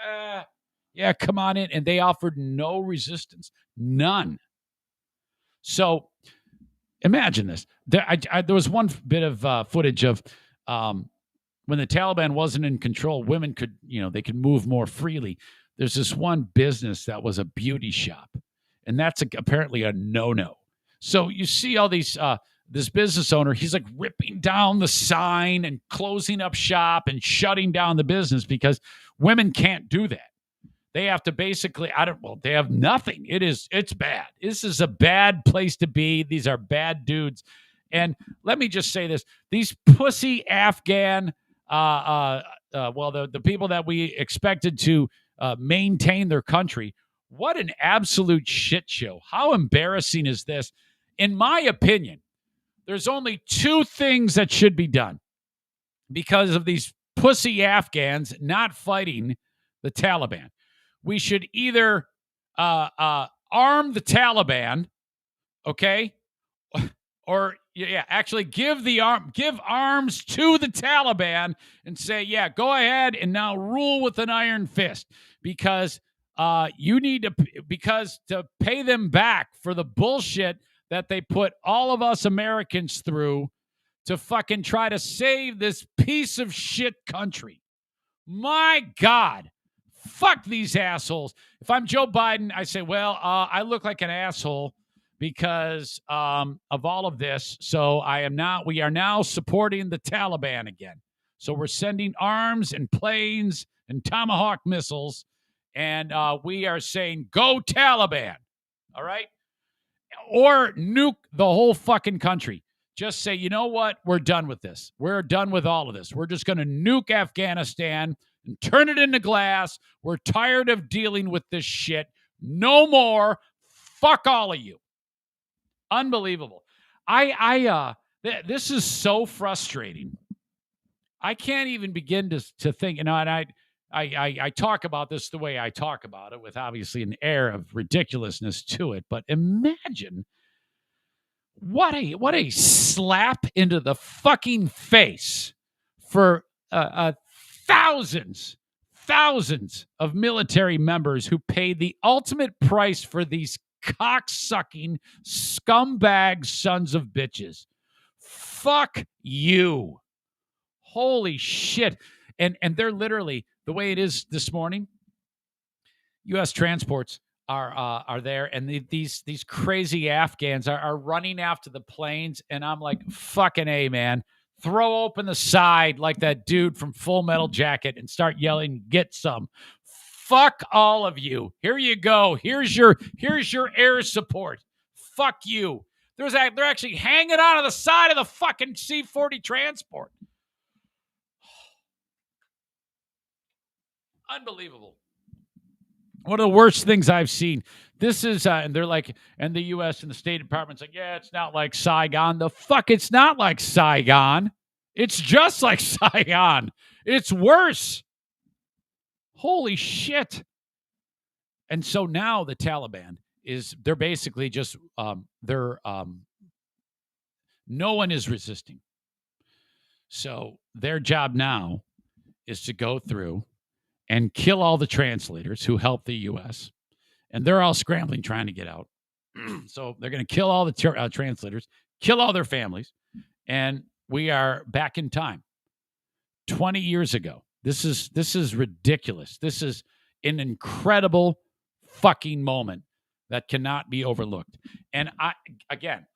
yeah, come on in. And they offered no resistance, none. So imagine this. There was one bit of footage of when the Taliban wasn't in control, women could, they could move more freely. There's this one business that was a beauty shop, and that's apparently a no-no. So you see all these, this business owner, he's like ripping down the sign and closing up shop and shutting down the business because women can't do that. They have to basically, they have nothing. It's bad. This is a bad place to be. These are bad dudes. And let me just say this. These pussy Afghan, the people that we expected to maintain their country, what an absolute shit show. How embarrassing is this? In my opinion, there's only two things that should be done because of these pussy Afghans not fighting the Taliban. We should either arm the Taliban, okay, or actually give arms to the Taliban and say, yeah, go ahead and now rule with an iron fist because you need to pay them back for the bullshit that they put all of us Americans through to fucking try to save this piece of shit country. My God. Fuck these assholes. If I'm Joe Biden, I say, well, I look like an asshole because of all of this. So we are now supporting the Taliban again. So we're sending arms and planes and Tomahawk missiles. And we are saying, go Taliban. All right. Or nuke the whole fucking country. Just say, you know what? We're done with this. We're done with all of this. We're just going to nuke Afghanistan and turn it into glass. We're tired of dealing with this shit. No more. Fuck all of you. Unbelievable. This is so frustrating. I can't even begin to think. And I talk about this the way I talk about it, with obviously an air of ridiculousnous to it. But imagine what a slap into the fucking face for thousands of military members who paid the ultimate price for these cock-sucking scumbag sons of bitches. Fuck you. Holy shit. And they're literally, the way it is this morning, U.S. transports are there, and these crazy Afghans are running after the planes, and I'm like, fucking A, man. Throw open the side like that dude from Full Metal Jacket and start yelling, get some. Fuck all of you. Here you go. Here's your air support. Fuck you. They're actually hanging out of the side of the fucking C-40 transport. Unbelievable. One of the worst things I've seen. This is, and they're like, and the U.S. and the State Department's like, yeah, it's not like Saigon. The fuck, it's not like Saigon. It's just like Saigon. It's worse. Holy shit. And so now the Taliban they're basically just, no one is resisting. So their job now is to go through and kill all the translators who help the U.S., and they're all scrambling, trying to get out. So they're going to kill all the translators, kill all their families, and we are back in time. 20 years ago. This is ridiculous. This is an incredible fucking moment that cannot be overlooked. And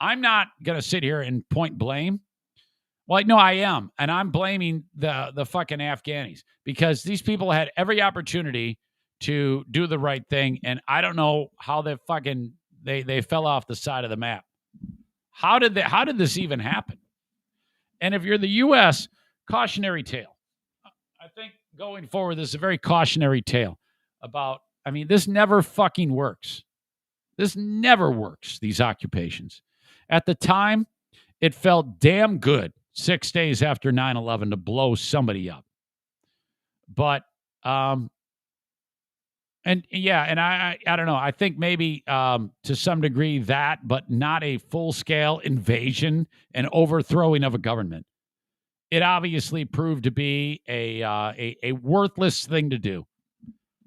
I'm not going to sit here and point blame. Well, no, I am. And I'm blaming the fucking Afghanis because these people had every opportunity to do the right thing. And I don't know how they fell off the side of the map. How did this even happen? And if you're the U.S., cautionary tale. I think going forward, this is a very cautionary tale about, this never fucking works. This never works, these occupations. At the time, it felt damn good 6 days after 9/11 to blow somebody up. But, I don't know. I think maybe to some degree that, but not a full-scale invasion and overthrowing of a government. It obviously proved to be a worthless thing to do.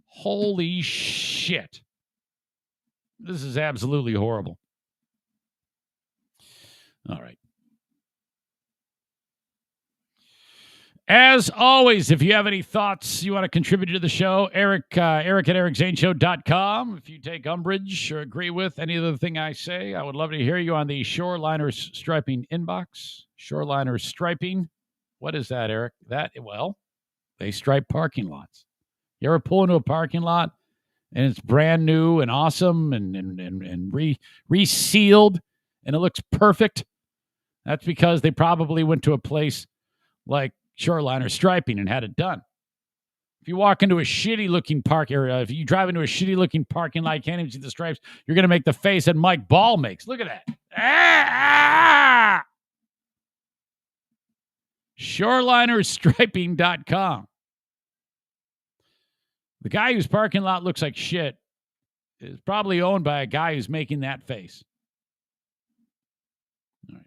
Holy shit. This is absolutely horrible. All right. As always, if you have any thoughts you want to contribute to the show, Eric at ericzaneshow.com. If you take umbrage or agree with any other thing I say, I would love to hear you on the Shoreliners Striping inbox. Shoreliners Striping. What is that, Eric? They stripe parking lots. You ever pull into a parking lot and it's brand new and awesome and resealed and it looks perfect? That's because they probably went to a place like Shoreliner Striping and had it done. If you walk into a shitty-looking if you drive into a shitty-looking parking lot, you can't even see the stripes, you're going to make the face that Mike Ball makes. Look at that. Shorelinerstriping.com. The guy whose parking lot looks like shit is probably owned by a guy who's making that face. All right.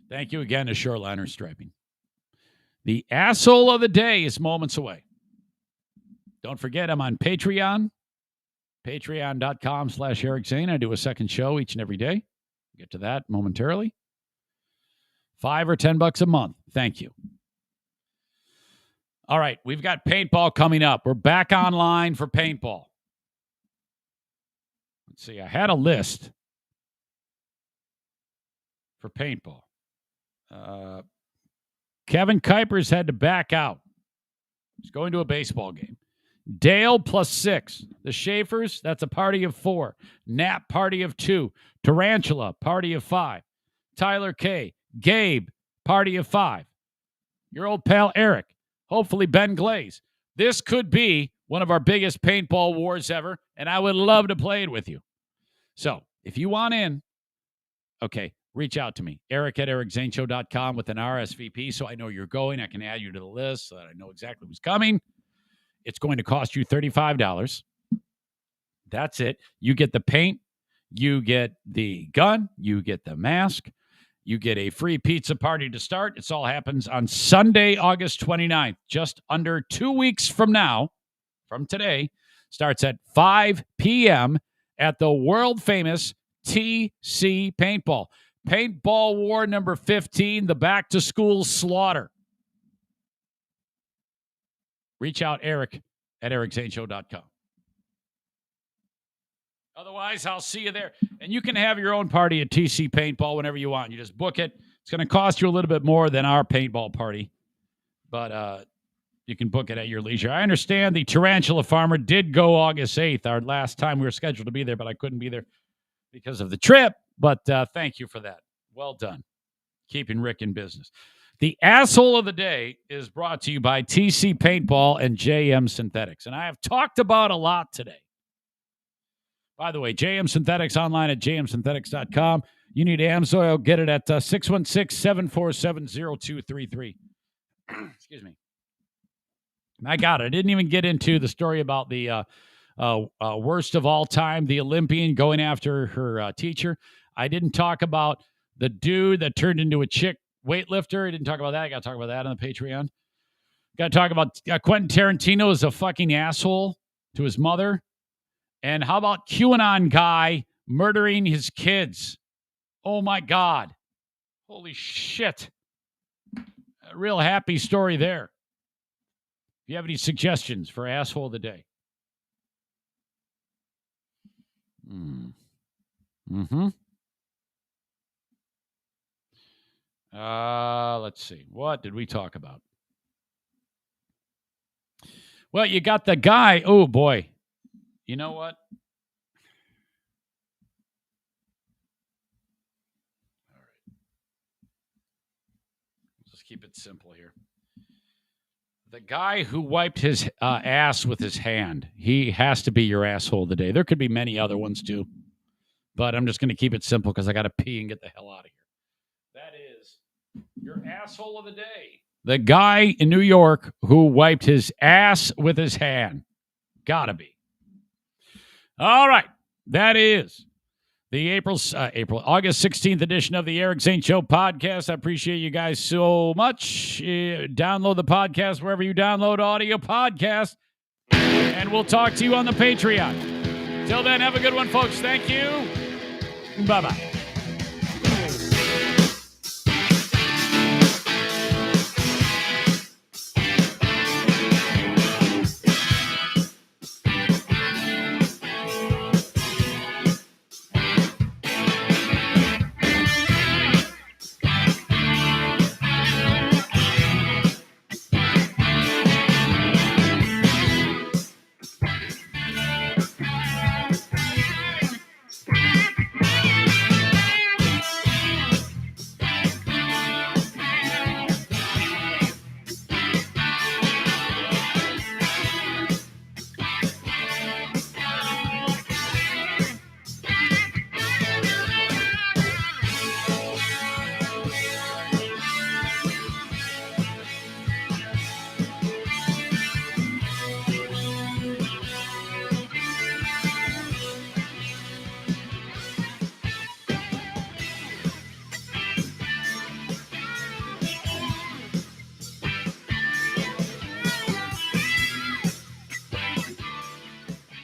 Thank you again to Shoreliner Striping. The asshole of the day is moments away. Don't forget, I'm on Patreon. Patreon.com/Eric Zane. I do a second show each and every day. Get to that momentarily. $5 or $10 a month. Thank you. All right, we've got paintball coming up. We're back online for paintball. Let's see. I had a list for paintball. Kevin Kuipers had to back out. He's going to a baseball game. Dale +6. The Schaefers, that's a party of 4. Nap, party of 2. Tarantula, party of 5. Tyler K. Gabe, party of 5. Your old pal Eric. Hopefully Ben Glaze. This could be one of our biggest paintball wars ever, and I would love to play it with you. So, if you want in, okay, reach out to me. Eric at ericzaneshow.com with an RSVP so I know you're going. I can add you to the list so that I know exactly who's coming. It's going to cost you $35. That's it. You get the paint. You get the gun. You get the mask. You get a free pizza party to start. It all happens on Sunday, August 29th, just under 2 weeks from now, from today. Starts at 5 p.m. at the world-famous TC Paintball. Paintball War number 15, the back-to-school slaughter. Reach out, Eric at ericzaneshow.com. Otherwise, I'll see you there. And you can have your own party at TC Paintball whenever you want. You just book it. It's going to cost you a little bit more than our paintball party. But you can book it at your leisure. I understand the Tarantula Farmer did go August 8th, our last time we were scheduled to be there, but I couldn't be there because of the trip. But thank you for that. Well done. Keeping Rick in business. The asshole of the day is brought to you by TC Paintball and JM Synthetics. And I have talked about a lot today. By the way, JM Synthetics online at jmsynthetics.com. You need AMSOIL, get it at 616-747-0233. Excuse me. My God, I didn't even get into the story about the worst of all time, the Olympian going after her teacher. I didn't talk about the dude that turned into a chick weightlifter. I didn't talk about that. I got to talk about that on the Patreon. Got to talk about Quentin Tarantino is a fucking asshole to his mother. And how about QAnon guy murdering his kids? Oh, my God. Holy shit. A real happy story there. If you have any suggestions for asshole of the day. Let's see. What did we talk about? Well, you got the guy. Oh, boy. You know what? All right. Let's keep it simple here. The guy who wiped his ass with his hand, he has to be your asshole of the day. There could be many other ones, too. But I'm just going to keep it simple because I got to pee and get the hell out of here. That is your asshole of the day. The guy in New York who wiped his ass with his hand. Gotta be. All right. That is the August 16th edition of the Eric Zane Show podcast. I appreciate you guys so much. Download the podcast wherever you download audio podcasts. And we'll talk to you on the Patreon. Till then, have a good one, folks. Thank you. Bye-bye.